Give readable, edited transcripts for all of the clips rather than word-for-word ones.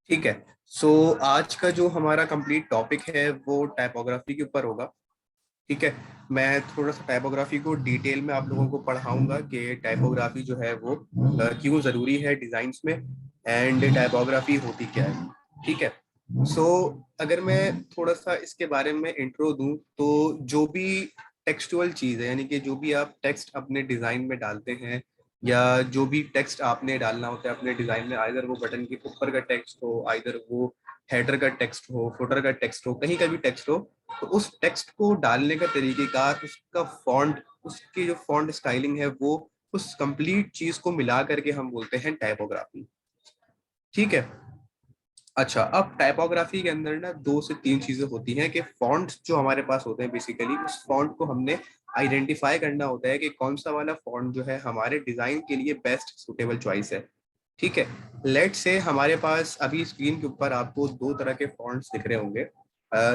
ठीक है। सो आज का जो हमारा कंप्लीट टॉपिक है वो टाइपोग्राफी के ऊपर होगा। ठीक है। मैं थोड़ा सा टाइपोग्राफी को डिटेल में आप लोगों को पढ़ाऊंगा कि टाइपोग्राफी जो है वो क्यों ज़रूरी है डिज़ाइंस में, एंड टाइपोग्राफी होती क्या है। ठीक है। सो अगर मैं थोड़ा सा इसके बारे में इंट्रो दूं तो जो भी टेक्सचुअल चीज़ है, यानी कि जो भी आप टेक्स्ट अपने डिज़ाइन में डालते हैं या जो भी टेक्स्ट आपने डालना होता है अपने डिज़ाइन में, आइदर वो बटन के ऊपर का टेक्स्ट हो, आइदर वो हेडर का टेक्स्ट हो, फुटर का टेक्स्ट हो, कहीं का भी टेक्स्ट हो, तो उस टेक्स्ट को डालने का तरीकेकार, उसका फॉन्ट, उसकी जो फॉन्ट स्टाइलिंग है, वो उस कंप्लीट चीज को मिला करके हम बोलते हैं टाइपोग्राफी। ठीक है। अच्छा, अब टाइपोग्राफी के अंदर ना दो से तीन चीजें होती हैं कि फॉन्ट्स जो हमारे पास होते हैं, बेसिकली उस फॉन्ट को हमने आइडेंटिफाई करना होता है कि कौन सा वाला फॉन्ट जो है हमारे डिजाइन के लिए बेस्ट सुटेबल चॉइस है। ठीक है। लेट से हमारे पास अभी स्क्रीन के ऊपर आपको दो तरह के फॉन्ट्स दिख रहे होंगे।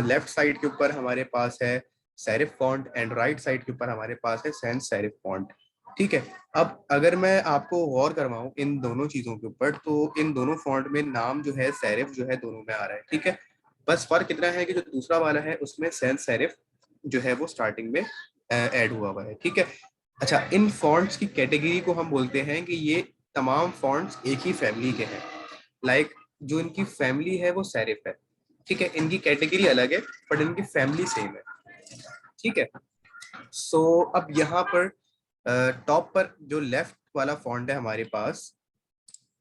लेफ्ट साइड के ऊपर हमारे पास है serif font and right side के ऊपर हमारे पास है सैंस सेरिफ फॉन्ट। ठीक है। अब अगर मैं आपको गौर करवाऊं इन दोनों चीजों के ऊपर, तो इन दोनों फॉन्ट में नाम जो है सेरिफ जो है दोनों में आ रहा है। ठीक है। बस फर्क इतना है कि जो दूसरा वाला है उसमें सैंस सेरिफ जो है वो स्टार्टिंग में ऐड हुआ हुआ है। ठीक है। अच्छा, इन फॉन्ट्स की कैटेगरी को हम बोलते हैं कि ये तमाम फॉन्ट्स एक ही फैमिली के हैं। लाइक जो इनकी फैमिली है वो सेरिफ है। ठीक है। इनकी कैटेगरी अलग है बट इनकी फैमिली सेम है। ठीक है। सो अब यहाँ पर टॉप पर जो लेफ्ट वाला फॉन्ट है हमारे पास,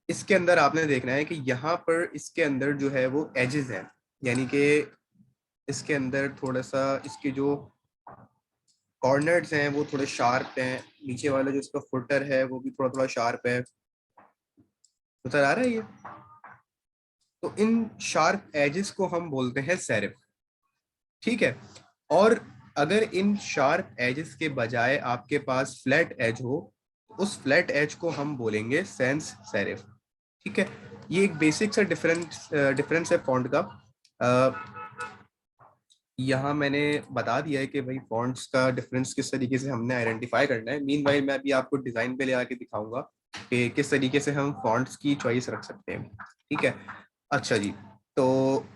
इसके अंदर आपने देखना है कि यहाँ पर इसके अंदर जो है वो एजेस हैं, यानी कि इसके अंदर थोड़ा सा इसके जो कॉर्नर्स हैं वो थोड़े शार्प हैं। नीचे वाला जो इसका फुटर है वो भी थोड़ा थोड़ा शार्प है। नजर आ रहा है ये? तो इन शार्प एजेस को हम बोलते हैं सेरिफ। ठीक है। और अगर इन शार्प एजेस के बजाय आपके पास फ्लैट एज हो, तो उस फ्लैट एज को हम बोलेंगे सेंस सेरिफ। ठीक है। ये एक बेसिक सा डिफरेंस है फॉन्ट का। यहाँ मैंने बता दिया है कि भाई फॉन्ट्स का डिफरेंस किस तरीके से हमने आइडेंटिफाई करना है। मीन भाई मैं अभी आपको डिजाइन पे ले आके दिखाऊंगा कि किस तरीके से हम फॉन्ट्स की चॉइस रख सकते हैं। ठीक है। अच्छा जी। तो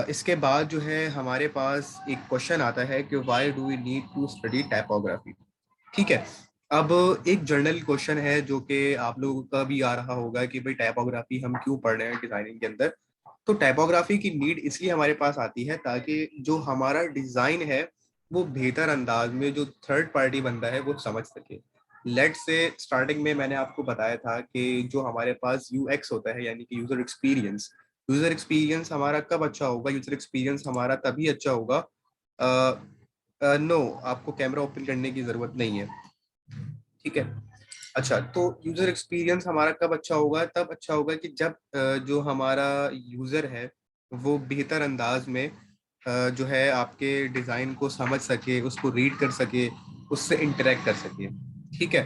इसके बाद जो है हमारे पास एक क्वेश्चन आता है कि why do we need to study typography. ठीक है। अब एक जर्नल क्वेश्चन है जो कि आप लोगों का भी आ रहा होगा कि भाई टाइपोग्राफी हम क्यों पढ़ रहे हैं डिजाइनिंग के अंदर। तो टाइपोग्राफी की नीड इसलिए हमारे पास आती है ताकि जो हमारा डिजाइन है वो बेहतर अंदाज में जो थर्ड पार्टी बंदा है वो समझ सके। लेट से स्टार्टिंग में मैंने आपको बताया था कि जो हमारे पास यूएक्स होता है, यानी कि यूजर एक्सपीरियंस, यूजर एक्सपीरियंस हमारा कब अच्छा होगा? यूजर एक्सपीरियंस हमारा तभी अच्छा होगा। नो, आपको कैमरा ओपन करने की जरूरत नहीं है। ठीक है। अच्छा, तो यूजर एक्सपीरियंस हमारा कब अच्छा होगा? तब अच्छा होगा कि जब जो हमारा यूजर है वो बेहतर अंदाज में जो है आपके डिजाइन को समझ सके, उसको रीड कर सके, उससे इंटरेक्ट कर सके। ठीक है।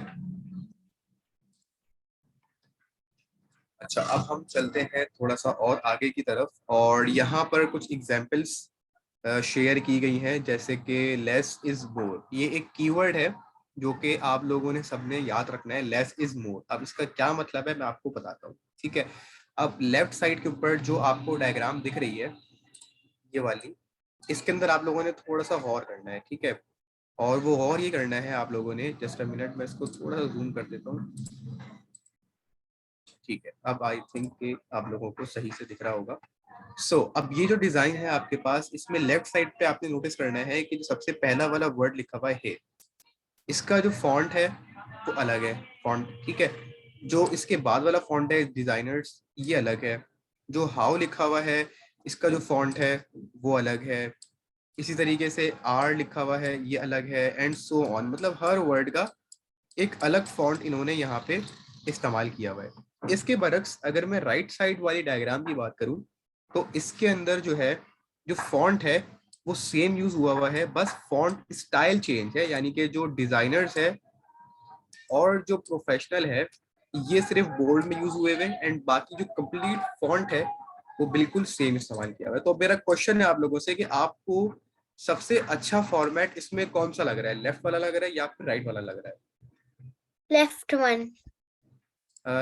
अच्छा, अब हम चलते हैं थोड़ा सा और आगे की तरफ, और यहाँ पर कुछ एग्जाम्पल्स शेयर की गई हैं, जैसे कि लेस इज मोर। ये एक कीवर्ड है जो कि आप लोगों ने सबने याद रखना है, लेस इज मोर। अब इसका क्या मतलब है मैं आपको बताता हूँ। ठीक है। अब लेफ्ट साइड के ऊपर जो आपको डायग्राम दिख रही है, ये वाली, इसके अंदर आप लोगों ने थोड़ा सा गौर करना है। ठीक है। और वो गौर ये करना है आप लोगों ने, जस्ट अ मिनट, मैं इसको थोड़ा सा जूम कर देता हूँ। ठीक है। अब आई थिंक कि आप लोगों को सही से दिख रहा होगा। अब ये जो डिजाइन है आपके पास, इसमें लेफ्ट साइड पे आपने नोटिस करना है कि जो सबसे पहला वाला वर्ड लिखा हुआ है, इसका जो फॉन्ट है वो अलग है। फॉन्ट, ठीक है। जो इसके बाद वाला फॉन्ट है डिजाइनर्स, ये अलग है। जो हाउ लिखा हुआ है, इसका जो फॉन्ट है वो अलग है। इसी तरीके से आर लिखा हुआ है, ये अलग है, एंड सो ऑन। मतलब हर वर्ड का एक अलग फॉन्ट इन्होंने यहाँ पे इस्तेमाल किया हुआ है। इसके बरक्स अगर मैं राइट साइड वाली डायग्राम की बात करूं, तो इसके अंदर जो है, जो फॉन्ट है वो सेम यूज हुआ हुआ है, बस फॉन्ट स्टाइल चेंज है। यानी कि जो डिजाइनर्स है और जो प्रोफेशनल है, ये सिर्फ बोल्ड में यूज हुए हुए, एंड बाकी जो कंप्लीट फॉन्ट है वो बिल्कुल सेम इस्तेमाल किया हुआ है। तो मेरा क्वेश्चन है आप लोगों से कि आपको सबसे अच्छा फॉर्मेट इसमें कौन सा लग रहा है? लेफ्ट वाला लग रहा है या फिर राइट वाला लग रहा है? Left one.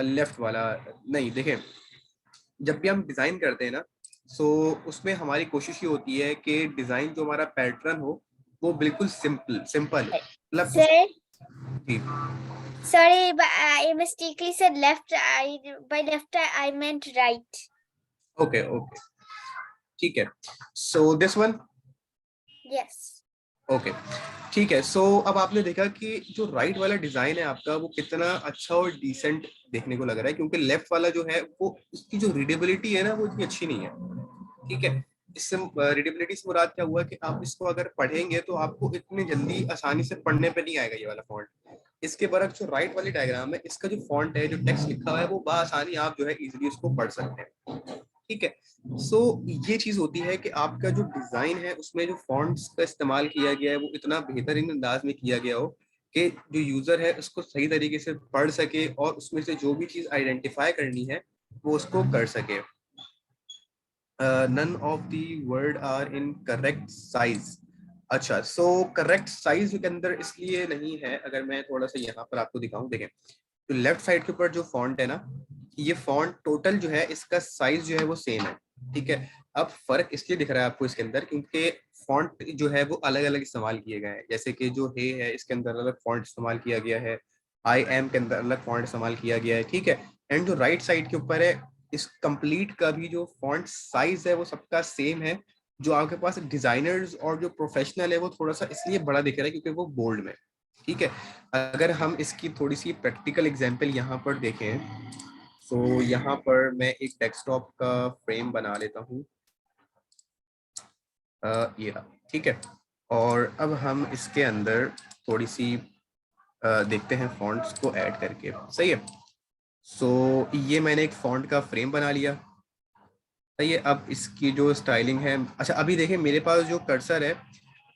लेफ्ट वाला? नहीं, देखें, जब भी हम डिजाइन करते हैं ना, सो उसमें हमारी कोशिश ये होती है कि डिजाइन जो हमारा पैटर्न हो वो बिल्कुल सिंपल सिंपल हो, मतलब उस Sir, ji sorry, but I mistakenly said left. By left I meant right. Okay okay ठीक है, so this one Yes. Okay ठीक है। सो अब आपने देखा कि जो राइट वाला डिजाइन है आपका वो कितना अच्छा और डिसेंट देखने को लग रहा है, क्योंकि लेफ्ट वाला जो है वो उसकी जो रीडेबिलिटी है ना वो इतनी अच्छी नहीं है। ठीक है, इससे रीडेबिलिटी से मुराद क्या हुआ कि आप इसको अगर पढ़ेंगे तो आपको इतनी जल्दी आसानी से पढ़ने पे नहीं आएगा ये वाला फॉन्ट। इसके बरक्स जो राइट वाली डायग्राम है, इसका जो फॉन्ट है, जो टेक्स्ट लिखा हुआ है, वो बआसानी आप जो है इजीली उसको पढ़ सकते हैं। ठीक है, सो ये चीज होती है कि आपका जो डिजाइन है उसमें जो फॉन्ट्स का इस्तेमाल किया गया है वो इतना बेहतरीन अंदाज में किया गया हो कि जो यूजर है उसको सही तरीके से पढ़ सके और उसमें से जो भी चीज आइडेंटिफाई करनी है वो उसको कर सके। None of the word are in correct size. अच्छा, सो करेक्ट साइज के अंदर इसलिए नहीं है, अगर मैं थोड़ा सा यहाँ पर आपको दिखाऊं, देखें तो लेफ्ट साइड के ऊपर जो फॉन्ट है ना, ये फॉन्ट टोटल जो है इसका साइज जो है वो सेम है। ठीक है, अब फर्क इसलिए दिख रहा है आपको इसके अंदर क्योंकि फॉन्ट जो है वो अलग अलग इस्तेमाल किए गए हैं। जैसे कि जो है इसके अंदर अलग फॉन्ट इस्तेमाल किया गया है, आई एम के अंदर अलग फॉन्ट इस्तेमाल किया गया है। ठीक है, एंड जो राइट साइड के ऊपर है, इस कंप्लीट का भी जो फॉन्ट साइज है वो सबका सेम है। जो आपके पास डिजाइनर्स और जो प्रोफेशनल है वो थोड़ा सा इसलिए बड़ा दिख रहा है क्योंकि वो बोल्ड में। ठीक है, अगर हम इसकी थोड़ी सी प्रैक्टिकल एग्जांपल यहाँ पर देखें, तो यहाँ पर मैं एक डेस्कटॉप का फ्रेम बना लेता हूँ, ये रहा। ठीक है, और अब हम इसके अंदर थोड़ी सी देखते हैं फॉन्ट्स को ऐड करके। सही है, सो ये मैंने एक फॉन्ट का फ्रेम बना लिया। सही है, अब इसकी जो स्टाइलिंग है, अच्छा अभी देखें मेरे पास जो कर्सर है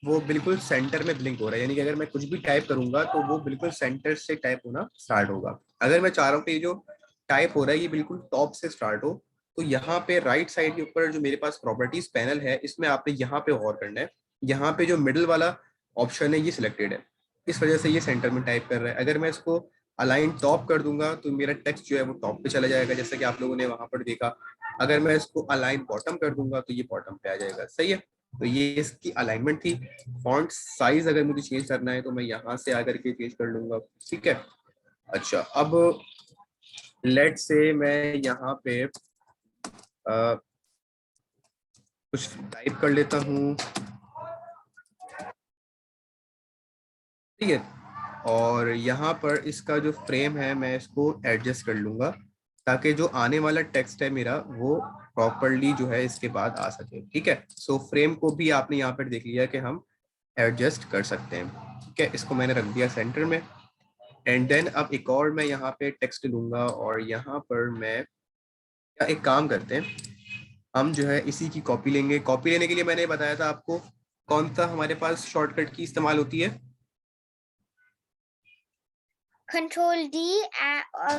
वो बिल्कुल सेंटर में ब्लिंक हो रहा है, यानी कि अगर मैं कुछ भी टाइप करूंगा तो वो बिल्कुल सेंटर से टाइप होना स्टार्ट होगा। अगर मैं चाह रहा हूँ कि जो टाइप हो रहा है ये बिल्कुल टॉप से स्टार्ट हो, तो यहाँ पे राइट साइड के ऊपर जो मेरे पास प्रॉपर्टीज पैनल है इसमें आपने यहाँ पे गौर करना है। यहाँ पे जो मिडिल वाला ऑप्शन है ये सिलेक्टेड है, इस वजह से ये सेंटर में टाइप कर रहा है। अगर मैं इसको अलाइन टॉप कर दूंगा तो मेरा टेक्स्ट जो है वो टॉप पे चला जाएगा, जैसे कि आप लोगों ने वहां पर देखा। अगर मैं इसको अलाइन बॉटम कर दूंगा तो ये बॉटम पे आ जाएगा। सही है, तो ये इसकी अलाइनमेंट थी। फॉन्ट साइज अगर मुझे चेंज करना है तो मैं यहाँ से आकर के चेंज कर लूंगा। ठीक है, अच्छा अब लेट से मैं यहाँ पे कुछ टाइप कर लेता हूँ। ठीक है, और यहाँ पर इसका जो फ्रेम है मैं इसको एडजस्ट कर लूंगा ताकि जो आने वाला टेक्स्ट है मेरा वो प्रॉपरली जो है इसके बाद आ सके। ठीक है, सो फ्रेम को भी आपने यहाँ पर देख लिया कि हम एडजस्ट कर सकते हैं। ठीक है, इसको मैंने रख दिया सेंटर में। एंड देन अब एक और मैं यहाँ पे टेक्स्ट लूंगा और यहाँ पर मैं, या एक काम करते हैं, हम जो है इसी की कॉपी लेंगे। कॉपी लेने के लिए मैंने बताया था आपको कौन सा हमारे पास शॉर्टकट की इस्तेमाल होती है। Control D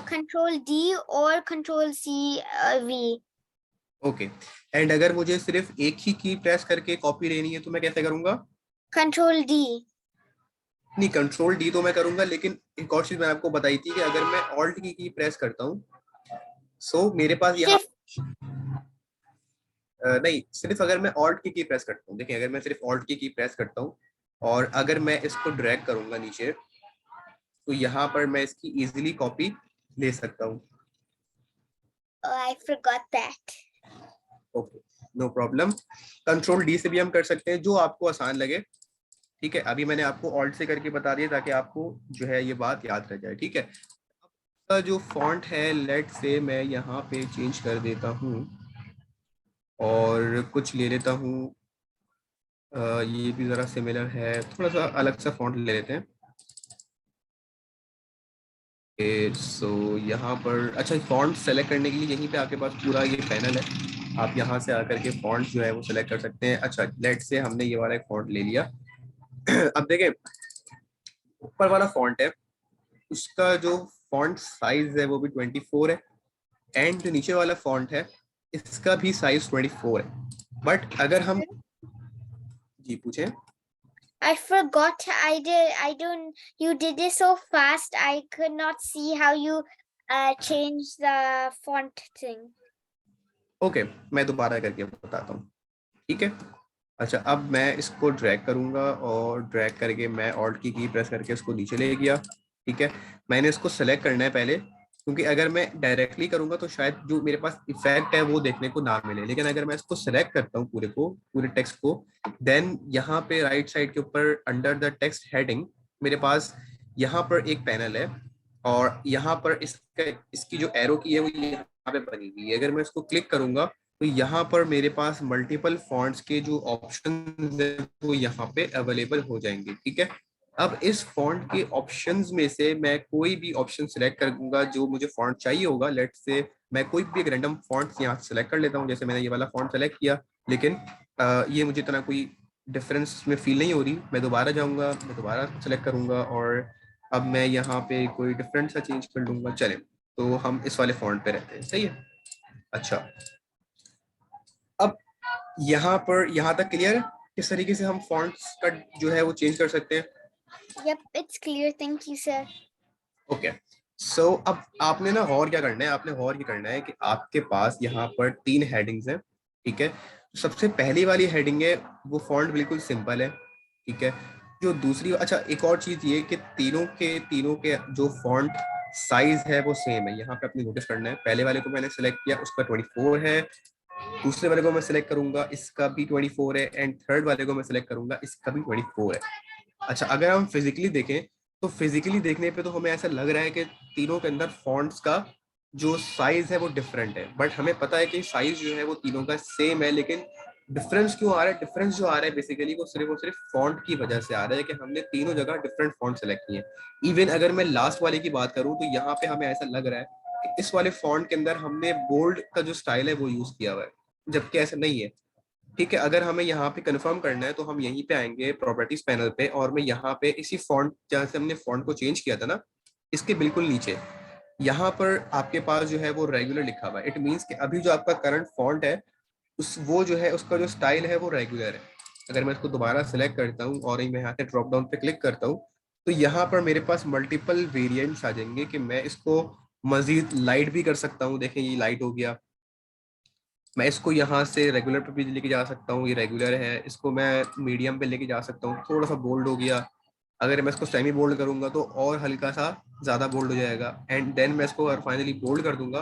Control D or Control C V. Okay, and अगर मुझे सिर्फ एक ही की प्रेस करके कॉपी लेनी है तो मैं कैसे करूंगा? Control D. नहीं, कंट्रोल डी तो मैं करूंगा, लेकिन एक और चीज मैंने आपको बताई थी कि अगर मैं ऑल्ट की प्रेस करता हूँ, सो मेरे पास यहाँ Shift. नहीं, सिर्फ अगर मैं ऑल्ट की प्रेस करता हूँ, देखिए अगर मैं सिर्फ ऑल्ट की प्रेस करता हूँ और अगर मैं इसको ड्रैग करूंगा नीचे, तो यहाँ पर मैं इसकी इजीली कॉपी ले सकता हूँ। Oh, I forgot that. Okay, no problem, control D से भी हम कर सकते हैं, जो आपको आसान लगे। ठीक है, अभी मैंने आपको ऑल्ट से करके बता दिया ताकि आपको जो है ये बात याद रह जाए। ठीक है, का जो फॉन्ट है लेट से मैं यहाँ पे चेंज कर देता हूँ और कुछ ले लेता हूँ, ये भी ज़रा सिमिलर है, थोड़ा सा अलग सा फॉन्ट ले लेते हैं। सो यहाँ पर अच्छा फॉन्ट सेलेक्ट करने के लिए यहीं पे आपके पास पूरा ये पैनल है, आप यहाँ से आकर के फॉन्ट जो है वो सेलेक्ट कर सकते हैं। अच्छा लेट से हमने ये वाला एक फॉन्ट ले लिया। अब देखें, ऊपर वाला फॉन्ट है उसका जो फॉन्ट साइज है वो भी 24 है, एंड जो नीचे वाला फॉन्ट है इसका भी साइज 24 है। बट अगर हम, जी पूछें। I forgot. I don't. You did it so fast. I could not see how you change the font thing. Okay, मैं दोबारा करके बताता हूँ, ठीक है। अच्छा, अब मैं इसको ड्रैग करूंगा और ड्रैग करके मैं ऑल्ट की प्रेस करके इसको नीचे ले गया, ठीक है। मैंने इसको सेलेक्ट करना है पहले, क्योंकि अगर मैं डायरेक्टली करूंगा तो शायद जो मेरे पास इफेक्ट है वो देखने को ना मिले, लेकिन अगर मैं इसको सेलेक्ट करता हूँ पूरे टेक्स्ट को, देन यहाँ पे राइट साइड के ऊपर अंडर द टेक्स्ट हेडिंग मेरे पास यहाँ पर एक पैनल है, और यहाँ पर इसकी जो एरो की है वो यहाँ पे बनी हुई है। अगर मैं इसको क्लिक करूंगा तो यहाँ पर मेरे पास मल्टीपल फॉन्ट्स के जो ऑप्शन है वो यहाँ पे अवेलेबल हो जाएंगे, ठीक है। अब इस फॉन्ट के ऑप्शंस में से मैं कोई भी ऑप्शन सिलेक्ट करूंगा जो मुझे फॉन्ट चाहिए होगा। लेट्स से मैं कोई भी एक रैंडम फॉन्ट यहाँ सेलेक्ट कर लेता हूँ, जैसे मैंने ये वाला फॉन्ट सेलेक्ट किया, लेकिन ये मुझे इतना कोई डिफरेंस में फील नहीं हो रही। मैं दोबारा जाऊंगा, मैं दोबारा सेलेक्ट करूंगा और अब मैं यहाँ पे कोई डिफरेंट सा चेंज कर लूंगा। चले, तो हम इस वाले फॉन्ट पे रहते हैं, सही है। अच्छा, अब यहाँ पर यहाँ तक क्लियर है किस तरीके से हम फॉन्ट्स का जो है वो चेंज कर सकते हैं? Yep, it's clear. Thank you, sir. Okay, so अब आपने ना गौर क्या करना है, आपने गौर ये करना है कि आपके पास यहाँ पर 3 हेडिंग्स हैं, ठीक है। सबसे पहली वाली हेडिंग है वो फॉन्ट बिल्कुल सिंपल है, ठीक है। जो दूसरी, अच्छा एक और चीज ये कि तीनों के जो फॉन्ट साइज है वो सेम है। यहाँ पे आपने नोटिस करना है, पहले वाले को मैंने सेलेक्ट किया उसका 24 है, दूसरे वाले को मैं सिलेक्ट करूंगा इसका भी 24 है, एंड थर्ड वाले को मैं सिलेक्ट करूंगा इसका भी 24 है। अच्छा, अगर हम फिजिकली देखें तो फिजिकली देखने पे तो हमें ऐसा लग रहा है कि तीनों के अंदर फॉन्ट्स का जो साइज है वो डिफरेंट है, बट हमें पता है कि साइज जो है वो तीनों का सेम है। लेकिन डिफरेंस क्यों आ रहा है? डिफरेंस जो आ रहा है बेसिकली वो सिर्फ फॉन्ट की वजह से आ रहा है कि हमने तीनों जगह डिफरेंट फॉन्ट सेलेक्ट किए हैं। इवन अगर मैं लास्ट वाले की बात करूं तो यहाँ पे हमें ऐसा लग रहा है कि इस वाले फॉन्ट के अंदर हमने बोल्ड का जो स्टाइल है वो यूज किया हुआ है, जबकि ऐसा नहीं है, ठीक है। अगर हमें यहाँ पे कंफर्म करना है तो हम यहीं पे आएंगे प्रॉपर्टीज पैनल पे, और मैं यहाँ पे इसी फॉन्ट जहाँ से हमने फॉन्ट को चेंज किया था ना, इसके बिल्कुल नीचे यहाँ पर आपके पास जो है वो रेगुलर लिखा हुआ है। इट मीन्स कि अभी जो आपका करंट फॉन्ट है उस वो जो है उसका जो स्टाइल है वो रेगुलर है। अगर मैं इसको दोबारा सेलेक्ट करता हूँ और मैं यहाँ से ड्रॉप डाउन पे क्लिक करता हूँ तो यहाँ पर मेरे पास मल्टीपल वेरिएंट्स आ जाएंगे कि मैं इसको मजीद लाइट भी कर सकता हूँ। देखें, ये लाइट हो गया। मैं इसको यहाँ से रेगुलर पे भी लेके जा सकता हूँ, ये रेगुलर है। इसको मैं मीडियम पे लेके जा सकता हूँ, थोड़ा सा बोल्ड हो गया। अगर मैं इसको सेमी बोल्ड करूंगा तो और हल्का सा ज्यादा बोल्ड हो जाएगा, एंड देन मैं इसको फाइनली बोल्ड कर दूंगा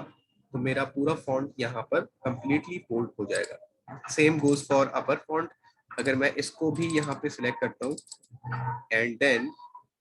तो मेरा पूरा फॉन्ट यहाँ पर कंप्लीटली बोल्ड हो जाएगा। Same goes for upper font. अगर मैं इसको भी यहाँ पे सिलेक्ट करता हूँ एंड देन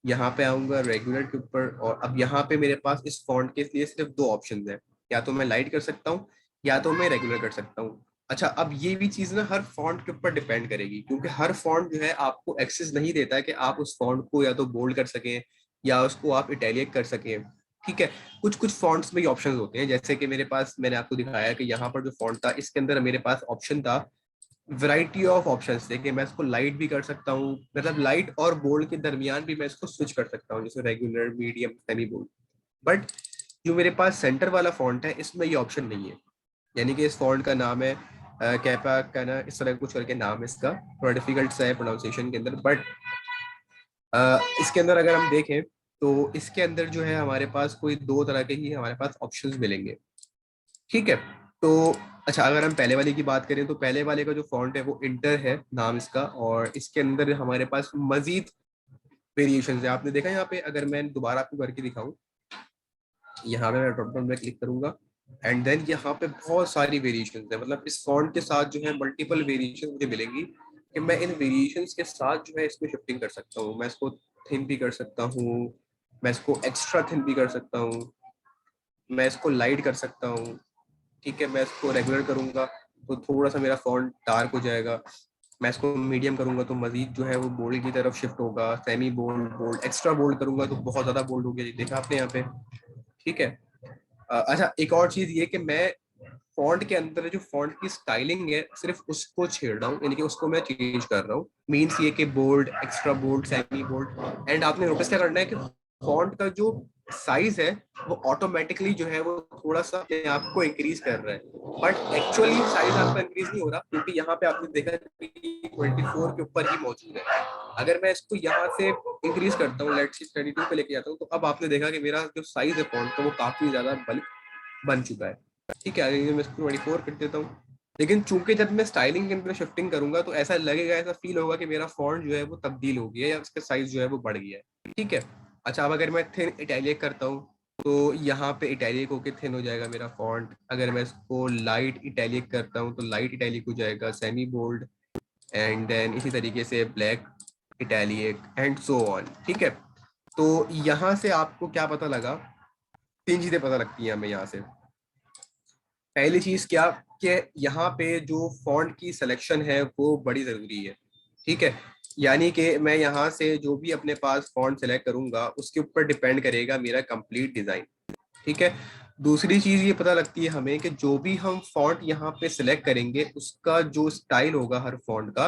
यहाँ पे आऊंगा रेगुलर के ऊपर, और अब यहाँ पे मेरे पास इस फॉन्ट के लिए सिर्फ 2 ऑप्शन है, या तो मैं लाइट कर सकता हूँ या तो मैं रेगुलर कर सकता हूँ। अच्छा, अब ये भी चीज ना हर फॉन्ट के ऊपर डिपेंड करेगी, क्योंकि हर फॉन्ट जो है आपको एक्सेस नहीं देता है कि आप उस फॉन्ट को या तो बोल्ड कर सकें या उसको आप इटैलिक कर सकें, ठीक है। कुछ कुछ फॉन्ट्स में ही ऑप्शन होते हैं, जैसे कि मेरे पास, मैंने आपको दिखाया कि यहाँ पर जो फॉन्ट था इसके अंदर मेरे पास ऑप्शन था, वैरायटी ऑफ ऑप्शंस थे कि मैं इसको लाइट भी कर सकता हूँ, मतलब लाइट और बोल्ड के दरमियान भी मैं इसको स्विच कर सकता हूँ, जैसे regular, medium, semi bold. But जो मेरे पास सेंटर वाला फॉन्ट है इसमें ये ऑप्शन नहीं है। यानी कि इस फॉन्ट का नाम है कैपा का ना, इस तरह कुछ करके नाम है इसका, थोड़ा डिफिकल्ट सा है प्रोनाउंसिएशन के अंदर। बट इसके अंदर अगर हम देखें तो इसके अंदर जो है हमारे पास कोई 2 तरह के ही हमारे पास ऑप्शंस मिलेंगे, ठीक है। तो अच्छा, अगर हम पहले वाले की बात करें तो पहले वाले का जो फॉन्ट है वो इंटर है नाम इसका, और इसके अंदर हमारे पास मजीद वेरिएशन है। आपने देखा यहाँ पे, अगर मैं दोबारा आपको करके दिखाऊं, यहाँ पे मैं ड्रॉप डाउन में क्लिक करूंगा एंड देन यहाँ पे बहुत सारी वेरिएशन है। मतलब इस फॉन्ट के साथ जो है मल्टीपल वेरिएशन मुझे मिलेंगी कि मैं इन वेरिएशन के साथ जो है इसमें शिफ्टिंग कर सकता हूँ। मैं इसको थिन भी कर सकता हूँ, मैं इसको एक्स्ट्रा थिन भी कर सकता हूँ, मैं इसको लाइट कर सकता हूँ, ठीक है। मैं इसको रेगुलर करूंगा तो थोड़ा सा मेरा फॉन्ट डार्क हो जाएगा, मैं इसको मीडियम करूंगा तो मजीद जो है वो बोल्ड की तरफ शिफ्ट होगा, semi bold, bold, extra bold करूंगा तो बहुत ज्यादा बोल्ड हो गया, देखा आपने यहाँ पे, ठीक है। अच्छा, एक और चीज ये कि मैं फॉन्ट के अंदर जो फॉन्ट की स्टाइलिंग है सिर्फ उसको छेड़ रहा हूँ, यानी कि उसको मैं चेंज कर रहा हूँ। मीन्स ये कि bold, extra bold, semi bold. And आपने नोटिस क्या करना है कि फॉन्ट का जो साइज है वो ऑटोमेटिकली जो है वो थोड़ा सा अपने आप को इंक्रीज कर रहा है, बट एक्चुअली साइज आपका इंक्रीज नहीं हो रहा, क्योंकि यहाँ पे आपने देखा कि 24 के ऊपर ही मौजूद है। अगर मैं इसको यहाँ से इंक्रीज करता हूँ, लेट्स से 32 पे लेके जाता हूँ, तो अब आपने देखा कि मेरा जो साइज है फॉन्ट का वो काफी ज्यादा बल्क बन चुका है। ठीक है, अगर मैं इसको 24 कर देता हूँ, लेकिन चूंकि जब मैं स्टाइलिंग के अंदर शिफ्टिंग करूंगा तो ऐसा लगेगा, ऐसा फील होगा कि मेरा फॉन्ट जो है वो तब्दील हो गया है या उसका साइज जो है वो बढ़ गया है। ठीक है। अच्छा, अब अगर मैं थिन इटैलिक करता हूँ तो यहाँ पे इटैलिक होके थिन हो जाएगा मेरा फॉन्ट। अगर मैं इसको लाइट इटैलिक करता हूँ तो लाइट इटैलिक हो जाएगा, सेमी बोल्ड, एंड देन इसी तरीके से black italic and so on. ठीक है। तो यहाँ से आपको क्या पता लगा, 3 चीजें पता लगती हैं हमें यहाँ से। पहली चीज क्या, कि यहाँ पे जो फॉन्ट की सिलेक्शन है वो बड़ी जरूरी है। ठीक है। यानी कि मैं यहाँ से जो भी अपने पास फॉन्ट सेलेक्ट करूंगा उसके ऊपर डिपेंड करेगा मेरा कंप्लीट डिजाइन। ठीक है। दूसरी चीज ये पता लगती है हमें कि जो भी हम फॉन्ट यहाँ पे सिलेक्ट करेंगे उसका जो स्टाइल होगा हर फॉन्ट का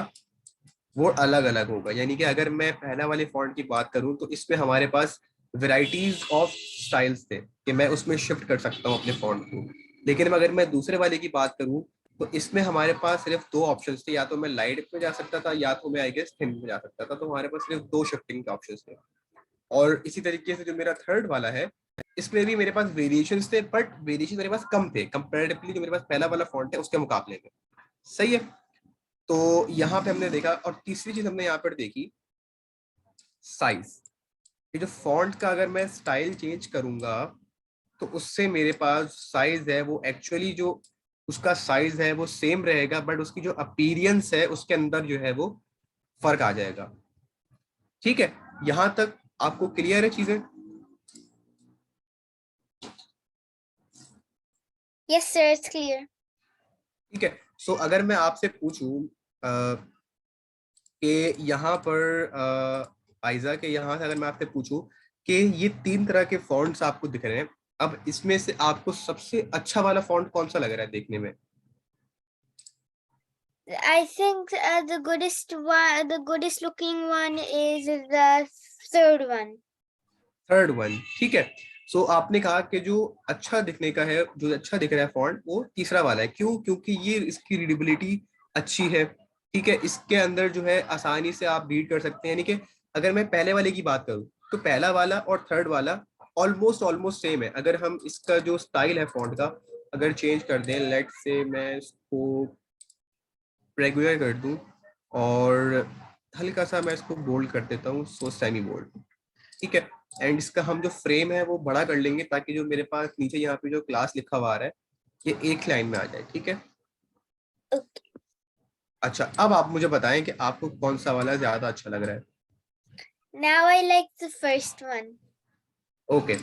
वो अलग अलग होगा। यानी कि अगर मैं पहला वाले फॉन्ट की बात करूं तो इसमें हमारे पास वेराइटीज ऑफ स्टाइल्स थे कि मैं उसमें शिफ्ट कर सकता हूं अपने फॉन्ट को। लेकिन अगर मैं दूसरे वाले की बात करूं तो इसमें हमारे पास सिर्फ 2 ऑप्शंस थे, या तो मैं लाइट में जा सकता था या तो मैं आई गेस थिन में जा सकता था। तो हमारे पास सिर्फ 2 शिफ्टिंग के ऑप्शंस थे। और इसी तरीके से जो मेरा थर्ड वाला है, इसमें भी मेरे पास वेरिएशंस थे, बट वेरिएशन मेरे पास कम थे कंपेरेटिवली जो मेरे पास पहला वाला फॉन्ट है उसके मुकाबले में। सही है। तो यहाँ पे हमने देखा, और तीसरी चीज हमने यहाँ पर देखी, साइज। ये जो फॉन्ट का अगर मैं स्टाइल चेंज करूंगा तो उससे मेरे पास साइज है वो एक्चुअली जो उसका साइज है वो सेम रहेगा, बट उसकी जो अपीरियंस है उसके अंदर जो है वो फर्क आ जाएगा। ठीक है। यहां तक आपको क्लियर है चीजें? Yes, sir, it's clear. ठीक है। सो अगर मैं आपसे पूछूं कि यहाँ पर आइजा के यहाँ से अगर मैं आपसे पूछूं कि ये 3 तरह के फॉन्ट्स आपको दिख रहे हैं, अब इसमें से आपको सबसे अच्छा वाला फॉन्ट कौन सा लग रहा है देखने में? I think the goodest looking one is the third one. Third one. ठीक है। सो आपने कहा कि जो अच्छा दिखने का है, जो अच्छा दिख रहा है फॉन्ट, वो तीसरा वाला है। क्यों? क्योंकि ये इसकी रीडेबिलिटी अच्छी है। ठीक है। इसके अंदर जो है आसानी से आप रीड कर सकते हैं। यानी कि अगर मैं पहले वाले की बात करूं तो पहला वाला और थर्ड वाला ऑलमोस्ट ऑलमोस्ट सेम है। अगर हम इसका जो स्टाइल है फॉन्ट का अगर चेंज कर दें, लेट से मैं इसको रेगुलर कर दूं और हल्का सा मैं इसको बोल्ड कर देता हूँ, सो सेमी बोल्ड। ठीक है। एंड इसका हम जो फ्रेम है वो बड़ा कर लेंगे ताकि जो मेरे पास नीचे यहाँ पे जो क्लास लिखा हुआ आ रहा है ये एक लाइन में आ जाए। ठीक है। Okay. अच्छा, अब आप मुझे बताएं कि आपको कौन सा वाला ज्यादा अच्छा लग रहा है। Now I like the first one. Okay.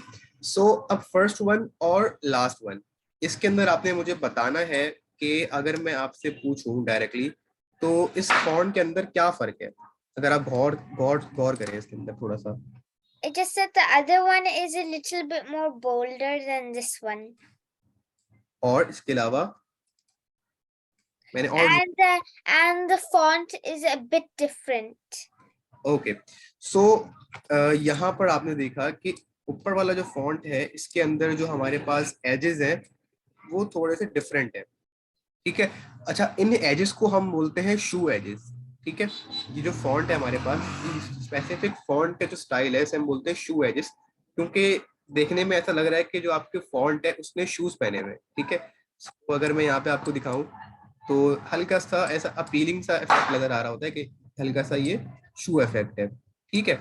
So अब फर्स्ट वन और लास्ट वन, इसके अंदर आपने मुझे बताना है कि अगर मैं आपसे पूछूं डायरेक्टली तो इस फॉन्ट के अंदर क्या फर्क है। अगर आप गौर गौर गौर करें इसके अंदर थोड़ा सा। It just that the other one is a little bit more bolder than this one. और इसके अलावा मैंने और And the font is a bit different. Okay. So यहाँ पर आपने देखा कि ऊपर वाला जो फॉन्ट है इसके अंदर जो हमारे पास एजेस हैं वो थोड़े से डिफरेंट है। ठीक है। अच्छा, इन एजेस को हम बोलते हैं शू एजेस। ठीक है। ये जो फॉन्ट है हमारे पास, स्पेसिफिक फॉन्ट का जो स्टाइल है इसे हम बोलते हैं शू एजेस, क्योंकि देखने में ऐसा लग रहा है कि जो आपके फॉन्ट है उसने शूज पहने हुए हैं। ठीक है। तो अगर मैं यहाँ पे आपको दिखाऊं तो हल्का सा ऐसा अपीलिंग सा इफेक्ट नजर आ रहा होता है कि हल्का सा ये शू इफेक्ट है। ठीक है।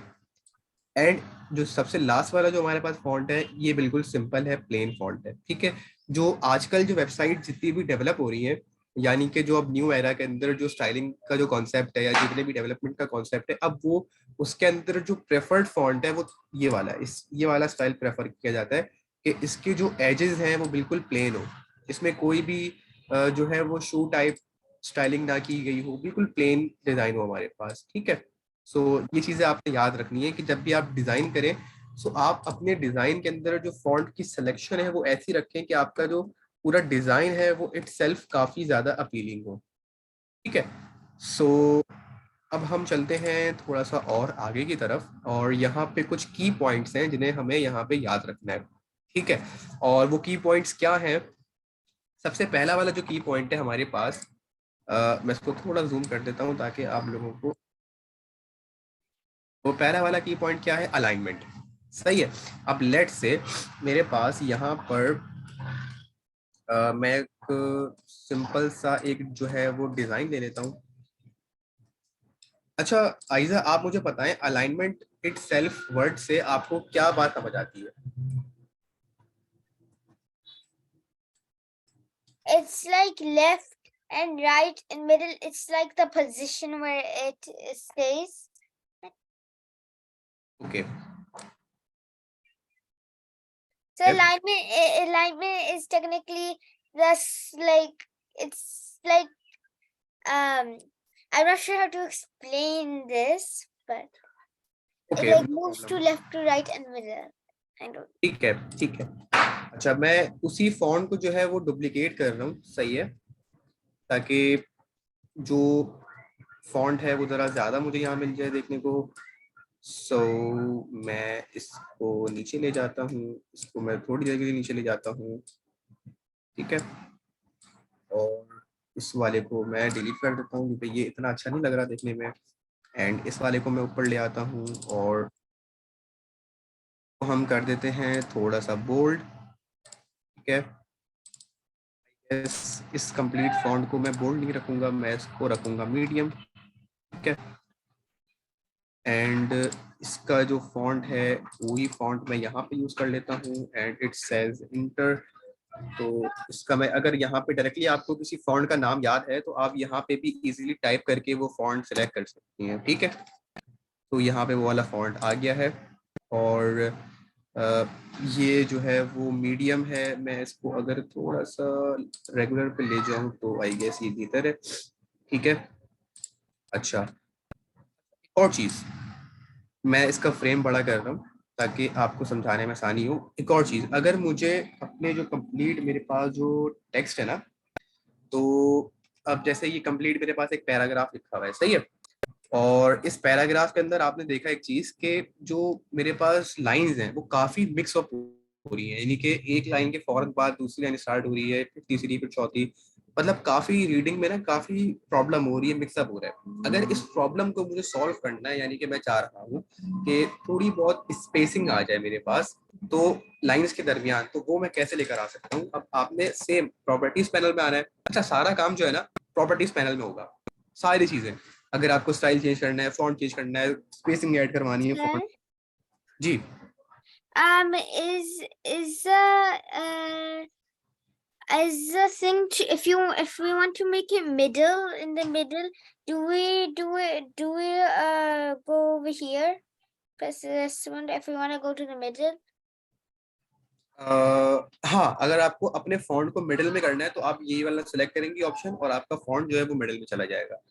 एंड जो सबसे लास्ट वाला जो हमारे पास फॉन्ट है ये बिल्कुल सिंपल है, प्लेन फॉन्ट है। ठीक है। जो आजकल जो वेबसाइट जितनी भी डेवलप हो रही है, यानी कि जो अब न्यू एरा के अंदर जो स्टाइलिंग का जो कॉन्सेप्ट है या जितने भी डेवलपमेंट का कॉन्सेप्ट है, अब वो उसके अंदर जो प्रेफर्ड फॉन्ट है वो ये वाला है। ये वाला स्टाइल प्रेफर किया जाता है कि इसके जो एजेस हैं वो बिल्कुल प्लेन हो, इसमें कोई भी जो है वो शू टाइप स्टाइलिंग ना की गई हो, बिल्कुल प्लेन डिजाइन हो हमारे पास। ठीक है। सो ये चीजें आपने याद रखनी है कि जब भी आप डिजाइन करें सो आप अपने डिजाइन के अंदर जो फॉन्ट की सिलेक्शन है वो ऐसी रखें कि आपका जो पूरा डिजाइन है वो इटसेल्फ काफी ज्यादा अपीलिंग हो। ठीक है। सो अब हम चलते हैं थोड़ा सा और आगे की तरफ, और यहाँ पे कुछ की पॉइंट्स हैं जिन्हें हमें यहाँ पे याद रखना है। ठीक है। और वो की पॉइंट्स क्या हैं? सबसे पहला वाला जो की पॉइंट है हमारे पास, मैं इसको थोड़ा जूम कर देता हूँ ताकि आप लोगों को, वो पहला वाला की पॉइंट क्या है? अलाइनमेंट। सही है। अब लेट से मेरे पास यहाँ पर मैं एक सिंपल सा एक जो है वो डिजाइन ले लेता हूँ। अच्छा आइजा, आप मुझे बताएं अलाइनमेंट इट सेल्फ वर्ड से आपको क्या बात समझ आती है? It's like left and right and middle. It's like the position where it stays. Okay. So alignment is technically like it's like I'm not sure how to explain this, but it okay, like no moves to problem. left to right and middle. I don't. ठीक है, ठीक है। अच्छा, मैं उसी font को जो है वो डुप्लीकेट कर रहा हूँ, सही है, ताकि जो फॉन्ट है वो जरा ज्यादा मुझे यहाँ मिल जाए देखने को। सो मैं इसको नीचे ले जाता हूँ, इसको मैं थोड़ी देर के लिए नीचे ले जाता हूँ, ठीक है। और इस वाले को मैं डिलीट कर देता हूँ क्योंकि ये इतना अच्छा नहीं लग रहा देखने में। एंड इस वाले को मैं ऊपर ले आता हूँ और हम कर देते हैं थोड़ा सा बोल्ड, ठीक है। इस कंप्लीट फॉन्ट को मैं बोल्ड नहीं रखूंगा, मैं इसको रखूंगा मीडियम, ठीक है। एंड इसका जो फॉन्ट है वही फॉन्ट मैं यहाँ पे यूज कर लेता हूँ एंड इट सेज इंटर। तो इसका मैं अगर यहाँ पे डायरेक्टली आपको किसी फॉन्ट का नाम याद है तो आप यहाँ पे भी इजीली टाइप करके वो फॉन्ट सेलेक्ट कर सकती हैं, ठीक है। तो यहाँ पे वो वाला फॉन्ट आ गया है और ये जो है वो मीडियम है। मैं इसको अगर थोड़ा सा रेगुलर पे ले जाऊं तो आई गेस ये बेहतर है, ठीक है। अच्छा, और चीज, मैं इसका फ्रेम बड़ा कर रहा हूँ ताकि आपको समझाने में आसानी हो। एक और चीज, अगर मुझे अपने जो कंप्लीट मेरे पास जो टेक्स्ट है ना, तो अब जैसे ये कंप्लीट मेरे पास एक पैराग्राफ लिखा हुआ है, सही है। और इस पैराग्राफ के अंदर आपने देखा एक चीज के जो मेरे पास लाइंस हैं वो काफी मिक्स अप हो रही है, यानी कि एक लाइन के फौरन बाद दूसरी लाइन स्टार्ट हो रही है, फिर तीसरी, फिर चौथी। मतलब काफी रीडिंग में ना काफी प्रॉब्लम हो रही है, मिक्सअप हो रहा है। अगर इस प्रॉब्लम को मुझे सॉल्व करना है, यानी कि मैं चाह रहा हूँ कि थोड़ी बहुत स्पेसिंग आ जाए मेरे पास तो लाइंस के दरमियान, तो वो मैं कैसे लेकर आ सकता हूँ? अब आपने सेम प्रॉपर्टीज पैनल में आना है। अच्छा, सारा काम जो है ना प्रॉपर्टीज पैनल में होगा, सारी चीजें। अगर आपको स्टाइल चेंज करना है, फॉन्ट चेंज करना है, स्पेसिंग ऐड करवानी है, Sir, font. Ji. is the thing to, if we want to make it middle in the middle, do we go over here? Press this one if we want to go to the middle. हाँ, अगर आपको अपने font को middle में करना है तो आप यही वाला सिलेक्ट करेंगे ऑप्शन और आपका फॉन्ट जो है वो मिडिल में चला जाएगा।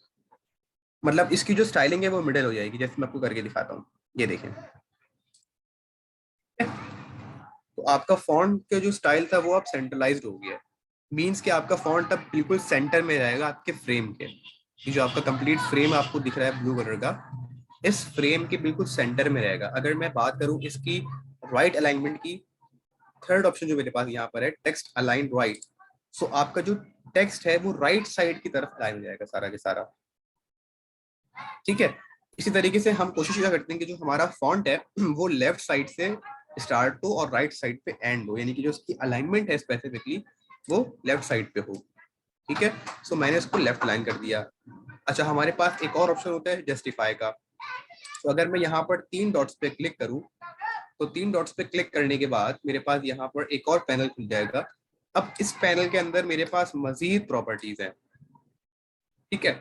मतलब इसकी जो स्टाइलिंग है वो मिडिल हो जाएगी, जैसे मैं आपको करके दिखाता हूँ, ये देखें। तो आपका फॉन्ट का जो स्टाइल था वो अब सेंट्रलाइज्ड हो गया, मींस कि आपका फॉन्ट अब बिल्कुल सेंटर में रहेगा आपके फ्रेम के। ये जो आपका कंप्लीट फ्रेम आपको दिख रहा है ब्लू कलर का, इस फ्रेम के बिल्कुल सेंटर में रहेगा। अगर मैं बात करूं इसकी राइट अलाइनमेंट की, थर्ड ऑप्शन जो मेरे पास यहाँ पर है टेक्स्ट अलाइन राइट, सो आपका जो टेक्स्ट है वो राइट साइड की तरफ अलाइन हो जाएगा सारा के सारा, ठीक है। इसी तरीके से हम कोशिश क्या करते हैं कि जो हमारा फॉन्ट है वो लेफ्ट साइड से स्टार्ट हो और राइट साइड पे एंड हो, यानी कि जो उसकी अलाइनमेंट है स्पेसिफिकली वो लेफ्ट साइड पे हो, ठीक है। सो मैंने इसको लेफ्ट अलाइन कर दिया। अच्छा, हमारे पास एक और ऑप्शन होता है जस्टिफाई का। तो अगर मैं यहाँ पर 3 डॉट्स पे क्लिक करूँ तो 3 डॉट्स पे क्लिक करने के बाद मेरे पास यहाँ पर एक और पैनल खुल जाएगा। अब इस पैनल के अंदर मेरे पास मजीद प्रॉपर्टीज हैं, ठीक है।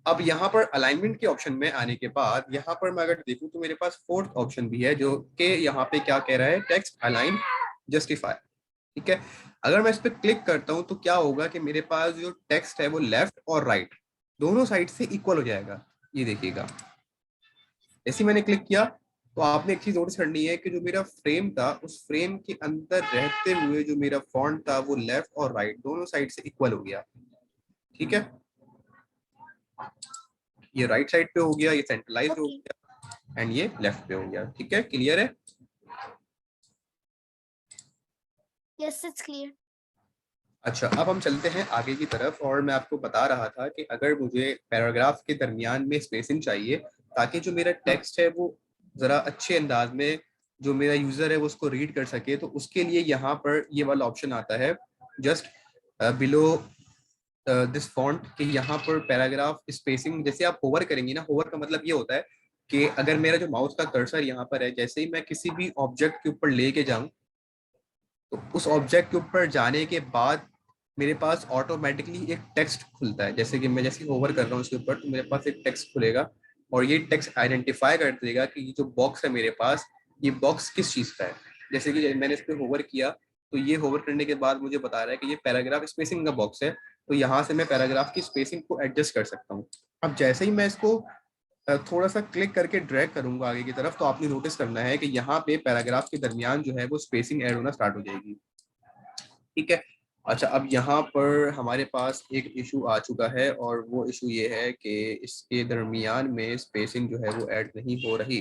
अब यहाँ पर अलाइनमेंट के ऑप्शन में आने के बाद यहाँ पर मैं अगर देखूं तो मेरे पास फोर्थ ऑप्शन भी है जो कि यहाँ पे क्या कह रहा है, टेक्स्ट अलाइन जस्टिफाई, ठीक है। अगर मैं इस पर क्लिक करता हूँ तो क्या होगा कि मेरे पास जो टेक्स्ट है वो लेफ्ट और राइट दोनों साइड से इक्वल हो जाएगा, ये देखिएगा। जैसे मैंने क्लिक किया तो आपने एक चीज नोटिस करनी है कि जो मेरा फ्रेम था उस फ्रेम के अंदर रहते हुए जो मेरा फॉन्ट था वो लेफ्ट और राइट दोनों साइड से इक्वल हो गया, ठीक है। ये राइट साइड पे हो गया, ये सेंट्रलाइज हो Okay. गया एंड ये लेफ्ट पे हो गया, ठीक है। क्लियर है? Yes, it's clear. अच्छा, अब हम चलते हैं आगे की तरफ और मैं आपको बता रहा था कि अगर मुझे पैराग्राफ के दरमियान में स्पेसिंग चाहिए ताकि जो मेरा टेक्स्ट है वो जरा अच्छे अंदाज में जो मेरा यूजर है वो उसको रीड कर सके, तो उसके लिए यहाँ पर ये वाला ऑप्शन आता है जस्ट बिलो दिस फॉन्ट कि यहाँ पर पैराग्राफ स्पेसिंग, जैसे आप होवर करेंगे ना, होवर का मतलब ये होता है कि अगर मेरा जो माउस का कर्सर यहाँ पर है, जैसे ही मैं किसी भी ऑब्जेक्ट के ऊपर लेके जाऊं, तो उस ऑब्जेक्ट के ऊपर जाने के बाद मेरे पास ऑटोमेटिकली एक टेक्स्ट खुलता है। जैसे कि मैं जैसे होवर कर रहा हूँ उसके ऊपर, तो मेरे पास एक टेक्स्ट खुलेगा और ये टेक्स्ट आइडेंटिफाई कर देगा कि ये जो बॉक्स है मेरे पास, ये बॉक्स किस चीज़ का है। जैसे कि मैंने इस पर होवर किया, तो ये होवर करने के बाद मुझे बता रहा है कि ये पैराग्राफ स्पेसिंग का बॉक्स है, तो यहाँ से मैं पैराग्राफ की स्पेसिंग को एडजस्ट कर सकता हूँ। अब जैसे ही मैं इसको थोड़ा सा क्लिक करके ड्रैग करूंगा आगे की तरफ, तो आपने नोटिस करना है कि यहाँ पे पैराग्राफ के दरमियान जो है वो स्पेसिंग ऐड होना स्टार्ट हो जाएगी। ठीक है। अच्छा, अब यहाँ पर हमारे पास एक इशू आ चुका है, और वो इशू ये है कि इसके दरमियान में स्पेसिंग जो है वो ऐड नहीं हो रही।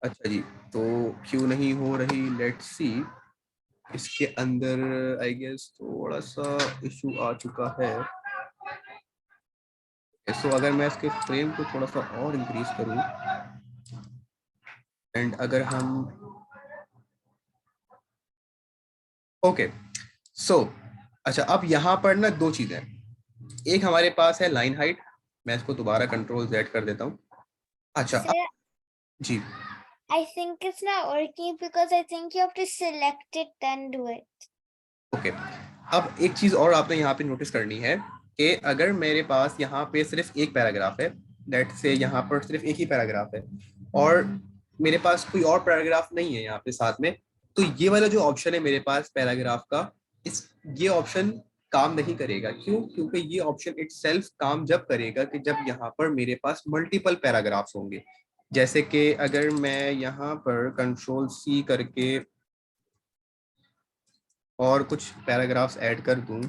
अच्छा जी, तो क्यों नहीं हो रही, लेट्स सी। इसके अंदर आई गेस थोड़ा सा इशू आ चुका है। सो अगर मैं इसके फ्रेम को थोड़ा सा और इंक्रीज करूं, एंड अगर हम ओके सो अच्छा, अब यहाँ पर ना दो चीजें हैं। एक हमारे पास है लाइन हाइट, मैं इसको दोबारा कंट्रोल Z कर देता हूँ। अच्छा अब Sir, ji, I think it's not working because I think you have to select it then do it. Okay. अब एक चीज और आपने यहाँ पे नोटिस करनी है कि अगर मेरे पास यहाँ पे सिर्फ एक पैराग्राफ है, लेट से यहाँ पर सिर्फ एक ही पैराग्राफ है, और मेरे पास कोई और पैराग्राफ नहीं है यहाँ पे साथ में, तो ये वाला जो ऑप्शन है मेरे पास पैराग्राफ का, इस ये ऑप्शन काम नहीं करेगा। क्यों? क्योंकि ये ऑप्शन इटसेल्फ काम जब करेगा कि जब यहाँ पर मेरे पास मल्टीपल पैराग्राफ्स होंगे। जैसे कि अगर मैं यहाँ पर कंट्रोल C करके और कुछ पैराग्राफ्स ऐड कर दूं,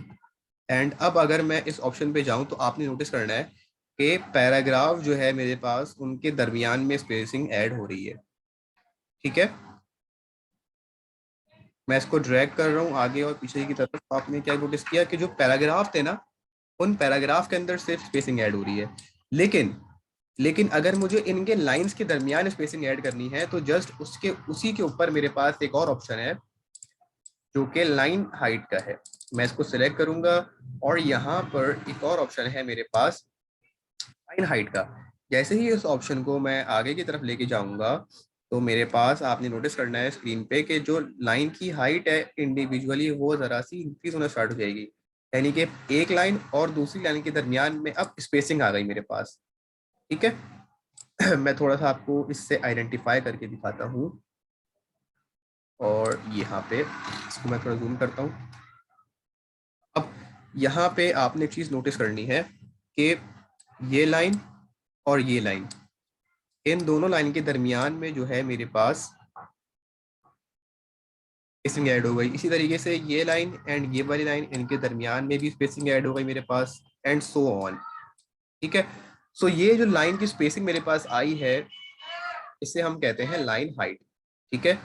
एंड अब अगर मैं इस ऑप्शन पे जाऊं, तो आपने नोटिस करना है कि पैराग्राफ जो है मेरे पास, उनके दरमियान में स्पेसिंग ऐड हो रही है। ठीक है, मैं इसको ड्रैग कर रहा हूँ आगे और पीछे की तरफ, तो आपने क्या नोटिस किया कि जो पैराग्राफ थे ना, उन पैराग्राफ के अंदर सिर्फ स्पेसिंग ऐड हो रही है। लेकिन लेकिन अगर मुझे इनके लाइंस के दरमियान स्पेसिंग ऐड करनी है, तो जस्ट उसके उसी के ऊपर मेरे पास एक और ऑप्शन है जो कि लाइन हाइट का है। मैं इसको सिलेक्ट करूंगा, और यहाँ पर एक और ऑप्शन है मेरे पास लाइन हाइट का। जैसे ही इस ऑप्शन को मैं आगे की तरफ लेके जाऊंगा, तो मेरे पास आपने नोटिस करना है स्क्रीन पे कि जो लाइन की हाइट है इंडिविजुअली, वो जरा सी इंक्रीज होना स्टार्ट हो जाएगी। यानी कि एक लाइन और दूसरी लाइन के दरमियान में अब स्पेसिंग आ गई मेरे पास। ठीक है। मैं थोड़ा सा आपको इससे आइडेंटिफाई करके दिखाता हूँ, और यहाँ पे इसको मैं थोड़ा जूम करता हूँ। अब यहाँ पे आपने एक चीज नोटिस करनी है कि ये लाइन और ये लाइन, इन दोनों लाइन के दरमियान में जो है मेरे पास स्पेसिंग ऐड हो गई। इसी तरीके से ये लाइन एंड ये वाली लाइन, इनके दरमियान में भी स्पेसिंग ऐड हो गई मेरे पास, एंड सो ऑन। ठीक है। सो ये जो लाइन की स्पेसिंग मेरे पास आई है, इसे हम कहते हैं लाइन हाइट। ठीक है।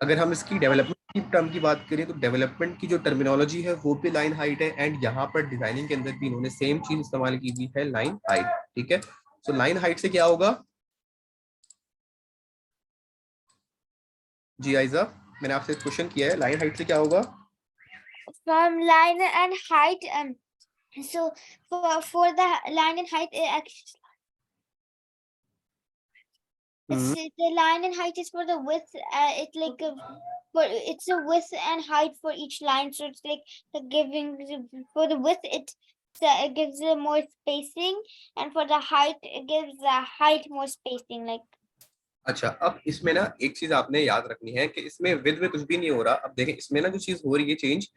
अगर हम इसकी डेवलपमेंट की टर्म की बात करें, तो डेवलपमेंट की जो टर्मिनोलॉजी है वो भी लाइन हाइट है, एंड यहाँ पर डिजाइनिंग के अंदर भी इन्होंने सेम चीज इस्तेमाल की हुई है, लाइन हाइट। ठीक है। सो लाइन हाइट से क्या होगा जी आइजा, मैंने आपसे क्वेश्चन किया है, लाइन हाइट से क्या होगा? From line and height, so for the line and height, the line and height is for the width. It's like it's the width and height for each line. So it's like for the width, it gives more spacing, and for the height, it gives the height more spacing. Like अच्छा, अब इसमें ना एक चीज आपने याद रखनी है कि इसमें विद में कुछ भी नहीं हो रहा। अब देखें, इसमें ना जो चीज हो रही है चेंज,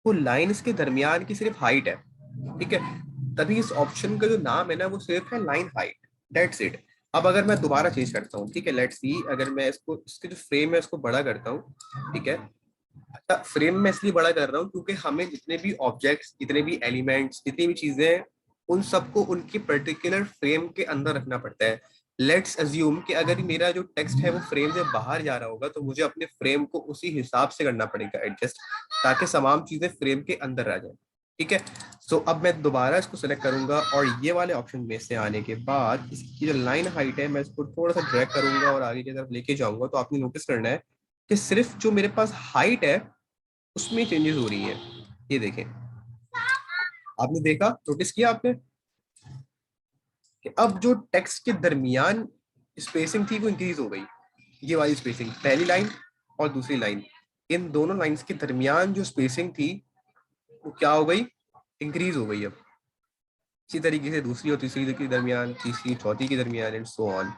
वो लाइंस के दरमियान की सिर्फ हाइट है। ठीक है। तभी इस ऑप्शन का जो नाम है ना, वो सिर्फ है लाइन हाइट, दैट्स इट। अब अगर मैं दोबारा चेंज करता हूँ, ठीक है, लेट्स सी, अगर मैं इसको, इसके जो फ्रेम है उसको बड़ा करता हूँ। ठीक है। अच्छा, फ्रेम में इसलिए बड़ा कर रहा हूँ क्योंकि हमें जितने भी ऑब्जेक्ट्स, जितने भी एलिमेंट्स, जितनी भी चीजें हैं, उन सबको उनकी पर्टिकुलर फ्रेम के अंदर रखना पड़ता है। लेट्स अज्यूम कि अगर मेरा जो टेक्स्ट है वो फ्रेम से बाहर जा रहा होगा, तो मुझे अपने फ्रेम को उसी हिसाब से करना पड़ेगा एडजस्ट, ताकि तमाम चीजें फ्रेम के अंदर आ जाए। ठीक है। सो अब मैं दोबारा इसको सेलेक्ट करूंगा, और ये वाले ऑप्शन में से आने के बाद इसकी जो लाइन हाइट है, मैं इसको थोड़ा सा ड्रैग करूंगा और आगे की तरफ लेके जाऊंगा, तो आपने नोटिस करना है कि सिर्फ जो मेरे पास हाइट है उसमें चेंजेस हो रही है। ये देखें, आपने देखा, नोटिस किया आपने कि अब जो टेक्स्ट के दरमियान स्पेसिंग थी वो इंक्रीज हो गई। ये वाली स्पेसिंग, पहली लाइन और दूसरी लाइन, इन दोनों लाइंस के दरमियान जो स्पेसिंग थी वो क्या हो गई, इंक्रीज हो गई। अब इसी तरीके से दूसरी और तीसरी के दरमियान, तीसरी चौथी के दरमियान, एंड सो ऑन।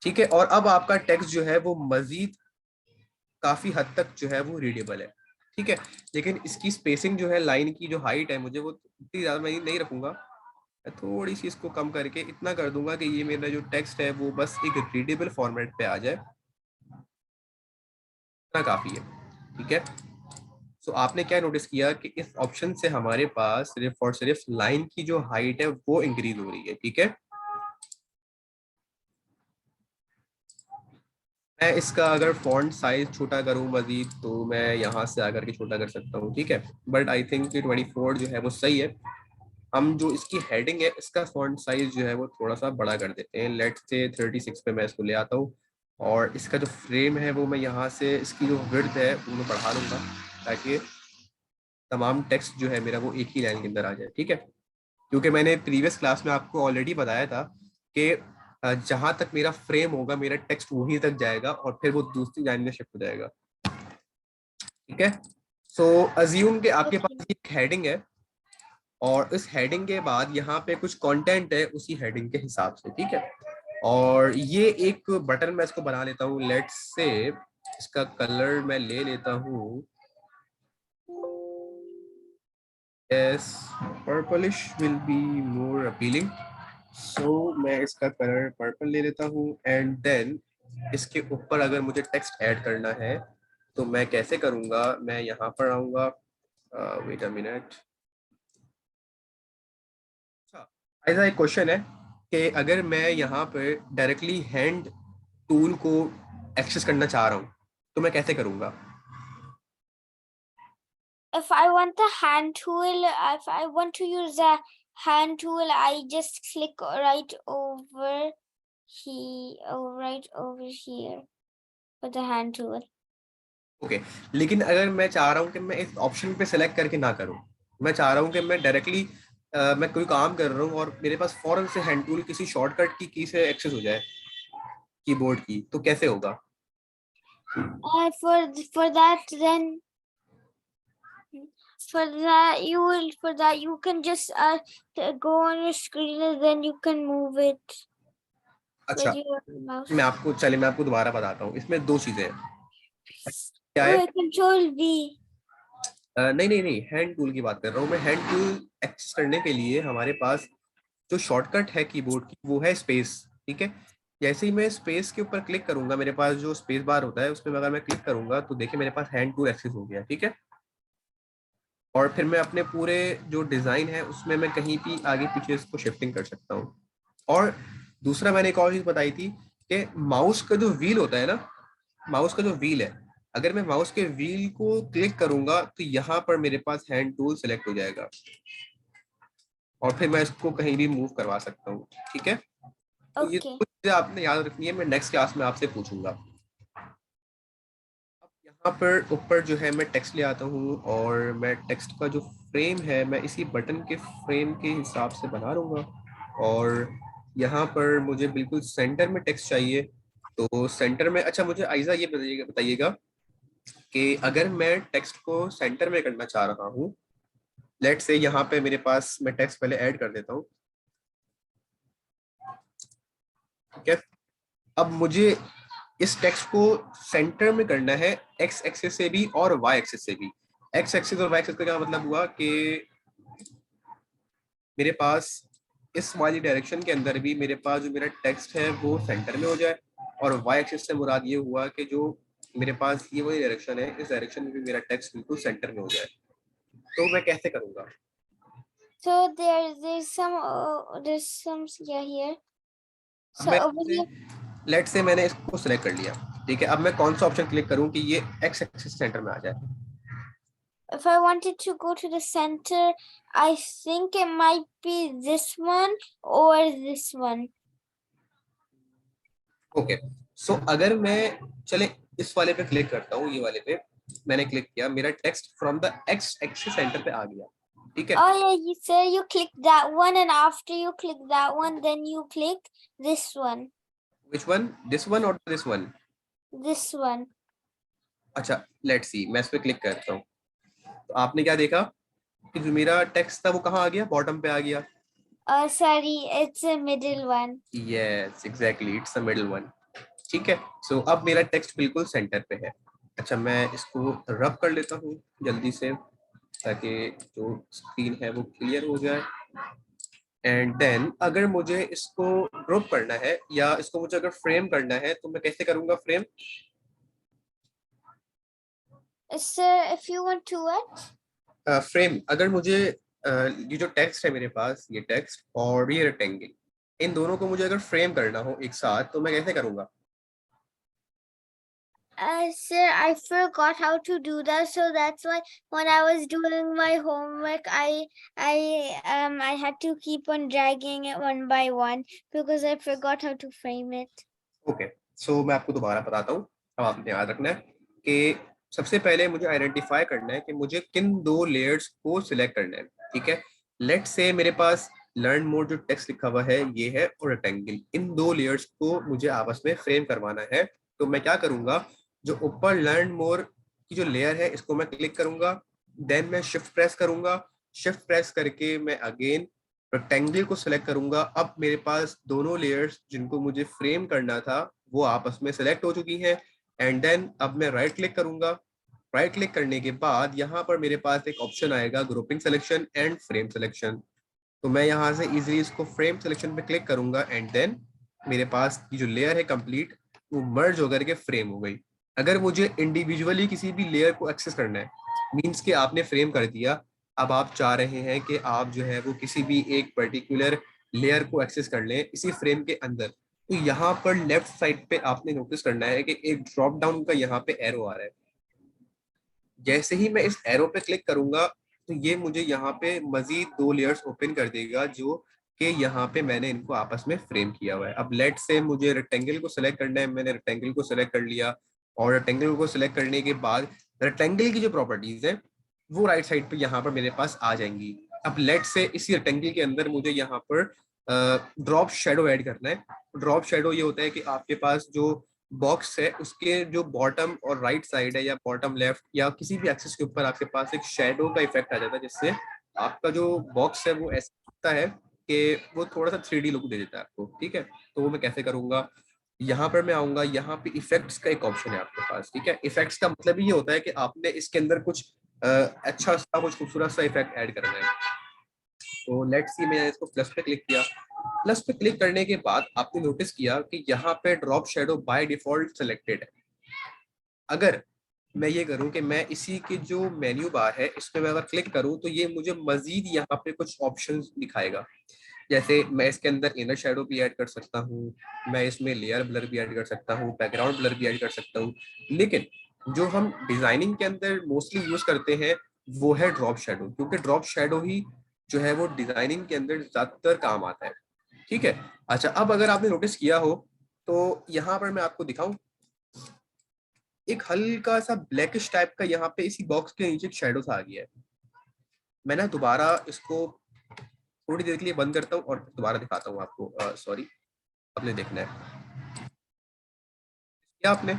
ठीक है, और अब आपका टेक्स्ट जो है वो मजीद काफी हद तक जो है वो रीडेबल है। ठीक है, लेकिन इसकी स्पेसिंग जो है, लाइन की जो हाइट है, मुझे वो इतनी ज्यादा मैं नहीं रखूंगा, मैं थोड़ी सी इसको कम करके इतना कर दूंगा कि ये मेरा जो टेक्स्ट है वो बस एक रीडेबल फॉर्मेट पे आ जाए, इतना काफी है। ठीक है, सो आपने क्या नोटिस किया कि इस ऑप्शन से हमारे पास सिर्फ और सिर्फ लाइन की जो हाइट है वो इंक्रीज हो रही है। ठीक है, मैं इसका अगर फॉन्ट साइज छोटा करूं मजीद, तो मैं यहाँ से आकर के छोटा कर सकता हूँ। ठीक है, बट आई थिंक कि 24 जो है वो सही है। हम जो इसकी हेडिंग है, इसका फॉन्ट साइज जो है वो थोड़ा सा बड़ा कर देते हैं। लेट्स से 36 पे मैं इसको ले आता हूँ, और इसका जो फ्रेम है वो मैं यहाँ से इसकी जो विड्थ है वो मैं बढ़ा लूंगा, ताकि तमाम टेक्स्ट जो है मेरा वो एक ही लाइन के अंदर आ जाए। ठीक है, क्योंकि मैंने प्रीवियस क्लास में आपको ऑलरेडी बताया था कि जहां तक मेरा फ्रेम होगा, मेरा टेक्स्ट वहीं तक जाएगा और फिर वो दूसरी लाइन में शिफ्ट हो जाएगा। ठीक है, सो अज्यूम कि आपके Okay. पास एक हेडिंग है, और इस हेडिंग के बाद यहाँ पे कुछ कंटेंट है उसी हेडिंग के हिसाब से। ठीक है, और ये एक बटन मैं इसको बना लेता हूँ। लेट्स से इसका कलर मैं ले लेता हूँ, yes, purplish will be more appealing. So मैं इसका कलर पर्पल ले लेता हूँ, एंड देन इसके ऊपर अगर मुझे टेक्स्ट ऐड करना है तो मैं कैसे करूंगा, मैं यहाँ पर आऊंगा, वेट अ मिनट। अच्छा, ऐसा एक क्वेश्चन है कि अगर मैं यहाँ पे डायरेक्टली हैंड टूल को एक्सेस करना चाह रहा हूँ तो मैं कैसे करूंगा? If I want the hand tool, if I want to use the hand tool, I just click right over here for the hand tool. Okay, लेकिन अगर मैं चाह रहा हूँ कि मैं इस ऑप्शन पे सेलेक्ट करके ना करूँ, मैं चाह रहा हूँ कि मैं डायरेक्टली मैं कोई काम कर रहा हूँ और मेरे पास फौरन से हैंड टूल किसी शॉर्टकट की से एक्सेस हो जाए, कीबोर्ड की, तो कैसे होगा? For that, then for that you can just go on your screen and then you can move it अच्छा, with your mouse. मैं आपको दोबारा बताता हूँ, इसमें दो चीजें हैं। क्या है? Control V. नहीं नहीं नहीं, हैंड टूल की बात कर रहा हूँ मैं। हैंड टूल एक्सेस करने के लिए हमारे पास जो शॉर्टकट है कीबोर्ड की वो है स्पेस। ठीक है, जैसे ही मैं स्पेस के ऊपर क्लिक करूंगा, मेरे पास जो स्पेस बार होता है उसमें अगर मैं क्लिक करूंगा तो देखिए मेरे पास हैंड टूल एक्सेस हो गया। ठीक है, और फिर मैं अपने पूरे जो डिजाइन है उसमें मैं कहीं भी आगे पीछे इसको शिफ्टिंग कर सकता हूँ। और दूसरा मैंने एक और चीज बताई थी कि माउस का जो व्हील होता है ना, माउस का जो व्हील है, अगर मैं माउस के व्हील को क्लिक करूंगा तो यहाँ पर मेरे पास हैंड टूल सेलेक्ट हो जाएगा, और फिर मैं इसको कहीं भी मूव करवा सकता हूँ। ठीक है, तो ये Okay. कुछ चीजें आपने याद रखनी है, मैं नेक्स्ट क्लास में आपसे पूछूंगा। अब यहाँ पर ऊपर जो है मैं टेक्स्ट ले आता हूँ, और मैं टेक्स्ट का जो फ्रेम है मैं इसी बटन के फ्रेम के हिसाब से बना लूंगा, और यहाँ पर मुझे बिल्कुल सेंटर में टेक्स्ट चाहिए। तो सेंटर में, अच्छा मुझे आइजा ये बताइएगा बताइएगा कि अगर मैं टेक्स्ट को सेंटर में करना चाह रहा हूँ, लेट से यहाँ पे मेरे पास, मैं टेक्स्ट पहले ऐड कर देता हूँ। ठीक है, अब मुझे इस टेक्स्ट को सेंटर में करना है, एक्स एक्सिस से भी और वाई एक्सिस से भी। एक्स एक्सिस और वाई एक्सिस का क्या मतलब हुआ कि मेरे पास इस वाली डायरेक्शन के अंदर भी मेरे पास जो मेरा टेक्स्ट है वो सेंटर में हो जाए, और वाई एक्सिस से मुराद ये हुआ कि जो मेरे पास ये वही डायरेक्शन है, इस डायरेक्शन में भी मेरा टेक्स्ट बिल्कुल सेंटर में हो जाए। तो मैं कैसे करूंगा? So there's some yeah here. अब So मैं over here, लेट से मैंने इसको सिलेक्ट कर लिया। ठीक है, अब मैं कौन सा ऑप्शन क्लिक करूं कि ये एक्स एक्सिस सेंटर में आ जाए? if I wanted to go to the center, I think it might be this one or this one. Okay, so अगर मैं, चले इस वाले पे क्लिक करता हूँ, ये वाले पे, मैंने क्लिक किया, मेरा text from the x axis centre पे आ गया, ठीक है। Oh yeah, you say you click that one, and after you click that one, then you click this one. Which one? This one or this one? This one. अच्छा, let's see, मैं इस पे click करता हूँ। तो आपने क्या देखा कि जो मेरा टेक्स्ट था वो कहाँ आ गया, बॉटम पे आ गया। Sorry, it's a middle one. Yes exactly, it's the middle one, ठीक है। सो अब मेरा टेक्स्ट बिल्कुल सेंटर पे है। अच्छा, मैं इसको रब कर लेता हूँ जल्दी से, ताकि जो स्क्रीन है वो क्लियर हो जाए। एंड देन अगर मुझे इसको ड्रॉप करना है या इसको मुझे अगर फ्रेम करना है तो मैं कैसे करूंगा frame? Sir, if you want to what? Frame अगर मुझे ये जो टेक्स्ट है मेरे पास, ये टेक्स्ट और ये रेक्टेंगल, इन दोनों को मुझे अगर फ्रेम करना हो एक साथ तो मैं कैसे करूंगा? Sir, I forgot how to do that, so that's why when I was doing my homework, I had to keep on dragging it one by one because I forgot how to frame it. Okay, so मैं आपको दोबारा बताता हूँ। अब आपने याद रखना है कि सबसे पहले मुझे आइडेंटिफाई करना है कि मुझे किन दो लेयर्स को सिलेक्ट करना है, ठीक है। लेट्स से मेरे पास लर्न मोर जो टेक्स्ट लिखा हुआ है ये है, और रेक्टेंगल, इन दो लेयर्स को मुझे आपस में फ्रेम करवाना है। तो मैं क्या करूंगा, जो ऊपर लर्न मोर की जो लेयर है इसको मैं क्लिक करूंगा, देन मैं शिफ्ट प्रेस करूंगा, शिफ्ट प्रेस करके मैं अगेन रेक्टेंगल को सिलेक्ट करूंगा। अब मेरे पास दोनों लेयर्स जिनको मुझे फ्रेम करना था वो आपस में सिलेक्ट हो चुकी हैं। एंड देन अब मैं राइट क्लिक करूंगा। राइट क्लिक करने के बाद यहाँ पर मेरे पास एक ऑप्शन आएगा grouping selection and frame selection. तो मैं यहाँ से इजीली इसको फ्रेम सिलेक्शन पे क्लिक करूंगा एंड देन मेरे पास की जो लेयर है कंप्लीट वो मर्ज होकर के फ्रेम हो गई। अगर मुझे इंडिविजुअली किसी भी लेयर को एक्सेस करना है, मींस कि आपने फ्रेम कर दिया, अब आप चाह रहे हैं कि आप जो है वो किसी भी एक पर्टिकुलर लेयर को एक्सेस कर लें इसी फ्रेम के अंदर, तो यहाँ पर लेफ्ट साइड पे आपने नोटिस करना है कि एक ड्रॉप डाउन का यहाँ पे एरो आ रहा है। जैसे ही मैं इस एरो पे क्लिक करूंगा तो ये मुझे यहाँ पे मजीद दो लेयर्स ओपन कर देगा जो कि यहाँ पे मैंने इनको आपस में फ्रेम किया हुआ है। अब लेट से मुझे रेक्टेंगल को सिलेक्ट करना है, मैंने रेक्टेंगल को सिलेक्ट कर लिया, और रेक्टेंगल को सिलेक्ट करने के बाद रेक्टेंगल की जो प्रॉपर्टीज है वो राइट साइड पे यहाँ पर मेरे पास आ जाएंगी। अब लेट से इसी रेक्टेंगल के अंदर मुझे यहाँ पर ड्रॉप शेडो ऐड करना है। ड्रॉप शेडो ये होता है कि आपके पास जो बॉक्स है उसके जो बॉटम और राइट साइड है या बॉटम लेफ्ट या किसी भी एक्सिस के ऊपर आपके पास एक शेडो का इफेक्ट आ जाता है, जिससे आपका जो बॉक्स है वो ऐसा दिखता है कि वो थोड़ा सा 3D लुक दे देता है आपको, ठीक है। तो वो मैं कैसे करूंगा, यहाँ पर मैं आऊंगा, यहाँ पे इफेक्ट्स का एक ऑप्शन है आपके पास, ठीक है। इफेक्ट्स का मतलब ये होता है कि आपने इसके अंदर कुछ अच्छा सा कुछ खूबसूरत सा इफेक्ट ऐड करना है। तो लेट्स सी, मैंने इसको प्लस पे क्लिक किया। प्लस पे क्लिक करने के बाद आपने नोटिस किया कि यहाँ पे drop shadow by default selected है। अगर मैं ये करूं कि मैं इसी के जो मेन्यू बार है इसमें मैं अगर क्लिक करूं तो ये मुझे मजीद यहाँ पे कुछ ऑप्शंस दिखाएगा। जैसे मैं इसके अंदर इनर शेडो भी ऐड कर सकता हूँ, मैं इसमें लेयर ब्लर भी ऐड कर सकता हूँ, बैकग्राउंड ब्लर भी ऐड कर सकता हूँ। लेकिन जो हम डिजाइनिंग के अंदर मोस्टली यूज करते हैं वो है ड्रॉप शेडो, क्योंकि ड्रॉप शेडो ही जो है वो डिजाइनिंग के अंदर ज्यादातर काम आता है, ठीक है। अच्छा, अब अगर आपने नोटिस किया हो तो यहाँ पर मैं आपको दिखाऊं, एक हल्का सा ब्लैकिश टाइप का यहाँ पे इसी बॉक्स के नीचे शेडो सा आ गया है। मैं ना दोबारा इसको थोड़ी देर के लिए बंद करता हूँ और दोबारा दिखाता हूँ आपको। सॉरी, आपने देखना है क्या आपने?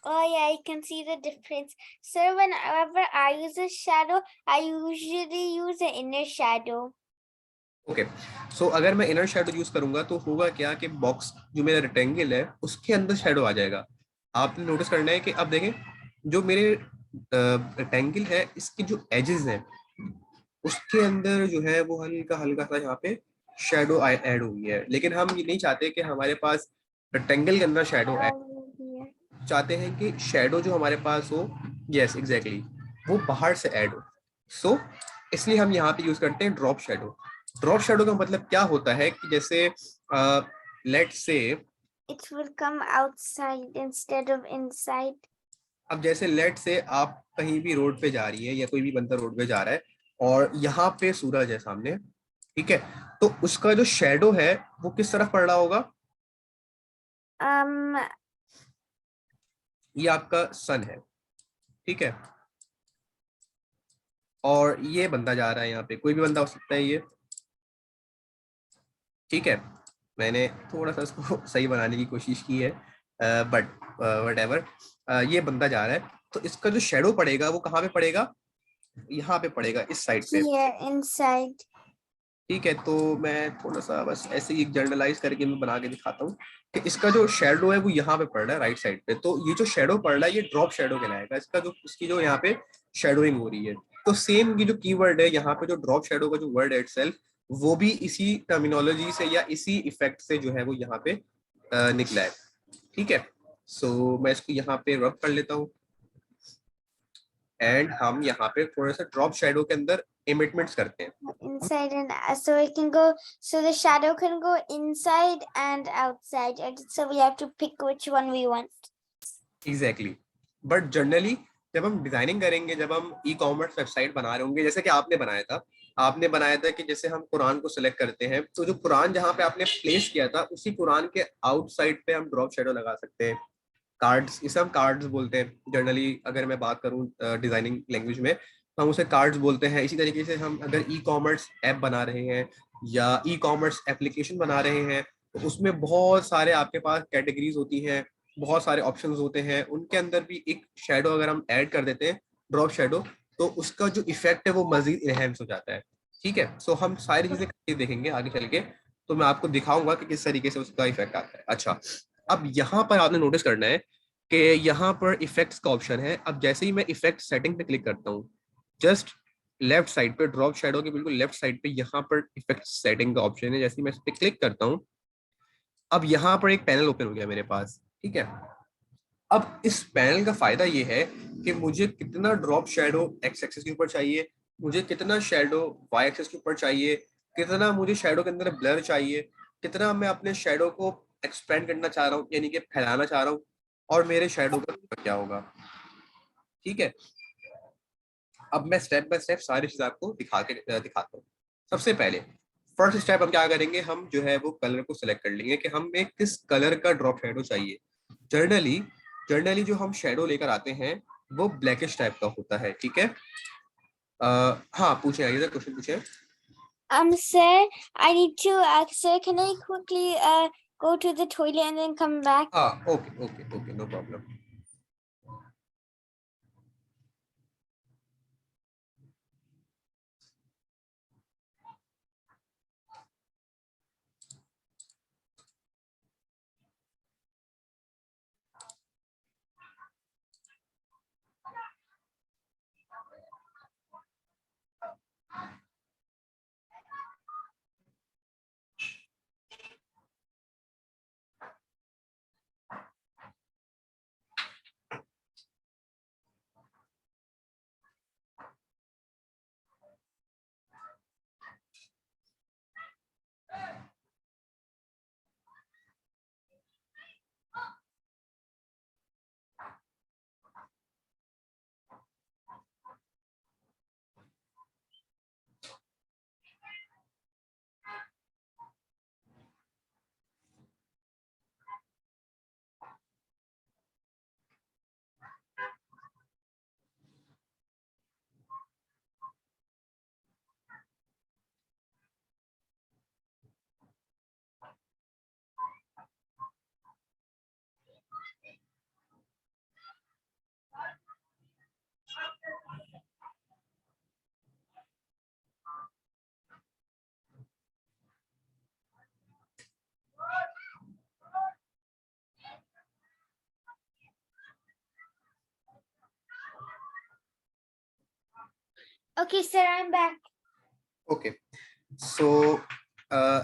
Oh yeah, I can see the difference. Sir, whenever I use a shadow, I usually use an inner shadow. Okay, so अगर मैं इनर शेडो यूज करूंगा तो होगा क्या कि बॉक्स जो मेरा रेक्टेंगल है उसके अंदर शेडो आ जाएगा। आपने नोटिस करना है कि अब देखें जो मेरे रेक्टेंगल है इसके जो एजेस हैं उसके अंदर जो है वो हल्का हल्का सा यहाँ पे शेडो ऐड हो गया है। लेकिन हम ये नहीं चाहते कि हमारे पास रेक्टेंगल के अंदर शेडो ऐड, Here. चाहते हैं कि शेडो जो हमारे पास हो, यस एग्जैक्टली, वो बाहर से ऐड हो। सो इसलिए हम यहाँ पे यूज करते हैं ड्रॉप शेडो। ड्रॉप शेडो का मतलब क्या होता है कि जैसे लेट से It will come outside instead of inside. अब जैसे लेट से आप कहीं भी रोड पे जा रही है या कोई भी बंदा रोड पे जा रहा है और यहाँ पे सूरज है सामने, ठीक है, तो उसका जो शेडो है वो किस तरफ पड़ रहा होगा? Um, ये आपका सन है, ठीक है, और ये बंदा जा रहा है, यहाँ पे कोई भी बंदा हो सकता है ये, ठीक है। मैंने थोड़ा सा इसको सही बनाने की कोशिश की है, बट वट एवर, ये बंदा जा रहा है, तो इसका जो शेडो पड़ेगा वो कहाँ पे पड़ेगा, यहाँ पे पड़ेगा, इस साइड पे, Here inside. ठीक है। तो मैं थोड़ा सा बस ऐसे ही जनरलाइज करके मैं बना के दिखाता हूँ कि इसका जो शेडो है वो यहाँ पे पड़ रहा है राइट साइड पे, तो ये जो शेडो पड़ रहा है ये ड्रॉप शेडो कहलाएगा, इसका जो इसकी जो यहाँ पे शेडोइंग हो रही है। तो सेम ये जो कीवर्ड है यहाँ पे, जो ड्रॉप शेडो का जो वर्ड है इटसेल्फ, वो भी इसी टर्मिनोलॉजी से या इसी इफेक्ट से जो है वो यहाँ पे निकला है, ठीक है। सो मैं इसको यहाँ पे रब कर लेता हूँ, एंड हम यहाँ पे थोड़ा सा ड्रॉप शेडो के अंदर इमिटमेंट्स करते हैं। Inside and so it can go, so the shadow can go inside and outside, and so we have to pick which one we want. Exactly, but generally जब हम डिजाइनिंग करेंगे, जब हम ई कॉमर्स वेबसाइट बना रहे होंगे, जैसे कि आपने बनाया था कि जैसे हम कुरान को सिलेक्ट करते हैं, तो जो कुरान जहाँ पे आपने प्लेस किया था उसी कुरान के आउटसाइड पे हम ड्रॉप शेडो लगा सकते हैं। कार्ड्स, इसे हम कार्ड्स बोलते हैं जनरली, अगर मैं बात करूं डिजाइनिंग लैंग्वेज में, तो हम उसे कार्ड्स बोलते हैं। इसी तरीके से हम अगर ई कॉमर्स ऐप बना रहे हैं या ई कॉमर्स एप्लीकेशन बना रहे हैं, तो उसमें बहुत सारे आपके पास कैटेगरीज होती हैं, बहुत सारे ऑप्शंस होते हैं, उनके अंदर भी एक शेडो अगर हम ऐड कर देते हैं, ड्रॉप शेडो, तो उसका जो इफेक्ट है वो मजीद इनहेंस हो जाता है, ठीक है। सो हम सारी चीजें करके देखेंगे आगे चल के, तो मैं आपको दिखाऊंगा कि किस तरीके से उसका इफेक्ट आता है। अच्छा, अब यहाँ पर आपने नोटिस करना है कि यहाँ पर इफेक्ट्स का ऑप्शन है। अब जैसे ही मैं इफेक्ट सेटिंग पे क्लिक करता हूँ, जस्ट लेफ्ट साइड पे, ड्रॉप शेडो के बिल्कुल लेफ्ट साइड पे यहाँ पर इफेक्ट सेटिंग का ऑप्शन है। जैसे ही मैं इस पे क्लिक करता हूँ, अब यहाँ पर एक पैनल ओपन हो गया मेरे पास, ठीक है। अब इस पैनल का फायदा ये है कि मुझे कितना ड्रॉप शेडो एक्स एक्सिस के ऊपर चाहिए, मुझे कितना शेडो वाई एक्सिस के ऊपर चाहिए, कितना मुझे शेडो के अंदर ब्लर चाहिए, कितना मैं अपने शेडो को एक्सपेंड करना चाह रहा हूँ, यानी कि फैलाना चाह रहा हूँ, और मेरे शेडो का क्या होगा, ठीक है। अब मैं स्टेप बाय स्टेप सारी चीज आपको दिखाता हूँ। सबसे पहले फर्स्ट स्टेप हम क्या करेंगे, हम जो है वो कलर को सिलेक्ट कर लेंगे कि हमें किस कलर का ड्रॉप शेडो चाहिए। जर्नली जर्नली जो हम शेडो लेकर आते हैं वो ब्लैकिश टाइप का होता है, ठीक है। हाँ पूछे, आइए क्वेश्चन पूछे। Sir, I need to sir, can I quickly go to the toilet and then come back? हाँ, okay okay okay, no problem. Okay, sir, I'm back. Okay, so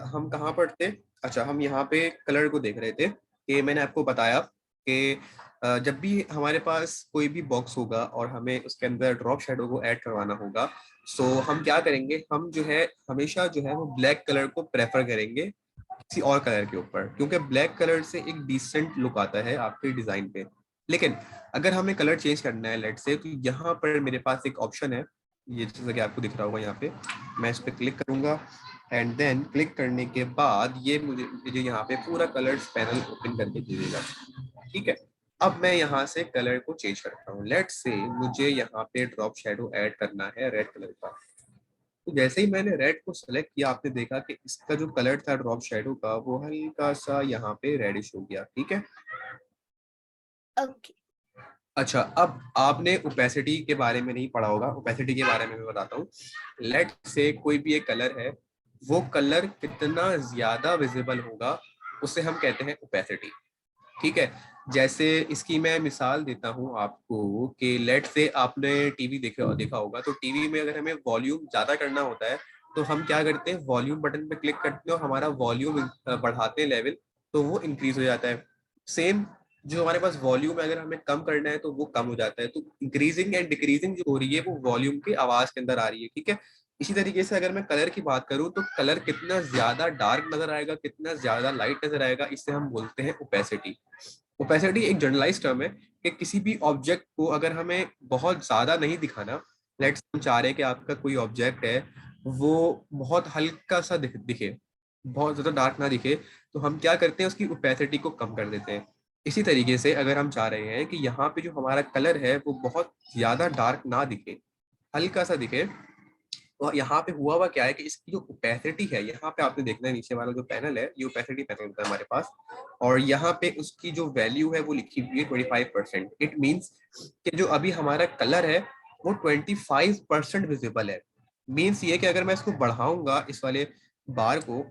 हम कहाँ पर थे। अच्छा, हम यहाँ पे कलर को देख रहे थे कि मैंने आपको बताया कि जब भी हमारे पास कोई भी बॉक्स होगा और हमें उसके अंदर ड्रॉप शेडो को ऐड करवाना होगा, सो हम क्या करेंगे, हम जो है हमेशा जो है वो ब्लैक कलर को प्रेफर करेंगे किसी और कलर के ऊपर, क्योंकि ब्लैक कलर से एक डिसेंट लुक आता है आपके डिजाइन पे। लेकिन अगर हमें कलर चेंज करना है लेट से, तो यहाँ पर मेरे पास एक ऑप्शन है, ये जैसा कि आपको दिख रहा होगा यहाँ पे, मैं इस पर क्लिक करूंगा, एंड देन क्लिक करने के बाद ये मुझे यहाँ पे पूरा कलर्स पैनल ओपन करके दे देगा, ठीक है। अब मैं यहाँ से कलर को चेंज करता हूँ। लेट्स से मुझे यहाँ पे ड्रॉप शेडो ऐड करना है रेड कलर का। तो जैसे ही मैंने रेड को सेलेक्ट किया, आपने देखा कि इसका जो कलर था ड्रॉप शेडो का वो हल्का सा यहाँ पे रेडिश हो गया। ठीक है, Okay. अच्छा अब आपने ओपेसिटी के बारे में नहीं पढ़ा होगा, ओपेसिटी के बारे में मैं बताता हूँ। लेट से कोई भी एक कलर है, वो कलर कितना ज्यादा विजिबल होगा उसे हम कहते हैं ओपेसिटी। ठीक है, जैसे इसकी मैं मिसाल देता हूँ आपको कि लेट से आपने टीवी देखा देखा होगा, तो टीवी में अगर हमें वॉल्यूम ज्यादा करना होता है तो हम क्या करते हैं, वॉल्यूम बटन पे क्लिक करते हैं और हमारा वॉल्यूम बढ़ाते हैं लेवल, तो वो इंक्रीज हो जाता है। सेम जो हमारे पास वॉल्यूम है, अगर हमें कम करना है तो वो कम हो जाता है। तो इंक्रीजिंग एंड डिक्रीजिंग जो हो रही है वो वॉल्यूम की आवाज के अंदर आ रही है। ठीक है, इसी तरीके से अगर मैं कलर की बात करूं तो कलर कितना ज्यादा डार्क नजर आएगा, कितना ज्यादा लाइट नजर आएगा, इससे हम बोलते हैं ओपेसिटी। ओपेसिटी एक जनरलाइज टर्म है कि किसी भी ऑब्जेक्ट को अगर हमें बहुत ज्यादा नहीं दिखाना, लेट्स हम चाह रहे हैं कि आपका कोई ऑब्जेक्ट है वो बहुत हल्का सा दिखे, बहुत ज्यादा डार्क ना दिखे, तो हम क्या करते हैं, उसकी ओपेसिटी को कम कर देते हैं। इसी तरीके से अगर हम चाह रहे हैं कि यहाँ पे जो हमारा कलर है वो बहुत ज्यादा डार्क ना दिखे, हल्का सा दिखे, तो यहाँ पे हुआ क्या है कि इसकी जो ओपेसिटी है, यहाँ पे आपने देखना है नीचे वाला जो पैनल है, ये ओपेसिटी पैनल होता है हमारे पास, और यहाँ पे उसकी जो वैल्यू है वो लिखी हुई है 25%। इट मीन्स कि जो अभी हमारा कलर है वो 25% विजिबल है। मीन्स ये कि अगर मैं इसको बढ़ाऊंगा, इस वाले बार को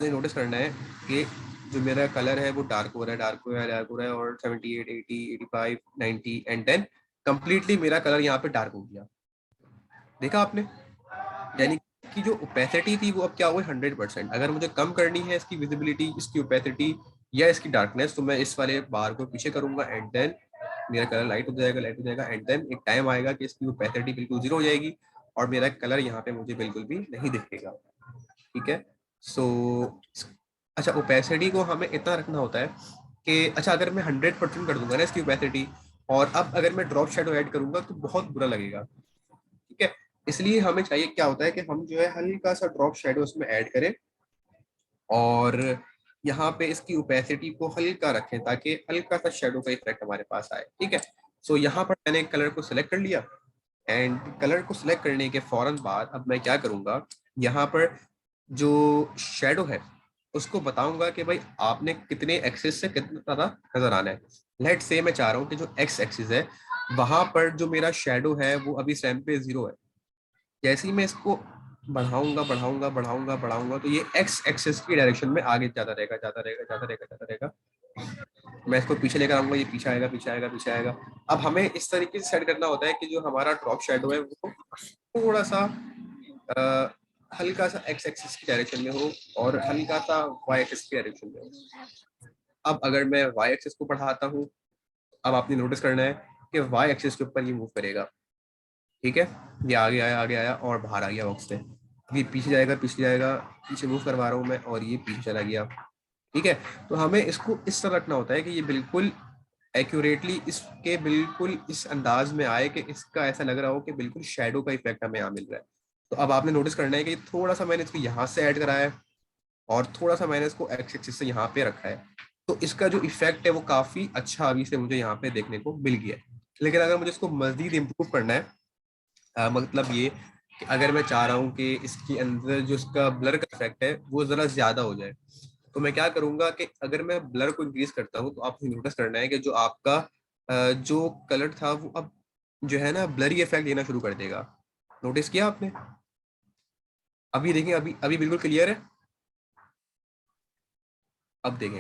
नोटिस करना है कि जो मेरा कलर है वो डार्क हो रहा है, डार्क हो रहा है, डार्क हो रहा है, और 78, 80, 85, 90 एंड देन कंप्लीटली मेरा कलर यहाँ पे डार्क हो गया। देखा आपने, Yeah. यानी कि जो ओपेसिटी थी वो अब क्या हुई 100%। अगर मुझे कम करनी है इसकी विजिबिलिटी, इसकी ओपेसिटी या इसकी डार्कनेस, तो मैं इस वाले बार को पीछे करूंगा एंड देन मेरा कलर लाइट हो जाएगा, लाइट हो जाएगा, एंड देन एक टाइम आएगा कि इसकी ओपेसिटी बिल्कुल जीरो हो जाएगी और मेरा कलर यहाँ पे मुझे बिल्कुल भी नहीं दिखेगा। ठीक है, सो अच्छा ओपेसिटी को हमें इतना रखना होता है कि अच्छा अगर मैं 100% कर दूंगा ना इसकी ओपेसिटी, और अब अगर मैं ड्रॉप शेडो ऐड करूंगा तो बहुत बुरा लगेगा। ठीक है, इसलिए हमें चाहिए क्या होता है कि हम जो है हल्का सा ड्रॉप शेडो उसमें ऐड करें और यहाँ पे इसकी ओपेसिटी को हल्का रखें ताकि हल्का सा शेडो का इफेक्ट हमारे पास आए। ठीक है, सो यहाँ पर मैंने कलर को सिलेक्ट कर लिया एंड कलर को सिलेक्ट करने के फौरन बाद अब मैं क्या करूंगा, यहाँ पर जो शेडो है उसको बताऊंगा कि भाई आपने कितने एक्सिस से कितना ज्यादा नजर आना है। लेट से मैं चाह रहा हूँ कि जो एक्स एक्सिस है वहां पर जो मेरा शेडो है वो अभी सैम पे 0 है। जैसे ही मैं इसको बढ़ाऊंगा बढ़ाऊंगा बढ़ाऊंगा बढ़ाऊंगा तो ये एक्स एक्सिस की डायरेक्शन में आगे जाता रहेगा, जाता रहेगा, जाता रहेगा, जाता रहेगा। मैं इसको पीछे लेकर आऊंगा, ये पीछे आएगा, पीछे आएगा, पीछे आएगा। अब हमें इस तरीके से सेट करना होता है कि जो हमारा ड्रॉप शेडो है वो थोड़ा सा अ, हल्का सा एक्स एक्सिस की डायरेक्शन में हो और हल्का सा वाई एक्सिस की डायरेक्शन में हो। अब अगर मैं वाई एक्सिस को बढ़ाता हूँ, अब आपने नोटिस करना है कि वाई एक्सिस के ऊपर ये मूव करेगा। ठीक है, ये आगे आया, आगे आया और बाहर आ गया बॉक्स से। ये पीछे जाएगा, पीछे जाएगा, पीछे मूव करवा रहा हूँ मैं और ये पीछे चला गया। ठीक है, तो हमें इसको इस तरह रखना होता है कि ये बिल्कुल एक्यूरेटली इसके बिल्कुल इस अंदाज में आए कि इसका ऐसा लग रहा हो कि बिल्कुल शेडो का इफेक्ट हमें यहाँ मिल रहा है। तो अब आपने नोटिस करना है कि थोड़ा सा मैंने इसको यहाँ से ऐड कराया है और थोड़ा सा मैंने इसको एक्स एक्सिस से यहाँ पे रखा है, तो इसका जो इफेक्ट है वो काफी अच्छा अभी से मुझे यहाँ पे देखने को मिल गया है। लेकिन अगर मुझे इसको मजीद इम्प्रूव करना है, मतलब ये कि अगर मैं चाह रहा हूँ कि इसके अंदर जो इसका ब्लर का इफेक्ट है वो जरा ज्यादा हो जाए, तो मैं क्या करूंगा कि अगर मैं ब्लर को इंक्रीज करता हूँ तो आपको नोटिस करना है कि जो आपका जो कलर था वो अब जो है ना ब्लरी इफेक्ट देना शुरू कर देगा। नोटिस किया आपने? अभी देखें, अभी अभी बिल्कुल क्लियर है। अब देखें,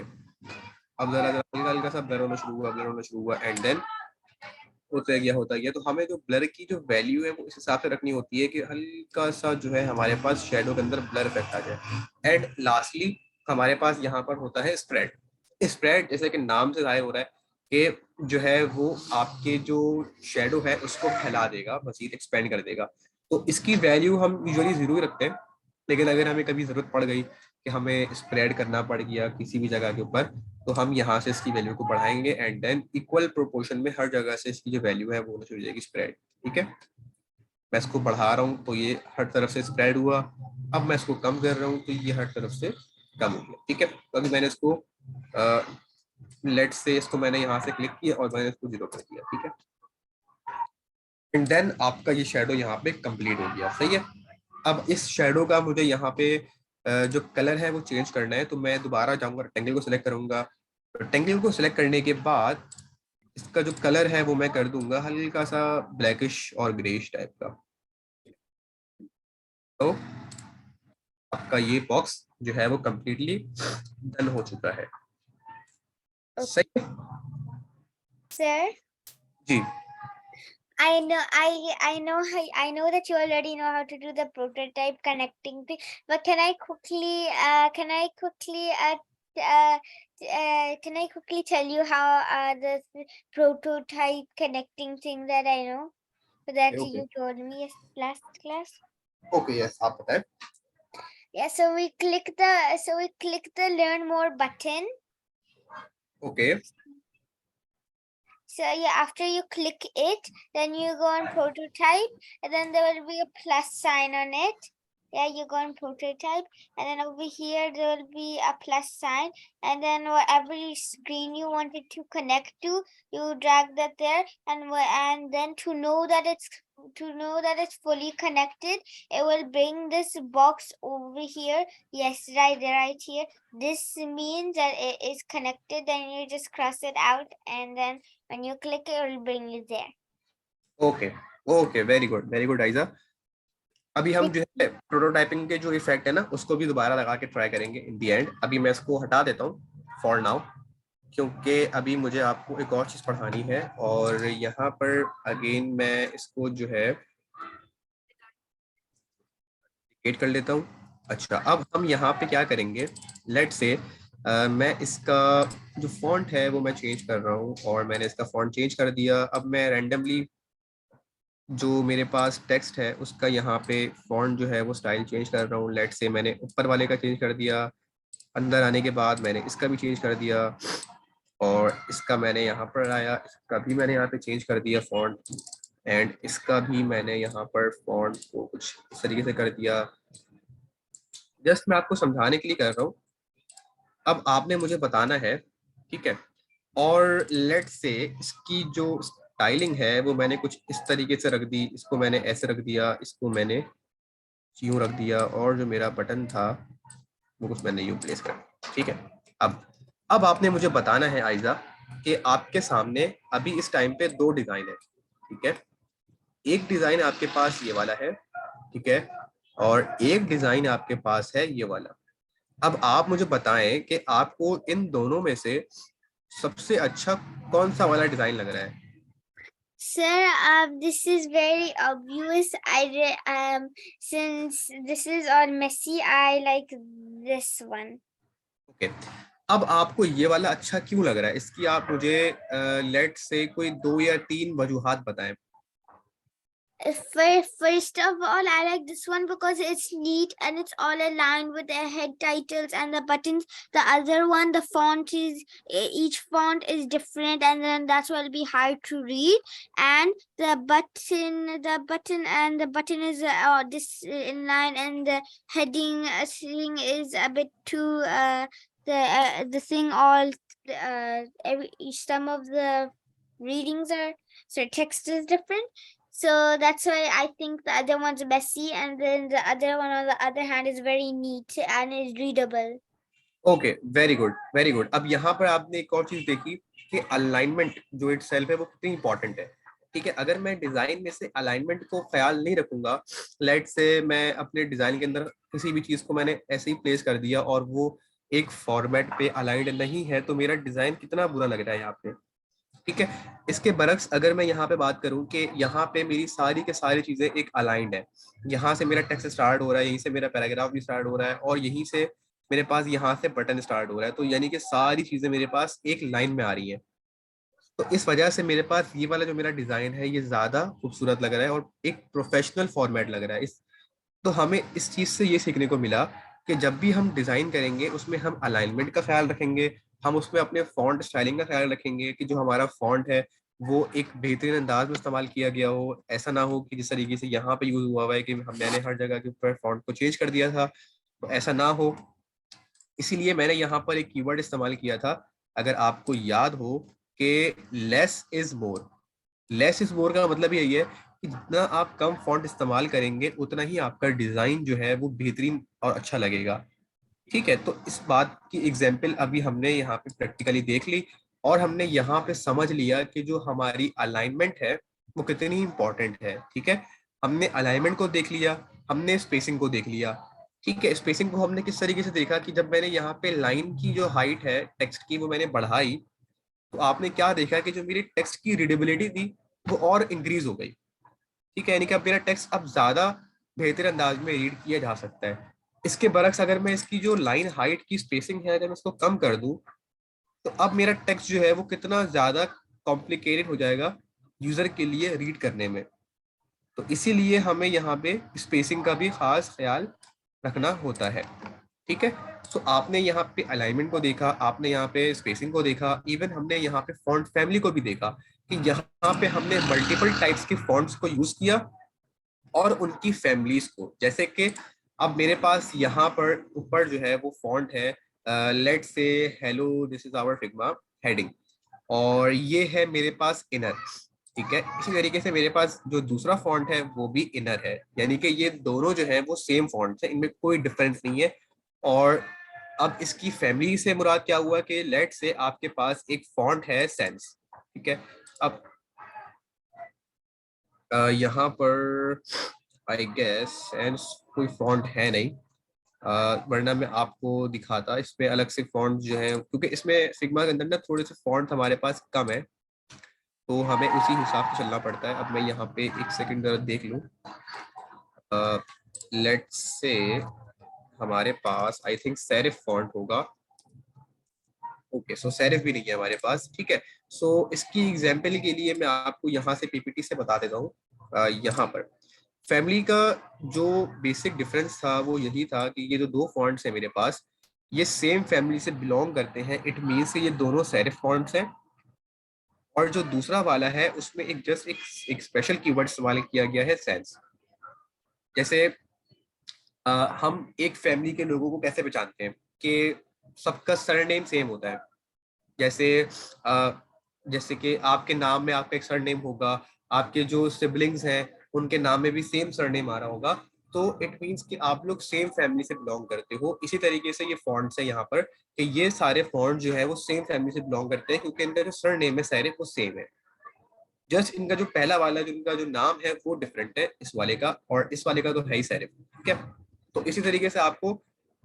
अब जरा जरा हल्का हल्का सा ब्लर होना शुरू हुआ, ब्लर होना शुरू हुआ एंड देन होता गया, होता गया। तो हमें जो ब्लर की जो वैल्यू है वो इस हिसाब से रखनी होती है कि हल्का सा जो है हमारे पास शेडो के अंदर ब्लर इफेक्ट आ जाए। एंड लास्टली हमारे पास यहाँ पर होता है स्प्रेड। स्प्रेड जैसे कि नाम से जाहिर हो रहा है कि जो है वो आपके जो शेडो है उसको फैला देगा, मजीद एक्सपेंड कर देगा। तो इसकी वैल्यू हम यूजुअली 0 ही रखते हैं, लेकिन अगर हमें कभी जरूरत पड़ गई कि हमें स्प्रेड करना पड़ गया किसी भी जगह के ऊपर, तो हम यहाँ से इसकी वैल्यू को बढ़ाएंगे एंड देन इक्वल प्रोपोर्शन में हर जगह से इसकी जो वैल्यू है वो होना शुरू हो जाएगी स्प्रेड। ठीक है, मैं इसको बढ़ा रहा हूँ तो ये हर तरफ से स्प्रेड हुआ, अब मैं इसको कम कर रहा हूँ तो ये हर तरफ से कम हो गया। ठीक है, तो अभी मैंने इसको लेट्स से इसको मैंने यहाँ से क्लिक किया और मैंने इसको 0 कर दिया, ठीक है। एंड देन आपका ये शेडो यहाँ पे कंप्लीट हो गया, सही है। अब इस शेडो का मुझे यहाँ पे जो कलर है वो चेंज करना है, तो मैं दोबारा जाऊंगा रेक्टेंगल को सिलेक्ट करूंगा। रेक्टेंगल को सिलेक्ट करने के बाद इसका जो कलर है वो मैं कर दूंगा हल्का सा ब्लैकिश और ग्रेइश टाइप का। तो आपका ये बॉक्स जो है वो कंप्लीटली डन हो चुका है, सही है Sir, ji. I know that you already know how to do the prototype connecting thing, but can I quickly tell you how the prototype connecting thing that I know that Okay. you told me last class? Okay yes, आप बताएं। Yeah, so we click the learn more button. Okay So yeah, after you click it, then you go on prototype, and then there will be a plus sign on it. Yeah, you go on prototype, and then over here there will be a plus sign, and then whatever screen you wanted to connect to, you drag that there, and then to know that it's fully connected, it will bring this box over here. Yes, right here. This means that it is connected. Then you just cross it out, and then when you click it will bring you there. Okay okay, very good Aiza. अभी हम जो है prototyping के जो effect है ना उसको भी दोबारा लगा के ट्राई करेंगे इन दी एंड। अभी मैं इसको हटा देता हूँ फॉर नाउ, क्योंकि अभी मुझे आपको एक और चीज पढ़ानी है। और यहाँ पर अगेन मैं इसको जो है क्रिएट कर लेता हूँ। अच्छा, अब हम यहाँ पे क्या करेंगे, लेट से मैं इसका जो फॉन्ट है वो मैं चेंज कर रहा हूँ, और मैंने इसका फॉन्ट चेंज कर दिया। अब मैं रैंडमली जो मेरे पास टेक्स्ट है उसका यहाँ पे फॉन्ट जो है वो स्टाइल चेंज कर रहा हूँ। लेट से मैंने ऊपर वाले का चेंज कर दिया, अंदर आने के बाद मैंने इसका भी चेंज कर दिया, और इसका मैंने यहाँ पर आया, इसका भी मैंने यहाँ पे चेंज कर दिया फॉन्ट, एंड इसका भी मैंने यहाँ पर फॉन्ट को कुछ इस तरीके से कर दिया। जस्ट मैं आपको समझाने के लिए कर रहा हूँ। अब आपने मुझे बताना है, ठीक है। और लेट से इसकी जो स्टाइलिंग है वो मैंने कुछ इस तरीके से रख दी, इसको मैंने ऐसे रख दिया, इसको मैंने यूं रख दिया, और जो मेरा बटन था वो कुछ मैंने यूं प्लेस कर दिया, ठीक है। अब आपने मुझे बताना है आइजा कि आपके सामने अभी इस टाइम पे 2 डिजाइन है, ठीक है। एक डिजाइन आपके पास ये वाला है, ठीक है, और एक डिजाइन आपके पास है ये वाला। अब आप मुझे बताएं कि आपको इन दोनों में से सबसे अच्छा कौन सा वाला डिजाइन लग रहा है। Sir, this is very obvious. Since this is all messy, I like this one. Okay, अब आपको ये वाला अच्छा क्यों लग रहा है, इसकी आप मुझे लेट से कोई 2 या 3 वजूहात बताएं। First of all, I like this one because it's neat and it's all aligned with the head titles and the buttons. The other one, the font is, each font is different, and then that's why it'll be hard to read. And the button is this in line, and the heading thing is a bit too the thing all some of the readings are, so text is different. So that's why I think the other one's messy, and then the other one on the other hand is very neat and is readable. Okay, very good. अब यहाँ पर आपने एक और चीज देखी कि alignment जो इटसेल्फ है वो कितनी इंपॉर्टेंट है, ठीक है। अगर मैं डिजाइन में से अलाइनमेंट को ख्याल नहीं रखूंगा, लेट से मैं अपने डिजाइन के अंदर किसी भी चीज को मैंने ऐसे ही प्लेस कर दिया और वो एक फॉर्मेट पे अलाइंड नहीं है, तो मेरा डिजाइन कितना बुरा लग रहा है यहाँ पे, ठीक है। इसके बरक्स अगर मैं यहाँ पे बात करूं कि यहाँ पे मेरी सारी के सारी चीजें एक अलाइंड है, यहाँ से मेरा टेक्स्ट स्टार्ट हो रहा है, यहीं से मेरा पैराग्राफ भी स्टार्ट हो रहा है, और यहीं से मेरे पास यहाँ से बटन स्टार्ट हो रहा है, तो यानी कि सारी चीजें मेरे पास एक लाइन में आ रही हैं। तो इस वजह से मेरे पास ये वाला जो मेरा डिजाइन है ये ज्यादा खूबसूरत लग रहा है और एक प्रोफेशनल फॉर्मेट लग रहा है। इस तो हमें इस चीज से ये सीखने को मिला कि जब भी हम डिजाइन करेंगे उसमें हम अलाइनमेंट का ख्याल रखेंगे, हम उसमें अपने फॉन्ट स्टाइलिंग का ख्याल रखेंगे कि जो हमारा फॉन्ट है वो एक बेहतरीन अंदाज में इस्तेमाल किया गया हो। ऐसा ना हो कि जिस तरीके से यहाँ पे यूज हुआ हुआ है कि मैंने हर जगह के ऊपर फॉन्ट को चेंज कर दिया था, तो ऐसा ना हो। इसीलिए मैंने यहाँ पर एक कीवर्ड इस्तेमाल किया था अगर आपको याद हो कि less is more, less is more का मतलब यही है कि जितना आप कम फॉन्ट इस्तेमाल करेंगे उतना ही आपका डिजाइन जो है वो बेहतरीन और अच्छा लगेगा। ठीक है, तो इस बात की एग्जाम्पल अभी हमने यहाँ पे प्रैक्टिकली देख ली, और हमने यहाँ पे समझ लिया कि जो हमारी अलाइनमेंट है वो कितनी इंपॉर्टेंट है। ठीक है, हमने अलाइनमेंट को देख लिया, हमने स्पेसिंग को देख लिया। ठीक है, स्पेसिंग को हमने किस तरीके से देखा कि जब मैंने यहाँ पे लाइन की जो हाइट है टेक्स्ट की वो मैंने बढ़ाई, तो आपने क्या देखा कि जो मेरी टेक्स्ट की रीडेबिलिटी थी वो और इंक्रीज हो गई। ठीक है, यानी कि अब मेरा टेक्स्ट अब ज्यादा बेहतर अंदाज में रीड किया जा सकता है। इसके बरक्स अगर मैं इसकी जो लाइन हाइट की स्पेसिंग है अगर मैं इसको कम कर दूं, तो अब मेरा टेक्स्ट जो है वो कितना ज्यादा कॉम्प्लिकेटेड हो जाएगा यूजर के लिए रीड करने में। तो इसीलिए हमें यहाँ पे स्पेसिंग का भी खास ख्याल रखना होता है। ठीक है, तो आपने यहाँ पे अलाइनमेंट को देखा, आपने यहाँ पे स्पेसिंग को देखा, इवन हमने यहाँ पे फॉन्ट फैमिली को भी देखा कि यहाँ पे हमने मल्टीपल टाइप्स के फॉन्ट्स को यूज किया और उनकी फैमिलीज को। जैसे कि अब मेरे पास यहाँ पर ऊपर जो है वो फॉन्ट है, let's say hello this is our Figma heading, और ये है मेरे पास इनर। ठीक है, इसी तरीके से मेरे पास जो दूसरा फॉन्ट है वो भी इनर है, यानी कि ये दोनों जो है वो सेम फॉन्ट है, इनमें कोई डिफरेंस नहीं है। और अब इसकी फैमिली से मुराद क्या हुआ कि लेट से आपके पास एक फॉन्ट है सेंस। ठीक है, अब यहाँ पर आई गेस सेंस कोई फॉन्ट है नहीं, वरना मैं आपको दिखाता। इसमें अलग से फॉन्ट जो है, क्योंकि इसमें सिग्मा के अंदर ना थोड़े से फॉन्ट हमारे पास कम है, तो हमें उसी हिसाब से चलना पड़ता है। अब मैं यहाँ पे एक सेकंड जरा देख लूँ। लेट्स से हमारे पास आई थिंक सेरिफ फॉन्ट होगा। ओके, सो सेरिफ भी नहीं है हमारे पास। ठीक है, सो इसकी एग्जांपल के लिए मैं आपको यहाँ से पीपीटी से बता देता हूँ। यहाँ पर फैमिली का जो बेसिक डिफरेंस था वो यही था कि ये जो दो फॉन्ट्स हैं मेरे पास, ये सेम फैमिली से बिलोंग करते हैं। इट मीन्स ये दोनों सेरिफ फॉन्ट्स हैं। और जो दूसरा वाला है उसमें एक स्पेशल कीवर्ड इस्तेमाल किया गया है सेंस। जैसे हम एक फैमिली के लोगों को कैसे पहचानते हैं कि सबका सरनेम सेम होता है। जैसे अ, जैसे कि आपके नाम में आपका एक सरनेम होगा, आपके जो सिबलिंग्स हैं उनके नाम में भी सेम सरनेम आ रहा होगा, तो इट मीन्स कि आप लोग सेम फैमिली से बिलोंग करते हो। इसी तरीके से ये फॉन्ट्स है यहाँ पर कि ये सारे फॉन्ट जो है वो सेम फैमिली से बिलोंग करते हैं, क्योंकि इनका जो सरनेम है सारे वो सेम है। जस्ट इनका जो पहला वाला जो इनका जो नाम है वो डिफरेंट है इस वाले का, और इस वाले का तो है ही सैरिफ। ठीक है, तो इसी तरीके से आपको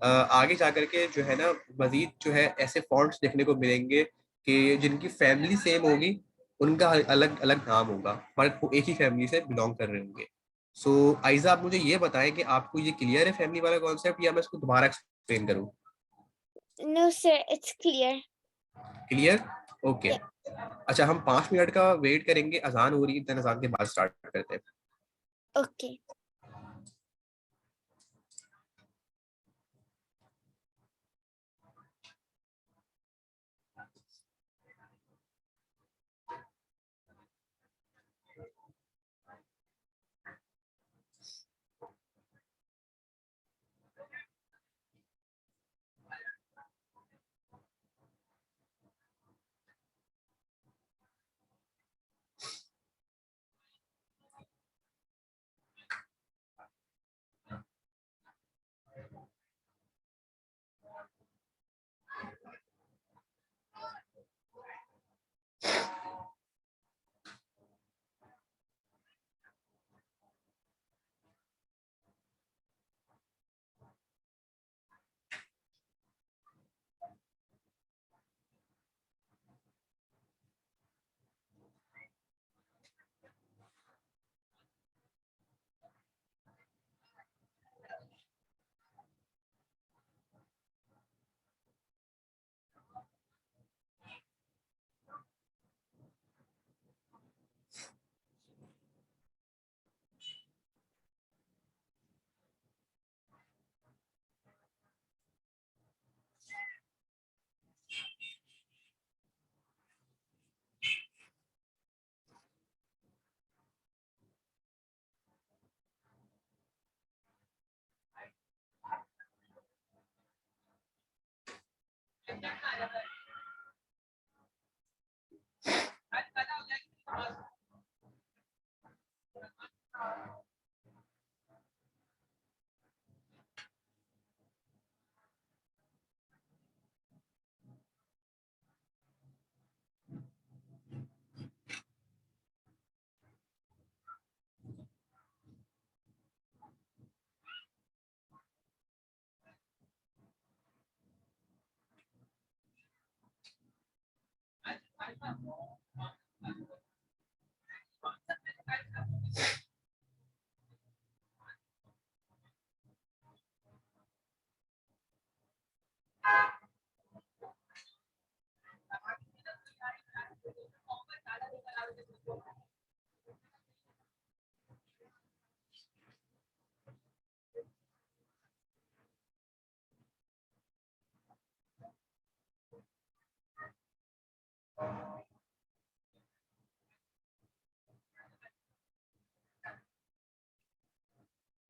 आगे जाकर के जो है ना मजीद जो है ऐसे फॉन्ट्स देखने को मिलेंगे कि जिनकी फैमिली सेम होगी, उनका अलग अलग नाम होगा, पर वो एक ही फैमिली से बिलोंग कर रहे होंगे। सो आइजा, आप मुझे ये बताएं कि आपको ये क्लियर है फैमिली वाला कॉन्सेप्ट, या मैं इसको दोबारा एक्सप्लेन करूँ? No, sir, it's clear. Clear? Okay. Yeah. अच्छा, हम 5 मिनट का वेट करेंगे, अजान हो रही है, देन अजान के बाद स्टार्ट करते हैं। Okay.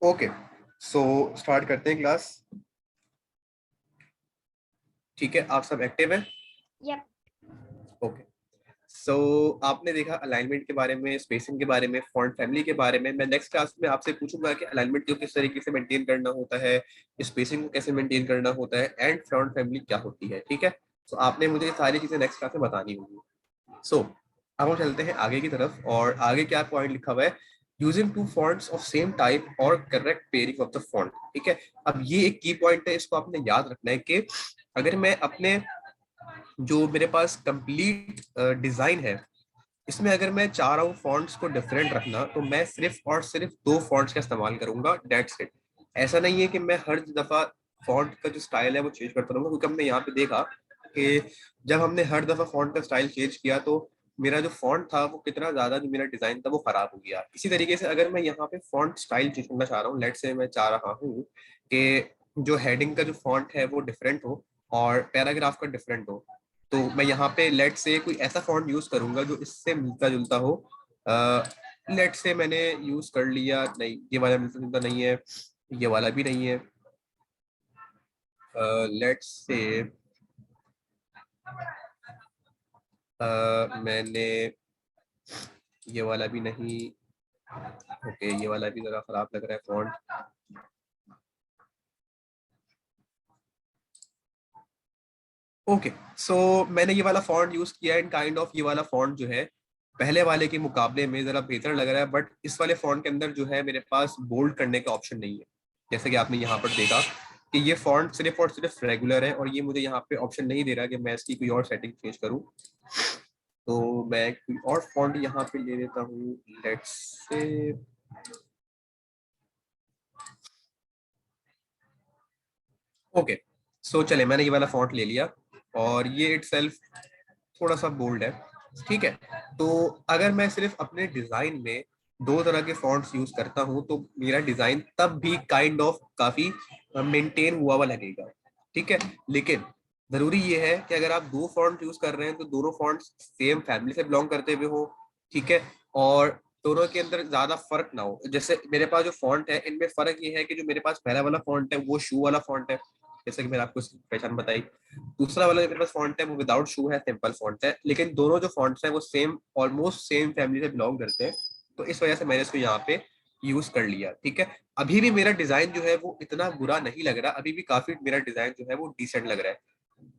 ओके, सो स्टार्ट करते हैं क्लास। ठीक है, आप सब एक्टिव हैं? Yep. ओके, सो आपने देखा अलाइनमेंट के बारे में, स्पेसिंग के बारे में, फॉन्ट फैमिली के बारे में। मैं नेक्स्ट क्लास में आपसे पूछूंगा कि अलाइनमेंट को किस तरीके से मेंटेन करना होता है, स्पेसिंग को कैसे मेंटेन करना होता है, एंड फॉन्ट फैमिली क्या होती है। ठीक है, सो आपने मुझे ये सारी चीजें नेक्स्ट क्लास में बतानी होंगी। सो अब हम चलते हैं आगे की तरफ, और आगे क्या पॉइंट लिखा हुआ है, using two fonts of same type और correct pairing of the font. ठीक है, अब ये एक की पॉइंट है, इसको आपने याद रखना है कि अगर मैं अपने जो मेरे पास कंप्लीट डिजाइन है, इसमें अगर मैं चाह रहा हूँ फॉन्ट्स को डिफरेंट रखना, तो मैं सिर्फ और सिर्फ दो फॉन्ट्स का इस्तेमाल करूंगा, दैट्स इट। ऐसा नहीं है कि मैं हर दफा फॉन्ट का जो स्टाइल है वो चेंज करता रहूंगा, क्योंकि हमने यहाँ पे देखा कि जब हमने हर दफा फॉन्ट का स्टाइल चेंज किया तो मेरा जो फॉन्ट था वो कितना ज्यादा, जो मेरा डिजाइन था वो खराब हो गया। इसी तरीके से अगर मैं यहाँ पे फॉन्ट स्टाइल चेंज करना चाह रहा हूँ, लेट से मैं चाह रहा हूँ कि जो हेडिंग का जो फॉन्ट है वो डिफरेंट हो और पैराग्राफ का डिफरेंट हो, तो मैं यहाँ पे लेट से कोई ऐसा फॉन्ट यूज करूंगा जो इससे मिलता जुलता हो। लेट से मैंने यूज कर लिया, नहीं ये वाला मिलता जुलता नहीं है, ये वाला भी नहीं है। लेट से मैंने ये वाला भी नहीं, ओके ये वाला भी जरा खराब लग रहा है फॉन्ट। ओके, सो मैंने ये वाला फॉन्ट यूज किया एंड काइंड ऑफ ये वाला फॉन्ट जो है पहले वाले के मुकाबले में जरा बेहतर लग रहा है, बट इस वाले फॉन्ट के अंदर जो है मेरे पास बोल्ड करने का ऑप्शन नहीं है। जैसे कि आपने यहाँ पर देखा कि ये फॉन्ट सिर्फ और सिर्फ रेगुलर है, और ये मुझे यहाँ पे ऑप्शन नहीं दे रहा कि मैं इसकी कोई और सेटिंग चेंज करूँ। तो मैं कोई और फॉन्ट यहाँ पे ले लेता हूँ, लेट्स से ओके। सो चले, मैंने ये वाला फॉन्ट ले लिया और ये इटसेल्फ थोड़ा सा बोल्ड है। ठीक है, तो अगर मैं सिर्फ अपने डिजाइन में दो तरह के फॉन्ट्स यूज करता हूं तो मेरा डिजाइन तब भी काइंड ऑफ काफी मेंटेन हुआ हुआ लगेगा। ठीक है, लेकिन जरूरी ये है कि अगर आप दो फॉन्ट यूज कर रहे हैं तो दोनों फॉन्ट्स सेम फैमिली से बिलोंग करते हुए हो। ठीक है, और दोनों के अंदर ज्यादा फर्क ना हो। जैसे मेरे पास जो फॉन्ट है इनमें फर्क ये है कि जो मेरे पास पहला वाला फॉन्ट है वो शू वाला फॉन्ट है, जैसे कि मैंने आपको इसकी पहचान बताई। दूसरा वाला जो मेरे पास फॉन्ट है वो विदाउट शू है, सिंपल फॉन्ट है, लेकिन दोनों जो फॉन्ट्स हैं वो सेम, ऑलमोस्ट सेम फैमिली से बिलोंग करते हैं। तो इस वजह से मैंने इसको यहाँ पे यूज कर लिया। ठीक है, अभी भी मेरा डिजाइन जो है वो इतना बुरा नहीं लग रहा, अभी भी काफी मेरा डिजाइन जो है वो डिसेंट लग रहा है।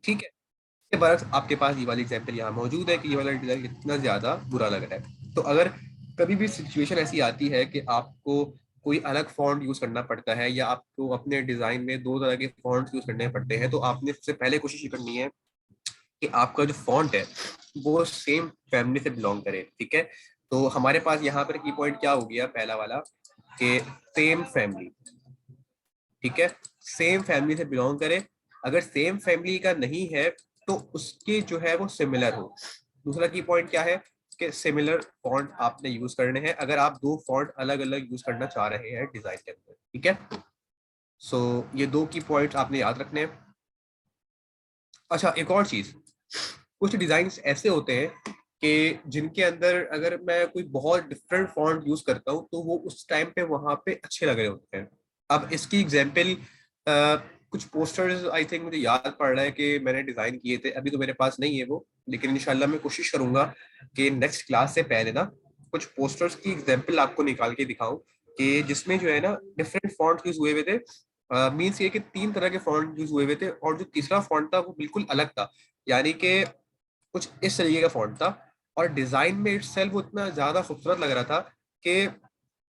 ठीक है, इसके बरक्स आपके पास ये वाली एग्जाम्पल यहाँ मौजूद है कि ये वाला डिजाइन कितना ज्यादा बुरा लग रहा है। तो अगर कभी भी सिचुएशन ऐसी आती है कि आपको कोई अलग फॉन्ट यूज करना पड़ता है या आपको अपने डिजाइन में दो तरह के फॉन्ट यूज करने पड़ते हैं, तो आपने सबसे पहले कोशिश ये करनी है कि आपका जो फॉन्ट है वो सेम फैमिली से बिलोंग करे। ठीक है, तो हमारे पास यहाँ पर की पॉइंट क्या हो गया, पहला वाला कि सेम फैमिली। ठीक है, सेम फैमिली से बिलोंग करे। अगर सेम फैमिली का नहीं है तो उसके जो है वो सिमिलर हो। दूसरा की पॉइंट क्या है कि सिमिलर फॉन्ट आपने यूज करने हैं अगर आप दो फॉन्ट अलग अलग यूज करना चाह रहे हैं डिजाइन के अंदर। ठीक है, सो ये दो की पॉइंट आपने याद रखने हैं। अच्छा, एक और चीज, कुछ डिजाइन ऐसे होते हैं कि जिनके अंदर अगर मैं कोई बहुत डिफरेंट फॉन्ट यूज करता हूँ तो वो उस टाइम पे वहां पे अच्छे लग रहे होते हैं। अब इसकी एग्जाम्पल कुछ पोस्टर्स आई थिंक मुझे याद पड़ रहा है कि मैंने डिजाइन किए थे, अभी तो मेरे पास नहीं है वो, लेकिन इंशाल्लाह मैं कोशिश करूंगा कि नेक्स्ट क्लास से पहले ना कुछ पोस्टर्स की एग्जाम्पल आपको निकाल के दिखाऊं कि जिसमें जो है ना डिफरेंट फॉन्ट यूज हुए हुए थे। मीन्स ये कि तीन तरह के फॉन्ट यूज हुए हुए थे और जो तीसरा फॉन्ट था वो बिल्कुल अलग था, यानी कि कुछ इस तरीके का फॉन्ट था, और डिजाइन में इटसेल्फ वो इतना ज्यादा खूबसूरत लग रहा था कि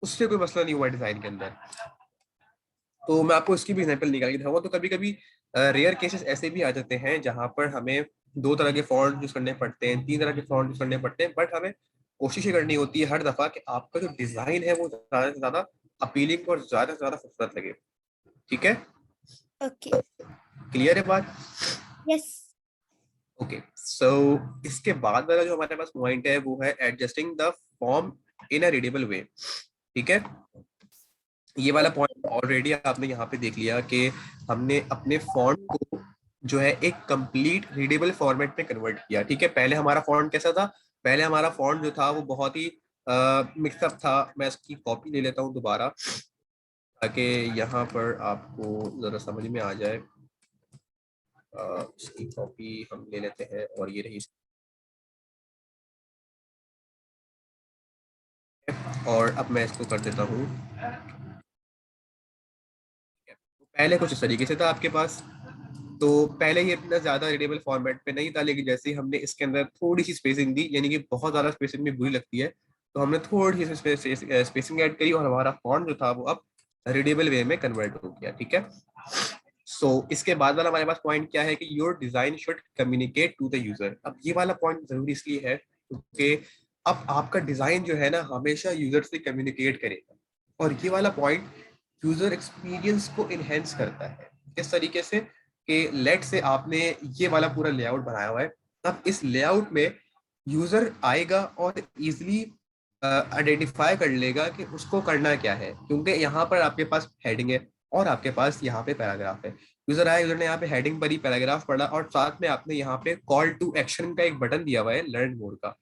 उससे कोई मसला नहीं हुआ डिजाइन के अंदर। तो मैं आपको इसकी भी एग्जांपल निकाल के दिखाऊंगा। तो कभी कभी रेयर केसेस ऐसे भी आ जाते हैं जहां पर हमें 2 तरह के फॉन्ट यूज करने पड़ते हैं, 3 तरह के फॉन्ट यूज करने पड़ते हैं, बट हमें कोशिश ये करनी होती है हर दफा कि आपका जो डिजाइन है वो ज्यादा से ज्यादा अपीलिंग और ज्यादा से ज्यादा खूबसूरत लगे। ठीक है, Okay. क्लियर है बात? Yes. ओके, सो इसके बाद वाला जो हमारे पास पॉइंट है वो है adjusting the form in a readable way. ठीक है, ये वाला पॉइंट ऑलरेडी आपने यहाँ पे देख लिया कि हमने अपने फॉन्ट को जो है एक कंप्लीट रीडेबल फॉर्मेट में कन्वर्ट किया। ठीक है, पहले हमारा फॉन्ट कैसा था? पहले हमारा फॉन्ट जो था वो बहुत ही मिक्सअप था। मैं इसकी कॉपी ले लेता हूँ दोबारा ताकि यहाँ पर आपको जरा समझ में आ जाए। इसकी कॉपी हम ले लेते हैं और ये रही। और अब मैं इसको कर देता हूँ। पहले कुछ इस तरीके से था आपके पास, तो पहले ये इतना ज्यादा रीडेबल फॉर्मेट पे नहीं था, लेकिन जैसे ही हमने इसके अंदर थोड़ी सी स्पेसिंग दी, यानी कि बहुत ज्यादा स्पेसिंग भी बुरी लगती है, तो हमने थोड़ी सी स्पेसिंग ऐड करी और हमारा फॉन्ट जो था वो अब रीडेबल वे में कन्वर्ट हो गया। ठीक है, सो इसके बाद वाला हमारे पास पॉइंट क्या है कि your design should communicate to the user. अब ये वाला पॉइंट जरूरी इसलिए है क्योंकि अब आपका डिजाइन जो है ना हमेशा यूजर से कम्युनिकेट करेगा, और ये वाला पॉइंट यूजर एक्सपीरियंस को इनहेंस करता है। इस तरीके से कि लेट से आपने ये वाला पूरा लेआउट बनाया हुआ है, अब इस लेआउट में यूजर आएगा और इजिली आइडेंटिफाई कर लेगा कि उसको करना क्या है, क्योंकि यहाँ पर आपके पास हेडिंग है और आपके पास यहाँ पे पैराग्राफ है। यूजर आया, यूजर ने यहाँ पे हेडिंग पढ़ी, पैराग्राफ पढ़ा, और साथ में आपने यहाँ पे कॉल टू एक्शन का एक बटन दिया हुआ है लर्न मोर का।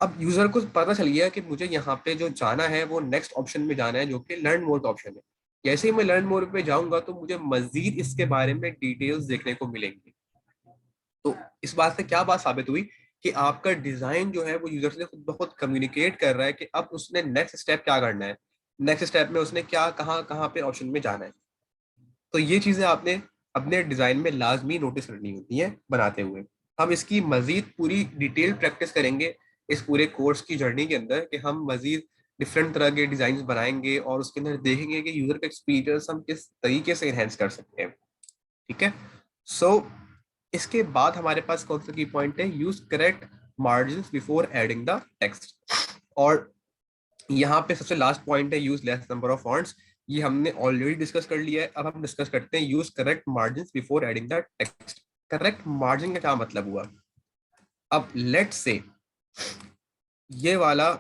अब यूजर को पता चल गया कि मुझे यहाँ पे जो जाना है वो नेक्स्ट ऑप्शन में जाना है, जो कि लर्न मोर का ऑप्शन है। जैसे ही मैं लर्न मोर पे जाऊंगा तो मुझे मजीद इसके बारे में डिटेल्स देखने को मिलेंगी। तो इस बात से क्या बात साबित हुई कि आपका डिजाइन जो है वो यूजर से खुद ब खुद कम्युनिकेट कर रहा है कि अब उसने नेक्स्ट स्टेप क्या करना है, नेक्स्ट स्टेप में उसने क्या कहाँ कहाँ पे ऑप्शन में जाना है। तो ये चीजें आपने अपने डिजाइन में लाजमी नोटिस करनी होती हैं बनाते हुए। हम इसकी मजीद पूरी डिटेल प्रैक्टिस करेंगे इस पूरे कोर्स की जर्नी के अंदर, कि हम मजीद डिफरेंट तरह के डिजाइन बनाएंगे और उसके अंदर देखेंगे कि यूजर का एक्सपीरियंस हम किस तरीके से एनहेंस कर सकते हैं। ठीक है, सो इसके बाद हमारे पास कौन सा की पॉइंट है? Use correct margin before adding the text. और यहाँ पे सबसे लास्ट पॉइंट है use less number of fonts. ये हमने ऑलरेडी डिस्कस कर लिया है, अब हम डिस्कस करते हैं use correct margin before adding the text. Correct margin का क्या मतलब हुआ? अब लेट से ये वाला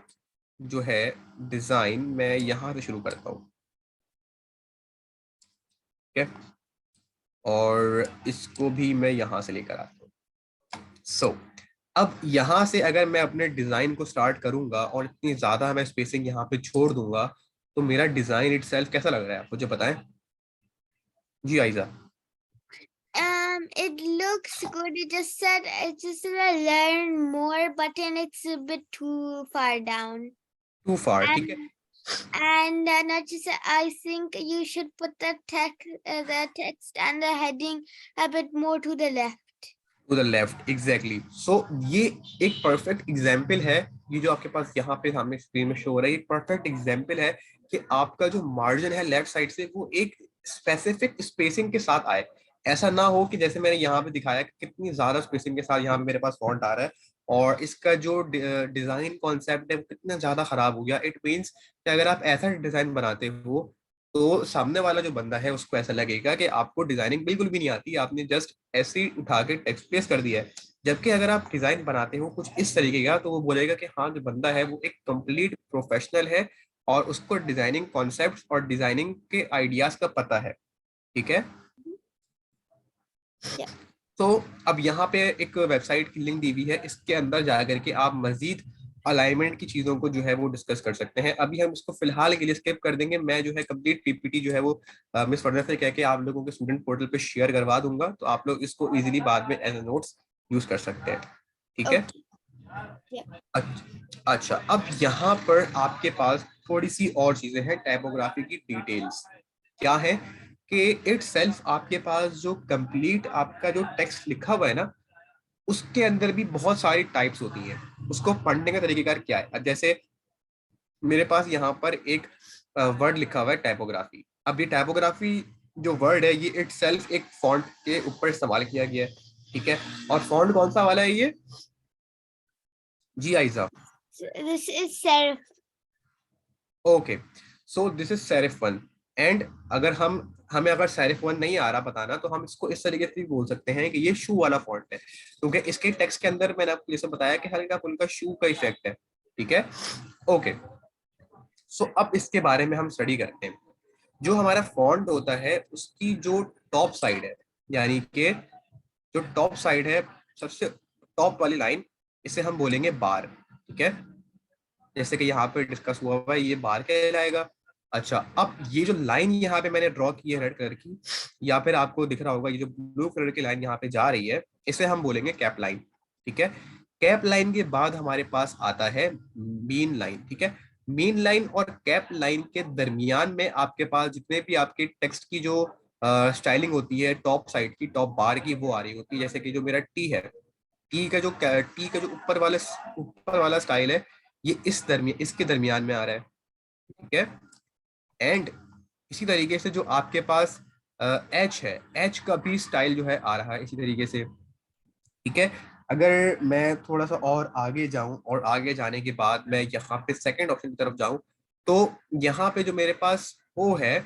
जो है डिजाइन मैं यहां से शुरू करता हूँ। ठीक है, और इसको भी मैं यहां से लेकर आता हूँ। सो अब यहां से अगर मैं अपने डिजाइन को स्टार्ट करूंगा और इतनी ज्यादा मैं स्पेसिंग यहाँ पे छोड़ दूंगा, तो मेरा डिजाइन इटसेल्फ कैसा लग रहा है मुझे बताएं जी आइजा। It looks good. It just said it's just a learn more button. It's a bit too far down. Too far, ठीक है। And not just, I think you should put the text and the heading a bit more to the left. To the left, exactly. So ये एक perfect example है, ये जो आपके पास यहाँ पे सामने स्क्रीन में शो हो रहा है, ये परफेक्ट एग्जाम्पल है कि आपका जो मार्जिन है लेफ्ट साइड से वो एक स्पेसिफिक स्पेसिंग के साथ आए। ऐसा ना हो कि जैसे मैंने यहाँ पे दिखाया कि कितनी ज्यादा स्पेसिंग के साथ यहाँ पे मेरे पास फॉन्ट आ रहा है और इसका जो डिजाइन कॉन्सेप्ट है वो कितना ज्यादा खराब हो गया। इट मीन्स कि अगर आप ऐसा डिजाइन बनाते हो तो सामने वाला जो बंदा है उसको ऐसा लगेगा कि आपको डिजाइनिंग बिल्कुल भी नहीं आती, आपने जस्ट ऐसे ही उठा के टेक्स्ट पेस्ट कर दिया है। जबकि अगर आप डिजाइन बनाते हो कुछ इस तरीके का तो वो बोलेगा कि हाँ जो बंदा है वो एक कंप्लीट प्रोफेशनल है और उसको डिजाइनिंग कॉन्सेप्ट्स और डिजाइनिंग के आइडियाज का पता है। ठीक है, Yeah. तो अब यहाँ पे एक वेबसाइट की लिंक दी हुई है, इसके अंदर जा करके आप मजीद अलाइनमेंट की चीजों को जो है वो डिस्कस कर सकते हैं। अभी हम इसको फिलहाल के लिए स्किप कर देंगे। मैं जो है कंप्लीट पीपीटी जो है वो मिस फर्दर से कह के आप लोगों के स्टूडेंट पोर्टल पे शेयर करवा दूंगा, तो आप लोग इसको इजीली बाद में एज ए नोट्स यूज कर सकते हैं। ठीक है, अच्छा, अब यहाँ पर आपके पास थोड़ी सी और चीजें हैं टाइपोग्राफी की डिटेल्स। क्या है कि इट सेल्फ आपके पास जो कंप्लीट आपका जो टेक्स्ट लिखा हुआ है ना उसके अंदर भी बहुत सारी टाइप्स होती हैं। उसको पढ़ने का तरीकेकार क्या है? अब जैसे मेरे पास यहाँ पर एक वर्ड लिखा हुआ है टाइपोग्राफी। अब ये टाइपोग्राफी जो वर्ड है ये इट सेल्फ एक फॉन्ट के ऊपर इस्तेमाल किया गया है। ठीक है, और फॉन्ट कौन सा वाला है ये जी आइजा? This is serif. Okay, so this is serif one. And अगर हमें अगर सेरिफ वन नहीं आ रहा बताना, तो हम इसको इस तरीके से भी बोल सकते हैं कि ये शू वाला फॉन्ट है, क्योंकि इसके टेक्स्ट के अंदर मैंने आपको जैसे बताया कि हल्का फुल्का शू का इफेक्ट है। ठीक है, ओके। सो अब इसके बारे में हम स्टडी करते हैं। जो हमारा फॉन्ट होता है उसकी जो टॉप साइड है, यानी कि जो टॉप साइड है, सबसे टॉप वाली लाइन, इसे हम बोलेंगे बार। ठीक है, जैसे कि यहाँ पे डिस्कस हुआ हुआ है, ये बार कहलाएगा। अच्छा, अब ये जो लाइन यहाँ पे मैंने ड्रॉ की है रेड कलर की, या फिर आपको दिख रहा होगा ये जो ब्लू कलर की लाइन यहाँ पे जा रही है, इसे हम बोलेंगे कैप लाइन। ठीक है, कैप लाइन के बाद हमारे पास आता है मीन लाइन। ठीक है, मीन लाइन और कैप लाइन के दरमियान में आपके पास जितने भी आपके टेक्स्ट की जो स्टाइलिंग होती है टॉप साइड की, टॉप बार की, वो आ रही होती है। जैसे कि जो मेरा टी है, टी का जो ऊपर वाला स्टाइल है, ये इसके दरमियान में आ रहा है। ठीक है, एंड इसी तरीके से जो आपके पास एच है, एच का भी स्टाइल जो है आ रहा है इसी तरीके से। ठीक है, अगर मैं थोड़ा सा और आगे जाऊं और आगे जाने के बाद मैं यहाँ पे सेकंड ऑप्शन की तरफ जाऊं, तो यहाँ पे जो मेरे पास ओ है,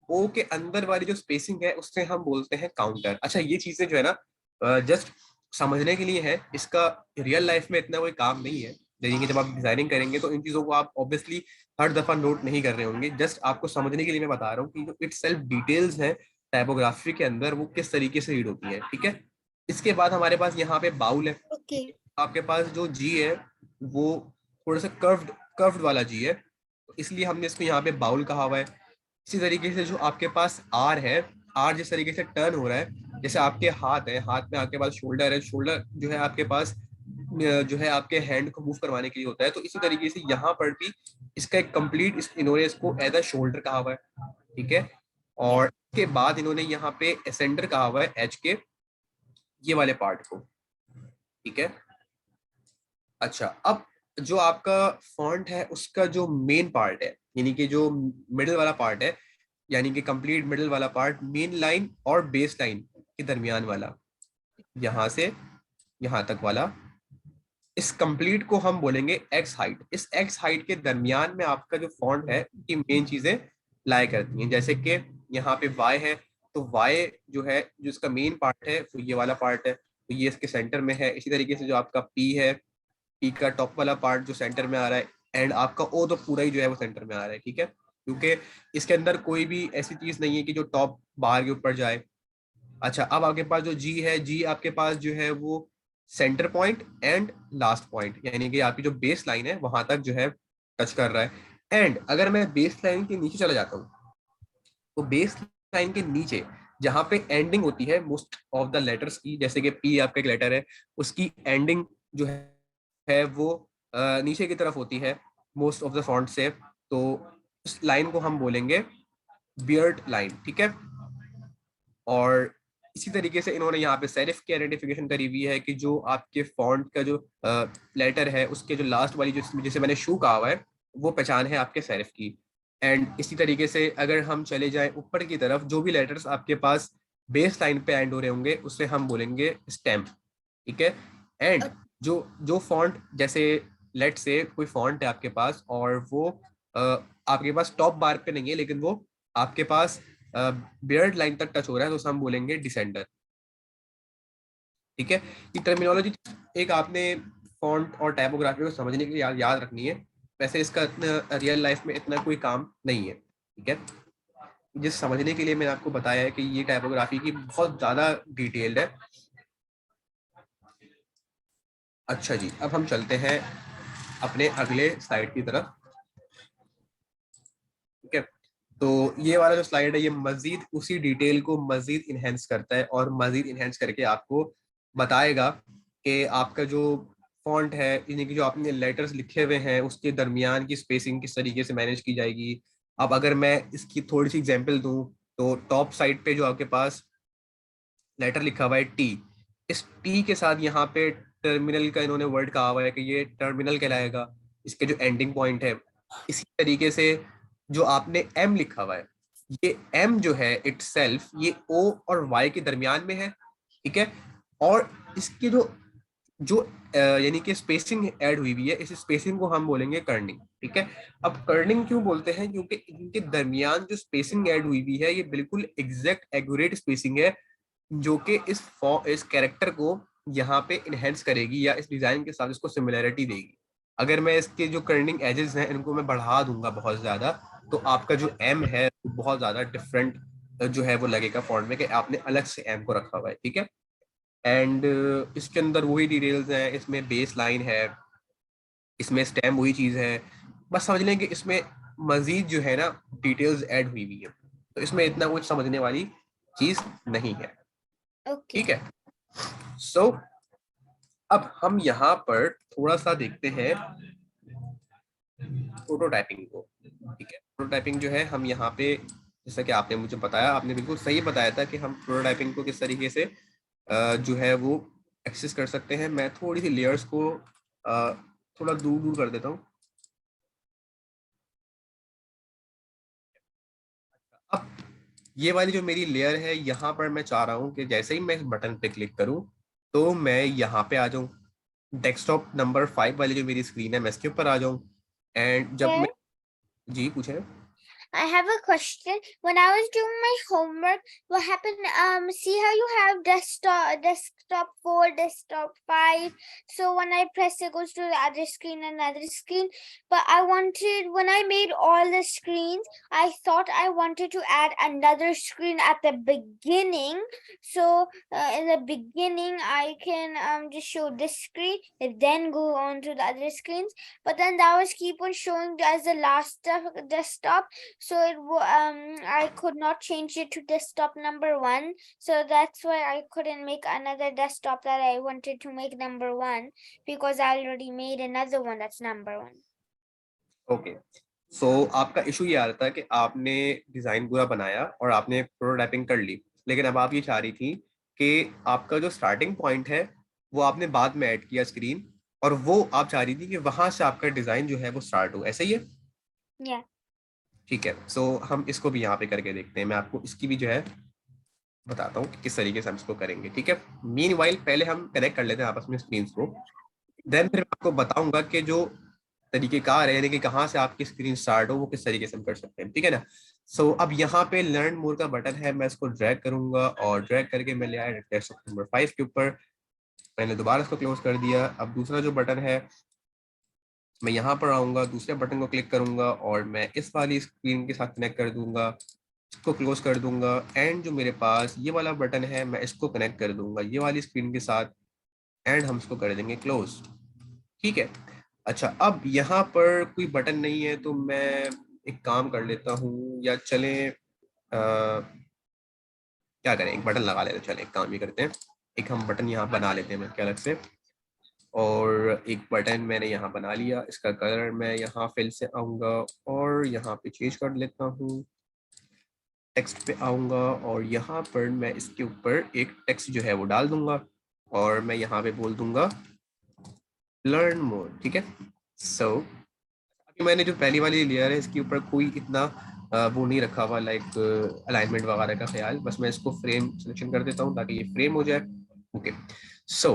ओ के अंदर वाली जो स्पेसिंग है उससे हम बोलते हैं काउंटर। अच्छा, ये चीजें जो है ना जस्ट समझने के लिए है, इसका रियल लाइफ में इतना कोई काम नहीं है। यानी जब आप डिजाइनिंग करेंगे तो इन चीजों को आप ऑब्वियसली हर दफा नोट नहीं कर रहे होंगे, जस्ट आपको समझने के लिए मैं बता रहा हूँ कि जो इट सेल्फ डिटेल्स है टाइपोग्राफी के अंदर, वो किस तरीके से रीड होती है। ठीक है, इसके बाद हमारे पास यहाँ पे बाउल है। Okay. आपके पास जो जी है वो थोड़ा सा कर्व्ड वाला जी है, तो इसलिए हमने इसको यहाँ पे बाउल कहा हुआ है। इसी तरीके से जो आपके पास आर है, आर जिस तरीके से टर्न हो रहा है, जैसे आपके हाथ है, हाथ में आपके पास शोल्डर है, शोल्डर जो है आपके पास जो है आपके हैंड को मूव करवाने के लिए होता है, तो इसी तरीके से यहाँ पर भी इसका एक कंप्लीट इन्होंने इसको एज अ शोल्डर कहा हुआ है। ठीक है, और इसके बाद इन्होंने यहाँ पे एसेंडर कहा हुआ है एच के ये वाले पार्ट को। ठीक है, अच्छा, अब जो आपका फॉन्ट है उसका जो मेन पार्ट है, यानी कि जो मिडिल वाला पार्ट है, यानी कि कंप्लीट मिडिल वाला पार्ट, मेन लाइन और बेस लाइन के दरमियान वाला, यहाँ से यहाँ तक वाला, इस कंप्लीट को हम बोलेंगे एक्स हाइट। इस एक्स हाइट के दरमियान में आपका जो फॉन्ट है की मेन चीजें लाया करती हैं। जैसे कि यहाँ पे वाई है, तो वाई जो है, जो इसका मेन पार्ट है वो ये वाला पार्ट है, तो ये इसके सेंटर में है। इसी तरीके से जो आपका पी है, पी का टॉप वाला पार्ट जो सेंटर में आ रहा है, एंड आपका ओ तो पूरा ही जो है वो सेंटर में आ रहा है। ठीक है, क्योंकि इसके अंदर कोई भी ऐसी चीज नहीं है कि जो टॉप बार के ऊपर जाए। अच्छा, अब आपके पास जो जी है, जी आपके पास जो है वो centre point and last point, यानी कि आपकी जो बेस लाइन है वहां तक जो है टच कर रहा है। एंड अगर मैं बेस लाइन के नीचे चला जाता हूँ, तो बेस लाइन के नीचे जहां पे एंडिंग होती है मोस्ट ऑफ द लेटर्स की, जैसे कि पी आपका एक लेटर है, उसकी एंडिंग जो है वो नीचे की तरफ होती है मोस्ट ऑफ द फॉन्ट से, तो इस लाइन को हम बोलेंगे बियर्ड लाइन। ठीक है, और इसी तरीके से इन्होंने यहाँ पे सेरिफ की आइडेंटिफिकेशन करी हुई है कि जो आपके फॉन्ट का जो लेटर है उसके जो लास्ट वाली जो जिसे मैंने शू कहा हुआ है, वो पहचान है आपके सेरिफ की। एंड इसी तरीके से अगर हम चले जाएं ऊपर की तरफ, जो भी लेटर्स आपके पास बेस लाइन पे एंड हो रहे होंगे उससे हम बोलेंगे स्टैम्प। ठीक है, एंड जो जो फॉन्ट, जैसे लेट से कोई फॉन्ट है आपके पास और वो आपके पास टॉप बार पे नहीं है, लेकिन वो आपके पास बियर्ड लाइन तक टच हो रहा है, तो उसे हम बोलेंगे डिसेंडर। ठीक है, ये टर्मिनोलॉजी एक आपने फॉन्ट और टाइपोग्राफी को समझने के लिए याद रखनी है। वैसे इसका इतना रियल लाइफ में इतना कोई काम नहीं है। ठीक है, जिस समझने के लिए मैंने आपको बताया है कि ये टाइपोग्राफी की बहुत ज्यादा डिटेल्ड है। अच्छा जी, अब हम चलते हैं अपने अगले स्लाइड की तरफ। ठीक है, तो ये वाला जो स्लाइड है ये मजीद उसी डिटेल को मजीद इनहेंस करता है, और मजीद इनहेंस करके आपको बताएगा कि आपका जो फॉन्ट है, यानी कि जो आपने लेटर्स लिखे हुए हैं उसके दरमियान की स्पेसिंग किस तरीके से मैनेज की जाएगी। अब अगर मैं इसकी थोड़ी सी एग्जांपल दूं, तो टॉप साइड पे जो आपके पास लेटर लिखा हुआ है टी, इस टी के साथ यहाँ पे टर्मिनल का इन्होंने वर्ड कहा हुआ है कि ये टर्मिनल कहलाएगा, इसके जो एंडिंग पॉइंट है। इसी तरीके से जो आपने एम लिखा हुआ है, ये एम जो है इटसेल्फ ये ओ और वाई के दरमियान में है। ठीक है, और इसकी जो यानी कि स्पेसिंग ऐड हुई हुई है, इस स्पेसिंग को हम बोलेंगे कर्निंग। ठीक है, अब कर्निंग क्यों बोलते हैं? क्योंकि इनके दरमियान जो स्पेसिंग ऐड हुई हुई है ये बिल्कुल एग्जैक्ट एक्यूरेट स्पेसिंग है, जो कि इस कैरेक्टर को यहाँ पे इनहेंस करेगी या इस डिजाइन के साथ इसको सिमिलैरिटी देगी। अगर मैं इसके जो कर्निंग एजेस हैं इनको मैं बढ़ा दूंगा बहुत ज्यादा, तो आपका जो एम है वो बहुत ज्यादा डिफरेंट जो है वो लगेगा फॉन्ट में, कि आपने अलग से एम को रखा हुआ है। ठीक है, एंड इसके अंदर वही डिटेल्स हैं, इसमें बेस लाइन है, इसमें स्टेम वही चीज है, बस समझ लें कि इसमें मजीद जो है ना डिटेल्स ऐड हुई हुई है, तो इसमें इतना कुछ समझने वाली चीज नहीं है। Okay. ठीक है, सो अब हम यहाँ पर थोड़ा सा देखते हैं प्रोटोटाइपिंग को। ठीक है, प्रोटोटाइपिंग जो है हम यहाँ पे, जैसा कि आपने मुझे बताया, आपने बिल्कुल सही बताया था कि हम प्रोटोटाइपिंग को किस तरीके से जो है वो एक्सेस कर सकते हैं। मैं थोड़ी सी लेयर्स को थोड़ा दूर दूर कर देता हूँ। अब ये वाली जो मेरी लेयर है, यहाँ पर मैं चाह रहा हूँ कि जैसे ही मैं इस बटन पे क्लिक करूँ तो मैं यहाँ पे आ जाऊँ, डेस्कटॉप नंबर 5 वाली जो मेरी स्क्रीन है मैं इसके ऊपर आ जाऊँ। एंड जब There, मैं, जी पूछे। I have a question. When I was doing my homework, what happened? See how you have desktop 4, desktop 5. So when I press, it goes to the other screen, another screen. But I wanted, when I made all the screens, I thought I wanted to add another screen at the beginning. So in the beginning, I can just show this screen and then go on to the other screens. But then that was keep on showing as the last desktop. So I could not change it to desktop number 1. So that's why I couldn't make another desktop that I wanted to make number 1, because I already made another one that's number 1. Okay, सो आपका issue ये आ रहा था कि आपने design पूरा बनाया और आपने प्रोटोटाइपिंग कर ली, लेकिन अब आप ये चाह रही थी कि आपका जो स्टार्टिंग पॉइंट है वो आपने बाद में ऐड किया स्क्रीन, और वो आप चाह रही थी कि वहां से आपका डिजाइन जो है वो स्टार्ट हो, ऐसा ही है? Yeah. ठीक है, सो हम इसको भी यहाँ पे करके देखते हैं। मैं आपको इसकी भी जो है बताता हूँ कि किस तरीके से हम इसको करेंगे। ठीक है, मीनवाइल पहले हम कनेक्ट कर लेते हैं आपस में स्क्रीन को, देन फिर मैं आपको बताऊंगा कि जो तरीकेकार है, यानी कि कहाँ से आपकी स्क्रीन स्टार्ट हो, वो किस तरीके से हम कर सकते हैं। ठीक है ना, सो अब यहाँ पे लर्न मोर का बटन है, मैं इसको ड्रैग करूंगा और ड्रैग करके मैं ले आया डेस्कटॉप नंबर 5 के ऊपर। मैंने दोबारा इसको क्लोज कर दिया। अब दूसरा जो बटन है, मैं यहाँ पर आऊंगा, दूसरे बटन को क्लिक करूंगा और मैं इस वाली स्क्रीन के साथ कनेक्ट कर दूंगा, इसको क्लोज कर दूंगा। एंड जो मेरे पास ये वाला बटन है, मैं इसको कनेक्ट कर दूंगा ये वाली स्क्रीन के साथ, एंड हम इसको कर देंगे क्लोज। ठीक है, अच्छा अब यहाँ पर कोई बटन नहीं है, तो मैं एक काम कर लेता हूँ, या चले क्या करें, एक बटन लगा लेते हैं। चले एक काम ही करते हैं, एक हम बटन यहाँ बना लेते हैं मैं क्या अलग से, और एक बटन मैंने यहाँ बना लिया। इसका कलर मैं यहाँ फिल से आऊँगा और यहाँ पे चेंज कर लेता हूँ, टेक्स्ट पे आऊँगा और यहाँ पर मैं इसके ऊपर एक टेक्स्ट जो है वो डाल दूंगा, और मैं यहाँ पे बोल दूंगा लर्न मोर। ठीक है, सो अभी मैंने जो पहली वाली लेयर है इसके ऊपर कोई इतना वो नहीं रखा हुआ, लाइक अलाइनमेंट वगैरह का ख्याल, बस मैं इसको फ्रेम सिलेक्शन कर देता हूँ ताकि ये फ्रेम हो जाए। ओके, सो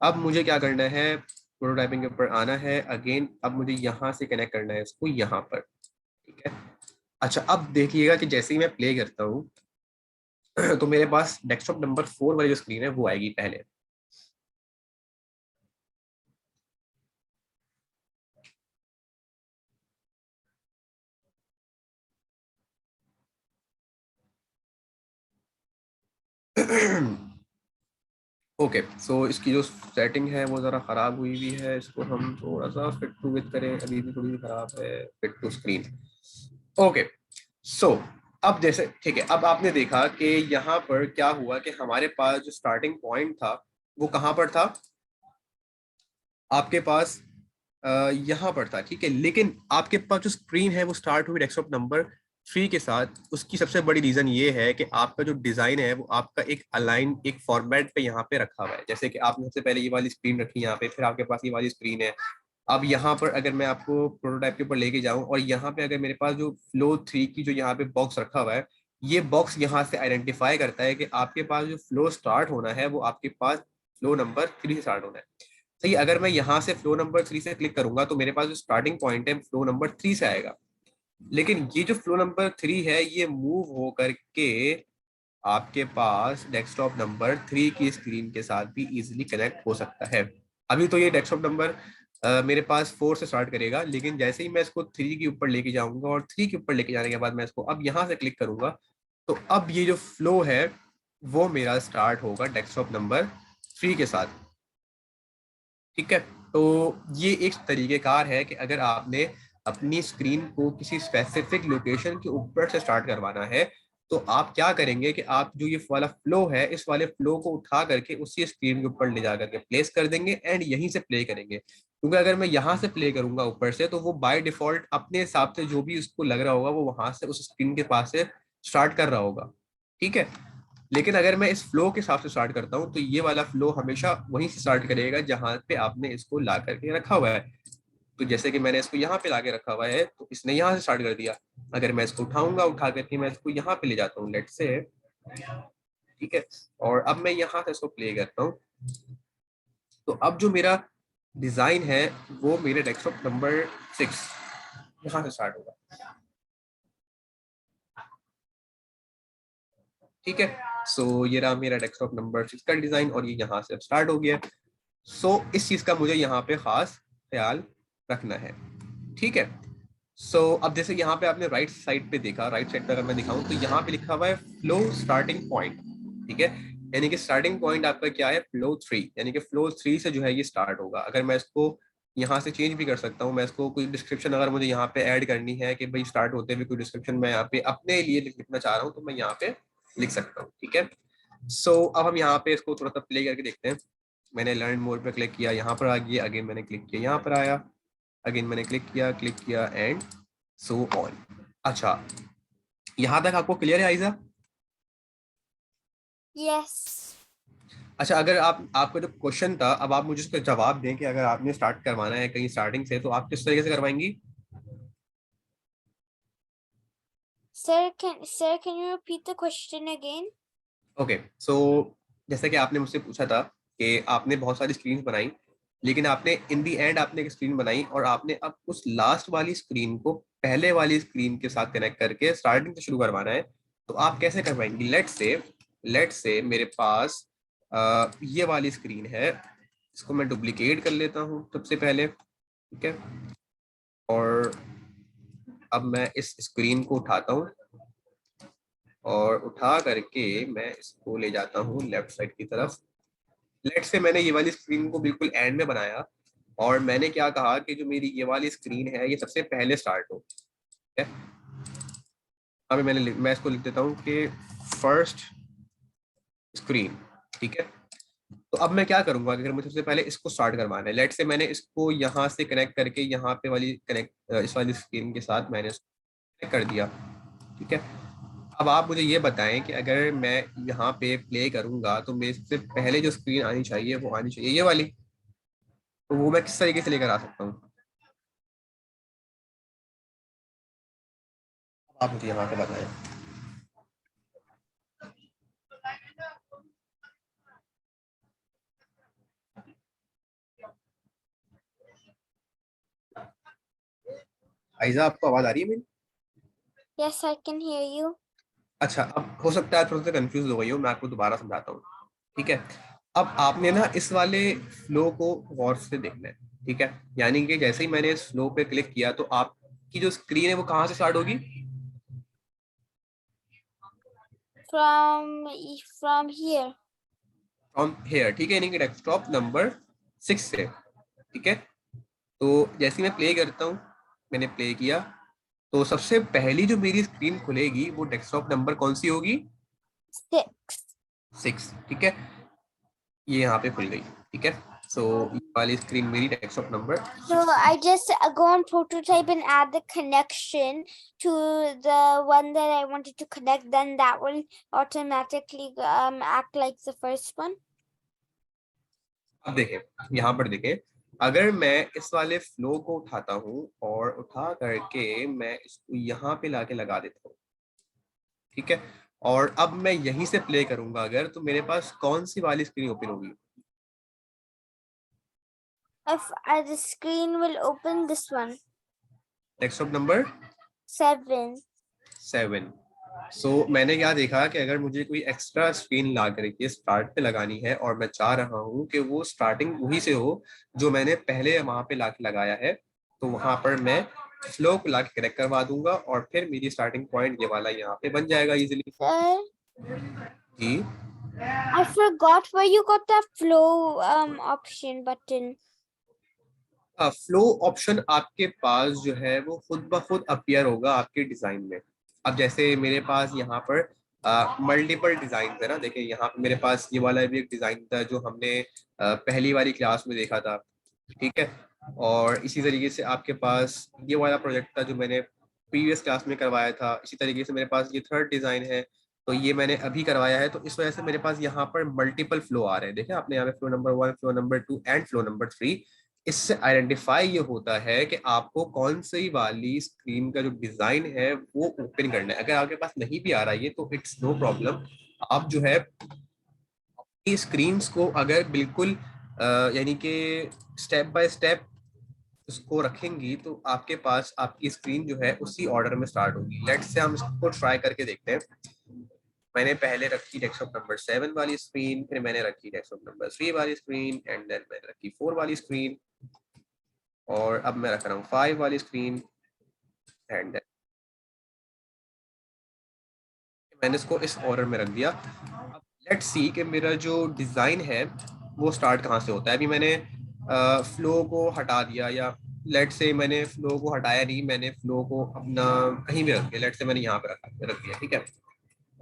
अब मुझे क्या करना है, प्रोटोटाइपिंग के ऊपर आना है अगेन। अब मुझे यहाँ से कनेक्ट करना है इसको यहाँ पर। ठीक है, अच्छा अब देखिएगा कि जैसे ही मैं प्ले करता हूँ तो मेरे पास डेस्कटॉप नंबर 4 वाली जो स्क्रीन है वो आएगी पहले। ओके, सो इसकी जो सेटिंग है वो ज़रा ख़राब हुई हुई है, इसको हम थोड़ा सा फिट टू विथ करें, अभी भी थोड़ी ख़राब है, fit to screen. Okay, so अब जैसे ठीक है, अब आपने देखा कि यहाँ पर क्या हुआ कि हमारे पास जो स्टार्टिंग पॉइंट था वो कहाँ पर था, आपके पास यहाँ पर था। ठीक है, लेकिन आपके पास जो स्क्रीन है वो स्टार्ट हुई डेस्कटॉप नंबर 3 के साथ। उसकी सबसे बड़ी रीजन ये है कि आपका जो डिजाइन है वो आपका एक अलाइन एक फॉर्मेट पे यहाँ पे रखा हुआ है। जैसे कि आपने सबसे पहले ये वाली स्क्रीन रखी यहाँ पे, फिर आपके पास ये वाली स्क्रीन है। अब यहाँ पर अगर मैं आपको प्रोटोटाइप के ऊपर लेके जाऊं और यहाँ पे अगर मेरे पास जो फ्लो 3 की जो यहाँ पे बॉक्स रखा हुआ है, ये बॉक्स यहाँ से आइडेंटिफाई करता है कि आपके पास जो फ्लो स्टार्ट होना है वो आपके पास फ्लो नंबर 3 से स्टार्ट होना है। सही, अगर मैं यहाँ से फ्लो नंबर 3 से क्लिक करूंगा तो मेरे पास जो स्टार्टिंग पॉइंट है फ्लो नंबर 3 से आएगा। लेकिन ये जो फ्लो नंबर 3 है ये मूव हो करके आपके पास डेस्कटॉप नंबर 3 की स्क्रीन के साथ भी इजीली कनेक्ट हो सकता है। अभी तो ये डेस्कटॉप नंबर मेरे पास 4 से स्टार्ट करेगा, लेकिन जैसे ही मैं इसको 3 के ऊपर लेके जाऊंगा और 3 के ऊपर लेके जाने के बाद मैं इसको अब यहाँ से क्लिक करूंगा तो अब ये जो फ्लो है वो मेरा स्टार्ट होगा डेस्कटॉप नंबर 3 के साथ। ठीक है, तो ये एक तरीकेकार है कि अगर आपने अपनी स्क्रीन को किसी स्पेसिफिक लोकेशन के ऊपर से स्टार्ट करवाना है तो आप क्या करेंगे कि आप जो ये वाला फ्लो है इस वाले फ्लो को उठा करके उसी स्क्रीन के ऊपर ले जा करके प्लेस कर देंगे एंड यहीं से प्ले करेंगे। क्योंकि अगर मैं यहाँ से प्ले करूंगा ऊपर से तो वो बाय डिफॉल्ट अपने हिसाब से जो भी उसको लग रहा होगा वो वहां से उस स्क्रीन के पास से स्टार्ट कर रहा होगा। ठीक है, लेकिन अगर मैं इस फ्लो के हिसाब से स्टार्ट करता हूँ तो ये वाला फ्लो हमेशा वहीं से स्टार्ट करेगा जहां पे आपने इसको ला करके रखा हुआ है। तो जैसे कि मैंने इसको यहाँ पे ला के रखा हुआ है तो इसने यहाँ से स्टार्ट कर दिया। अगर मैं इसको उठाऊंगा, उठा करके मैं इसको यहाँ पे ले जाता हूँ लेट से, ठीक है, और अब मैं यहाँ से इसको प्ले करता हूँ तो अब जो मेरा डिजाइन है वो मेरे डेस्कटॉप नंबर 6 यहाँ से स्टार्ट होगा। ठीक है, सो ये रहा मेरा डेस्कटॉप नंबर 6 का डिजाइन और ये यहाँ से स्टार्ट हो गया। सो इस चीज का मुझे यहाँ पे खास ख्याल रखना है। ठीक है, अब जैसे यहाँ पे आपने राइट साइड पे देखा, राइट साइड पे अगर मैं दिखाऊं तो यहाँ पे लिखा हुआ है फ्लो स्टार्टिंग पॉइंट। ठीक है, यानी कि स्टार्टिंग पॉइंट आपका क्या है, फ्लो 3, यानी कि फ्लो 3 से जो है ये स्टार्ट होगा। अगर मैं इसको यहाँ से चेंज भी कर सकता हूँ, मैं इसको कोई डिस्क्रिप्शन अगर मुझे यहाँ पे ऐड करनी है कि भाई स्टार्ट होते हुए कोई डिस्क्रिप्शन मैं यहाँ पे अपने लिए लिखना चाह रहा हूँ तो मैं यहाँ पे लिख सकता हूँ। ठीक है, अब हम यहाँ पे इसको थोड़ा सा प्ले करके देखते हैं। मैंने लर्न मोड पे क्लिक किया, यहाँ पर आ गया, अगेन मैंने क्लिक किया, यहाँ पर आया, अगेन मैंने क्लिक किया एंड सो ऑन। अच्छा, यहाँ तक आपको क्लियर है आइजा? Yes. अच्छा, अगर आपका जो क्वेश्चन था अब आप मुझे उसका जवाब दें कि अगर आपने स्टार्ट करवाना है कहीं स्टार्टिंग से तो आप किस तरीके से करवाएंगी? Sir, can you repeat the question again? Okay, so जैसे कि आपने मुझसे पूछा था कि आपने बहुत सारी स्क्रीन बनाई, लेकिन आपने इन दी एंड आपने एक स्क्रीन बनाई और आपने अब उस लास्ट वाली स्क्रीन को पहले वाली स्क्रीन के साथ कनेक्ट करके स्टार्टिंग से शुरू करवाना है, तो आप कैसे करवाएंगी? लेट से मेरे पास ये वाली स्क्रीन है, इसको मैं डुप्लीकेट कर लेता हूँ सबसे पहले। ठीक है, और अब मैं इस स्क्रीन को उठाता हूँ और उठा करके मैं इसको ले जाता हूँ लेफ्ट साइड की तरफ। लेट से मैंने ये वाली स्क्रीन को बिल्कुल एंड में बनाया और मैंने क्या कहा कि जो मेरी ये वाली स्क्रीन है ये सबसे पहले स्टार्ट हो। ठीक है, अभी मैं इसको लिख देता हूँ कि फर्स्ट स्क्रीन। ठीक है, तो अब मैं क्या करूंगा, अगर मुझे सबसे पहले इसको स्टार्ट करवाना है, लेट से मैंने इसको यहाँ से कनेक्ट करके यहाँ पे वाली कनेक्ट इस वाली स्क्रीन के साथ मैंने इसको कर दिया। ठीक है, अब आप मुझे ये बताएं कि अगर मैं यहाँ पे प्ले करूंगा तो मेरे सबसे पहले जो स्क्रीन आनी चाहिए वो आनी चाहिए ये वाली, तो वो मैं किस तरीके से लेकर आ सकता हूँ? आप मुझे यहाँ पे बताएं। आइजा, आपको आवाज आ रही है मेरी? Yes, I can hear you. अच्छा, अब हो सकता है थोड़ा सा कंफ्यूज हो गई हो, मैं आपको दोबारा समझाता हूँ। ठीक है, अब आपने ना इस वाले फ्लो को गौर से देखना है। ठीक है, यानी कि जैसे ही मैंने इस फ्लो पे क्लिक किया तो आपकी जो स्क्रीन है वो कहाँ से स्टार्ट होगी? From here. From here. ठीक है, यानी कि डेस्कटॉप नंबर 6 से। ठीक है, तो जैसे ही मैं प्ले करता हूँ, मैंने प्ले किया तो सबसे पहली जो मेरी स्क्रीन खुलेगी वो डेस्कटॉप नंबर कौन सी होगी? 6. 6। ठीक है, ये यहाँ पे खुल गई। ठीक है, ये वाली स्क्रीन मेरी desktop number. So I just go on prototype and add the connection to the one that I wanted to connect. Then that will automatically act like the first one. अब देखें, यहाँ पर देखें, अगर मैं इस वाले फ्लो को उठाता हूँ और उठा करके मैं इसको यहाँ पे लाके लगा देता हूँ। ठीक है, और अब मैं यहीं से प्ले करूंगा अगर, तो मेरे पास कौन सी वाली स्क्रीन ओपन होगी? If the screen will open this one. Desktop number 7. 7। सो मैंने क्या देखा कि अगर मुझे कोई एक्स्ट्रा स्क्रीन ला करके स्टार्ट पे लगानी है और मैं चाह रहा हूँ कि वो स्टार्टिंग वहीं से हो जो मैंने पहले वहां पे ला के लगाया है, तो वहां पर मैं फ्लो को ला के कनेक्ट करवा दूंगा और फिर मेरी स्टार्टिंग पॉइंट ये वाला यहाँ पे बन जाएगा easily. Sir, ji I forgot where you got that flow option button. Flow option आपके पास जो है वो खुद ब खुद अपीयर होगा आपके डिजाइन में। अब जैसे मेरे पास यहाँ पर मल्टीपल डिजाइन है ना, देखिए यहाँ पे मेरे पास ये वाला भी एक डिजाइन था जो हमने पहली वाली क्लास में देखा था, ठीक है। और इसी तरीके से आपके पास ये वाला प्रोजेक्ट था जो मैंने प्रीवियस क्लास में करवाया था। इसी तरीके से मेरे पास ये थर्ड डिजाइन है, तो ये मैंने अभी करवाया है। तो इस वजह से मेरे पास यहाँ पर मल्टीपल फ्लो आ रहे हैं। देखिए आपने यहाँ पे flow number 1, flow number 2 and flow number 3। इससे आइडेंटिफाई ये होता है कि आपको कौन सी वाली स्क्रीन का जो डिजाइन है वो ओपन करना है। अगर आपके पास नहीं भी आ रहा है ये तो इट्स नो प्रॉब्लम। आप जो है स्क्रीन को अगर बिल्कुल यानी कि स्टेप बाय स्टेप उसको रखेंगी तो आपके पास आपकी स्क्रीन जो है उसी ऑर्डर में स्टार्ट होगी। लेट्स से हम इसको ट्राई करके देखते हैं। मैंने पहले रखी डेस्कटॉप नंबर 7 वाली स्क्रीन, फिर मैंने रखी डेस्कटॉप नंबर 3 वाली स्क्रीन, एंड देन मैंने रखी 4 वाली स्क्रीन, और अब मैं रख रहा हूँ 5 वाली स्क्रीन, एंड मैंने इसको इस ऑर्डर में रख दिया। अब लेट्स सी कि मेरा जो डिज़ाइन है वो स्टार्ट कहाँ से होता है। अभी मैंने फ्लो को हटा दिया, या लेट्स से मैंने फ्लो को हटाया नहीं, मैंने फ्लो को अपना कहीं भी रख दिया। लेट्स से मैंने यहाँ पे रख दिया, ठीक है।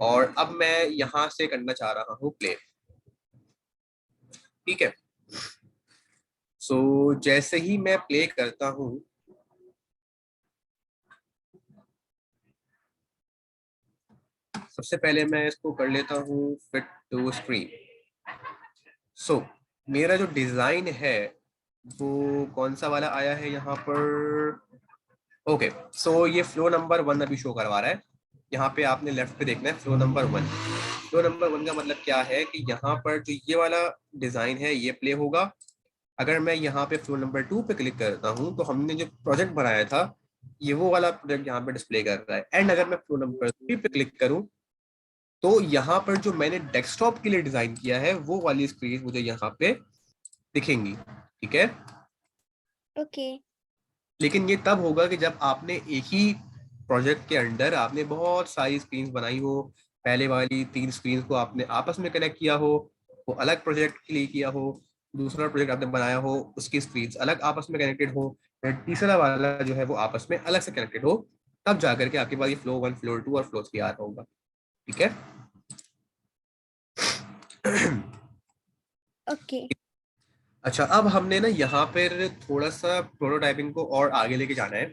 और अब मैं यहाँ से करना चाह रहा हूँ प्ले, ठीक है। सो जैसे ही मैं प्ले करता हूँ सबसे पहले मैं इसको कर लेता हूँ फिट टू स्क्रीन। सो मेरा जो डिजाइन है वो कौन सा वाला आया है यहाँ पर। ओके सो ये फ्लो नंबर 1 अभी शो करवा रहा है। यहाँ पे आपने लेफ्ट पे देखना है फ्लो नंबर 1। फ्लो नंबर 1 का मतलब क्या है कि यहाँ पर जो ये वाला डिजाइन है ये प्ले होगा। अगर मैं यहाँ पे फ्लो नंबर 2 पे क्लिक करता हूँ तो हमने जो प्रोजेक्ट बनाया था ये वो वाला प्रोजेक्ट यहाँ पे डिस्प्ले कर रहा है। एंड अगर मैं फ्लो नंबर 3 पे क्लिक करूँ तो यहाँ पर जो मैंने डेस्कटॉप के लिए डिजाइन किया है वो वाली स्क्रीन मुझे यहाँ पे दिखेंगी, ठीक है। Okay. लेकिन ये तब होगा कि जब आपने एक ही प्रोजेक्ट के अंडर आपने बहुत सारी स्क्रीन्स बनाई हो। पहले वाली 3 स्क्रीन्स को आपने आपस में कनेक्ट किया हो, वो अलग प्रोजेक्ट के लिए किया हो। दूसरा प्रोजेक्ट आपने बनाया हो उसकी स्क्रीन्स अलग आपस में कनेक्टेड हो, और तीसरा वाला जो है वो आपस में अलग से कनेक्टेड हो। तब जाकर के आपके पास ये फ्लो 1, फ्लो 2 और फ्लो 3 आ रहा होगा, ठीक है। Okay. अच्छा अब हमने ना यहाँ पर थोड़ा सा प्रोटोटाइपिंग को और आगे लेके जाना है,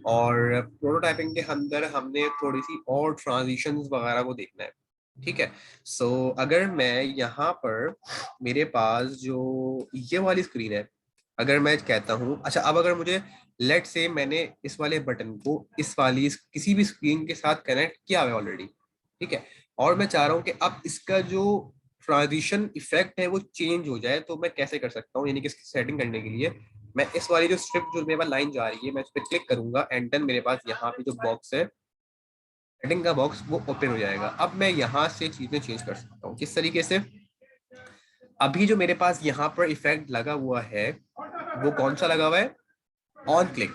और प्रोटोटाइपिंग के अंदर हमने थोड़ी सी और ट्रांजिशंस वगैरह को देखना है, ठीक है। सो अगर मैं यहाँ पर मेरे पास जो ये वाली स्क्रीन है, अगर मैं कहता हूँ अच्छा अब अगर मुझे लेट से मैंने इस वाले बटन को इस वाली किसी भी स्क्रीन के साथ कनेक्ट किया हुआ है ऑलरेडी, ठीक है। और मैं चाह रहा हूँ कि अब इसका जो ट्रांजिशन इफेक्ट है वो चेंज हो जाए, तो मैं कैसे कर सकता हूँ। यानी कि इसकी सेटिंग करने के लिए मैं इस वाली जो स्ट्रिप जो मेरे पास लाइन जा रही है मैं इस पर क्लिक करूंगा, एंड देन मेरे पास यहाँ पे जो बॉक्स है सेटिंग का बॉक्स वो ओपन हो जाएगा। अब मैं यहाँ से चीजें चेंज कर सकता हूँ किस तरीके से। अभी जो मेरे पास यहाँ पर इफेक्ट लगा हुआ है वो कौन सा लगा हुआ है, ऑन क्लिक।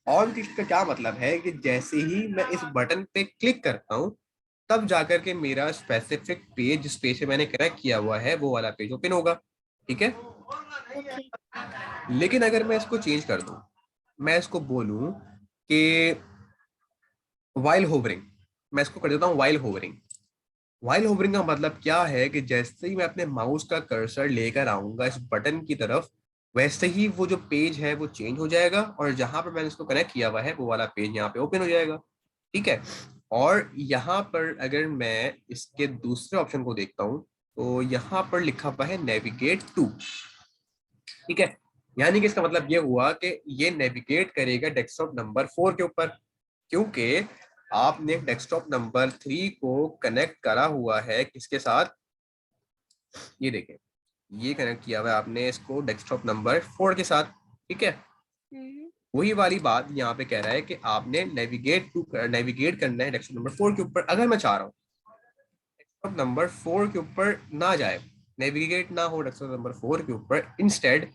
ऑन क्लिक का क्या मतलब है कि जैसे ही मैं इस बटन पे क्लिक करता हूँ तब जाकर के मेरा स्पेसिफिक पेज जिस पेज से मैंने कनेक्ट किया हुआ है वो वाला पेज ओपन होगा, ठीक है। Okay. लेकिन अगर मैं इसको चेंज कर दूं, मैं इसको बोलूं कि वाइल होवरिंग, मैं इसको कर देता हूं वाइल होवरिंग। वाइल होवरिंग का मतलब क्या है कि जैसे ही मैं अपने माउस का कर्सर लेकर आऊंगा इस बटन की तरफ वैसे ही वो जो पेज है वो चेंज हो जाएगा, और जहां पर मैंने इसको कनेक्ट किया हुआ है वो वाला पेज यहाँ पे ओपन हो जाएगा, ठीक है। और यहाँ पर अगर मैं इसके दूसरे ऑप्शन को देखता हूँ तो यहाँ पर लिखा हुआ है नेविगेट टू, ठीक है। यानी कि इसका मतलब ये हुआ कि ये नेविगेट करेगा डेस्कटॉप नंबर 4 के ऊपर, क्योंकि आपने डेस्कटॉप नंबर 3 को कनेक्ट करा हुआ है किसके साथ, ये देखें ये कनेक्ट किया हुआ है आपने इसको डेस्कटॉप नंबर 4 के साथ, ठीक है। वही वाली बात यहाँ पे कह रहा है कि आपने नेविगेट करना है डेस्कटॉप नंबर 4 के ऊपर। अगर मैं चाह रहा हूँ डेस्कटॉप नंबर 4 के ऊपर ना जाए, नेविगेट ना हो डेस्कटॉप नंबर 4 के ऊपर, इंस्टेड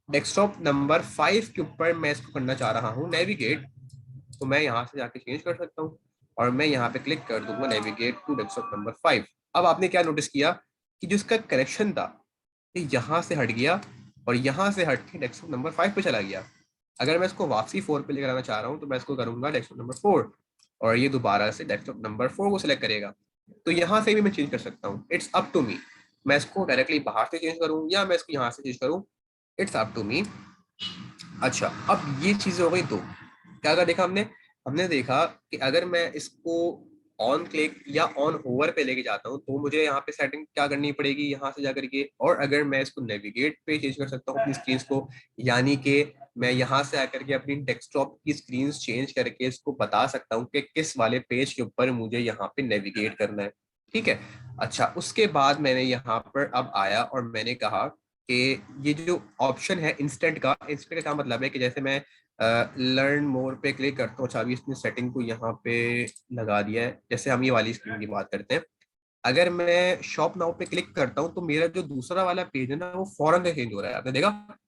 डेस्कटॉप नंबर 5 के ऊपर मैं इसको करना चाह रहा हूँ नेविगेट, तो मैं यहाँ से जाके चेंज कर सकता हूँ और मैं यहाँ पे क्लिक कर दूंगा नेविगेट टू डेस्कटॉप नंबर 5। अब आपने क्या नोटिस किया कि जो इसका कनेक्शन था ये यहाँ से हट गया और यहाँ से हट के डेस्कटॉप नंबर 5 पे चला गया। अगर मैं इसको वापसी 4 पे लेकर आना चाह रहा हूँ तो मैं इसको करूंगा डेस्कटॉप नंबर 4 और ये दोबारा से डेस्कटॉप नंबर 4 को सिलेक्ट करेगा। तो यहाँ से भी मैं चेंज कर सकता हूँ, इट्स अप टू मी। मैं इसको डायरेक्टली बाहर से चेंज करूँ या मैं इसको यहाँ से चेंज करूँ, इट्स अप टू मी। अच्छा, अब ये चीजें हो गई दो। क्या क्या देखा हमने? हमने देखा कि अगर मैं इसको ऑन क्लिक या ऑन होवर पे लेके जाता हूँ तो मुझे यहाँ पे सेटिंग क्या करनी पड़ेगी यहाँ से जाकर के, और अगर मैं इसको नेविगेट पे चेंज कर सकता हूँ अपनी स्क्रीन को, यानी कि मैं यहाँ से आकर के अपनी डेस्कटॉप की स्क्रीन चेंज करके इसको बता सकता हूँ कि किस वाले पेज के ऊपर मुझे यहाँ पे नेविगेट करना है, ठीक है। अच्छा, उसके बाद मैंने यहाँ पर अब आया और मैंने कहा कि ये जो ऑप्शन है इंस्टेंट का, इंस्टेंट का क्या मतलब है कि जैसे मैं लर्न मोर पे क्लिक करता हूँ। अच्छा, अभी इसने सेटिंग को यहाँ पे लगा दिया है। जैसे हम ये वाली स्क्रीन की बात करते हैं, अगर मैं शॉप नाउ पे क्लिक करता हूँ तो मेरा जो दूसरा वाला पेज है ना वो फौरन से चेंज हो रहा है, आपने देखा।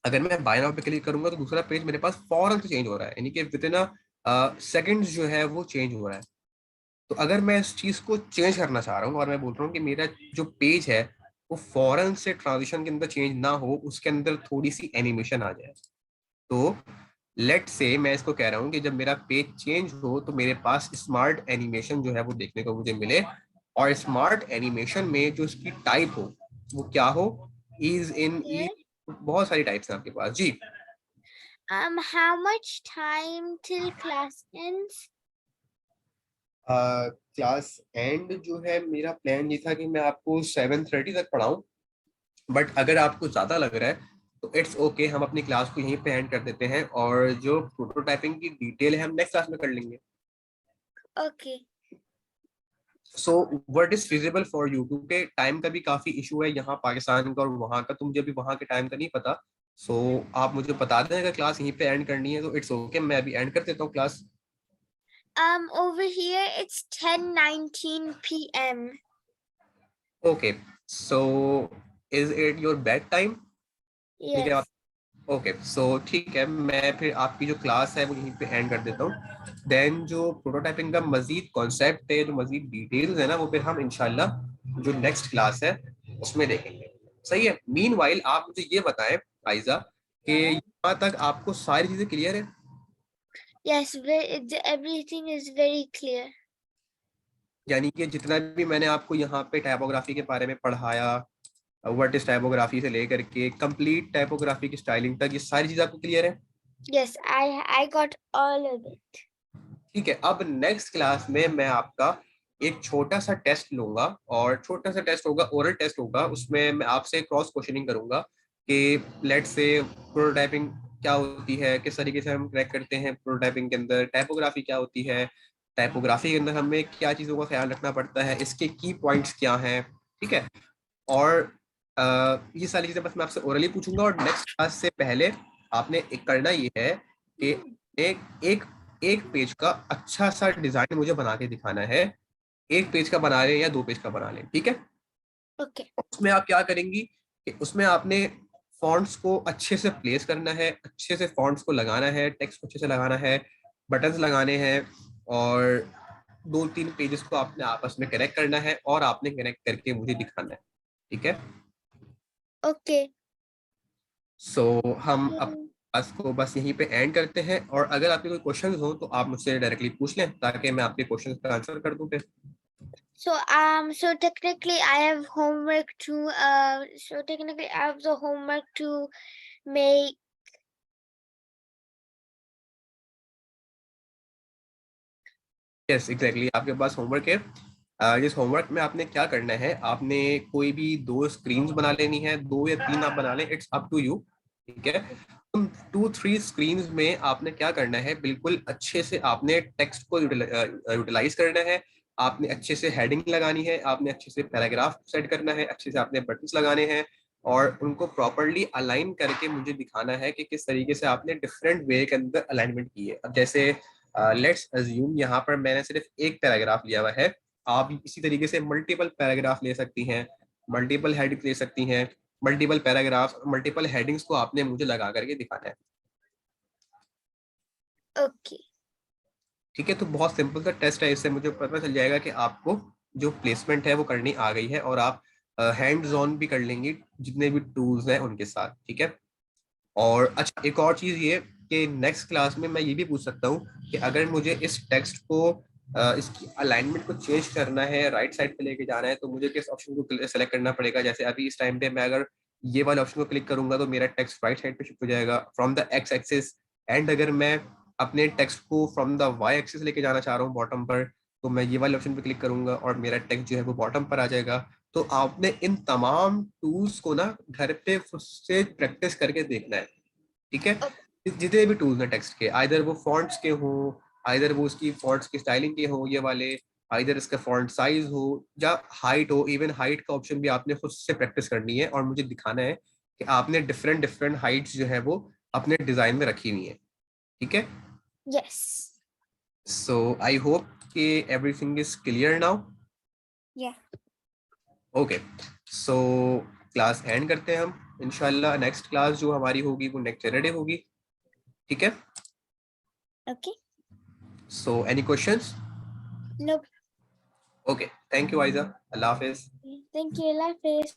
अगर मैं बाय नाउ पे क्लिक करूंगा तो दूसरा पेज मेरे पास फौरन से चेंज हो रहा है, यानी कि विद इन सेकंड्स जो है वो चेंज हो रहा है। तो अगर मैं इस चीज को चेंज करना चाह रहा हूँ और मैं बोल रहा हूँ कि मेरा जो पेज है वो फौरन से ट्रांजिशन के अंदर चेंज ना हो, उसके अंदर थोड़ी सी एनिमेशन आ जाए, तो लेट से मैं इसको कह रहा हूँ कि जब मेरा पेज चेंज हो तो मेरे पास स्मार्ट एनिमेशन जो है वो देखने को मुझे मिले, और स्मार्ट एनिमेशन में जो इसकी टाइप हो वो क्या हो, इज इन ई, बहुत सारी टाइप्स हैं आपके पास जी। How much time till class ends? Class and जो है मेरा प्लान ये था कि मैं आपको 7:30 तक पढ़ाऊं, बट अगर आपको ज्यादा लग रहा है तो इट्स ओके, हम अपनी क्लास को यहीं पे एंड कर देते हैं और जो प्रोटोटाइपिंग की डिटेल है हम नेक्स्ट क्लास में कर लेंगे। Okay. So what is feasible for you, क्योंकि टाइम का भी काफी इशू है यहाँ पाकिस्तान का और वहाँ का, तो मुझे अभी वहाँ के टाइम का नहीं पता। सो आप मुझे बता दें अगर क्लास यहीं पे एंड करनी है तो इट्स ओके, मैं अभी एंड कर देता हूँ class. Over here it's 10:19 p.m. Okay, so is it your bed time? ठीक है, Yes. ओके सो ठीक है, मैं फिर आपकी जो क्लास है वो यहीं पे एंड कर देता हूँ। देन जो प्रोटोटाइपिंग का मजीद कॉन्सेप्ट है, जो मजीद डिटेल्स है ना, वो फिर हम इंशाल्लाह जो नेक्स्ट क्लास है उसमें देखेंगे। सही है, मीनवाइल आप मुझे ये बताएं आयजा कि यहाँ तक आपको सारी चीजें क्लियर है? Yes, everything is very clear. यानी कि जितना भी मैंने आपको यहाँ पे टाइपोग्राफी के बारे में पढ़ाया, व्हाट इज टाइपोग्राफी से लेकर के कंप्लीट टाइपोग्राफी की स्टाइलिंग तक, ये सारी चीजें आपको क्लियर है? Yes, I got all of it. ठीक है, अब नेक्स्ट क्लास में मैं आपका एक छोटा सा टेस्ट लूंगा, और छोटा सा टेस्ट होगा, ओरल टेस्ट होगा, उसमें मैं आपसे क्रॉस क्वेश्चनिंग करूंगा कि लेट से प्रोटोटाइपिंग क्या होती है, किस तरीके से हम क्रैक करते हैं प्रोटोटाइपिंग के अंदर, टाइपोग्राफी क्या होती है, टाइपोग्राफी के अंदर हमें क्या चीज़ों का ख्याल रखना पड़ता है, इसके की पॉइंट्स क्या हैं, ठीक है। और ये सारी चीज़ें बस मैं आपसे ओरली पूछूंगा, और नेक्स्ट क्लास से पहले आपने एक करना ये है कि एक एक एक पेज का अच्छा सा डिजाइन मुझे बना के दिखाना है। एक पेज का बना लें या 2 पेज का बना लें, ठीक है। Okay. उसमें आप क्या करेंगी कि उसमें आपने फॉन्ट्स को अच्छे से प्लेस करना है, अच्छे से फॉन्ट्स को लगाना है, टेक्स्ट को अच्छे से लगाना है, बटन्स लगाने हैं, और 2-3 पेजेस को आपने आपस में कनेक्ट करना है और आपने कनेक्ट करके मुझे दिखाना है, ठीक है। Okay. सो हम अब क्लास को बस यहीं पे एंड करते हैं, और अगर आपके कोई क्वेश्चंस हो तो आप मुझसे डायरेक्टली पूछ लें ताकि मैं आपके क्वेश्चंस का आंसर कर दूं फिर। So technically I have homework to so technically I have the homework to make. Yes exactly, आपके पास होमवर्क है। इस होमवर्क में आपने क्या करना है, आपने कोई भी 2 स्क्रीन्स बना लेनी है, 2 या 3 आप बना लें, इट्स अप टू यू, ठीक है। उन 2-3 स्क्रीन्स में आपने क्या करना है, बिल्कुल अच्छे से आपने टेक्स्ट को यूटिलाइज करना है, आपने अच्छे से हेडिंग लगानी है, आपने अच्छे से पैराग्राफ सेट करना है, अच्छे से आपने बटन्स लगाने हैं और उनको प्रॉपरली अलाइन करके मुझे दिखाना है कि किस तरीके से आपने डिफरेंट वे के अंदर अलाइनमेंट की है। अब जैसे लेट्स अज्यूम यहाँ पर मैंने सिर्फ एक पैराग्राफ लिया हुआ है, आप इसी तरीके से मल्टीपल पैराग्राफ ले सकती हैं, मल्टीपल हेडिंग ले सकती हैं, मल्टीपल पैराग्राफ, मल्टीपल हेडिंग्स को आपने मुझे लगा करके दिखाना है। ओके ठीक है, तो बहुत सिंपल सा टेस्ट है, इससे मुझे पता चल जाएगा कि आपको जो प्लेसमेंट है वो करनी आ गई है और आप हैंड्स ऑन भी कर लेंगी जितने भी टूल्स हैं उनके साथ। ठीक है, और अच्छा एक और चीज ये कि नेक्स्ट क्लास में मैं ये भी पूछ सकता हूँ कि अगर मुझे इस टेक्स्ट को इसकी अलाइनमेंट को चेंज करना है, राइट साइड पे लेके जाना है, तो मुझे किस ऑप्शन को सेलेक्ट करना पड़ेगा। जैसे अभी इस टाइम पे मैं अगर ये वाले ऑप्शन को क्लिक करूंगा तो मेरा टेक्स्ट राइट साइड पे शिफ्ट हो जाएगा from the x axis, and अगर मैं अपने टेक्स्ट को फ्रॉम द वाई एक्सिस लेके जाना चाह रहा हूँ बॉटम पर, तो मैं ये वाले ऑप्शन पे क्लिक करूंगा और मेरा टेक्स्ट जो है वो बॉटम पर आ जाएगा। तो आपने इन तमाम टूल्स को ना घर पे खुद से प्रैक्टिस करके देखना है। ठीक है, जितने भी टूल्स हैं टेक्स्ट के, आइदर वो फॉन्ट्स के हो, आइदर वो उसकी फॉन्ट्स की स्टाइलिंग के हो ये वाले, आइदर इसका फॉन्ट साइज हो या हाइट हो, इवन हाइट का ऑप्शन भी आपने खुद से प्रैक्टिस करनी है और मुझे दिखाना है कि आपने डिफरेंट डिफरेंट हाइट्स जो है वो अपने डिजाइन में रखी हुई है। ठीक है, यस सो आई होप कि एवरीथिंग इज क्लियर नाउ। या ओके, सो क्लास एंड करते हैं हम इंशाल्लाह। नेक्स्ट क्लास जो हमारी होगी वो नेक्स्ट सैटरडे होगी। ठीक है, okay so any questions? No okay, thank you Aiza, अल्लाह हाफिज। थैंक यू अल्लाह हाफिज़।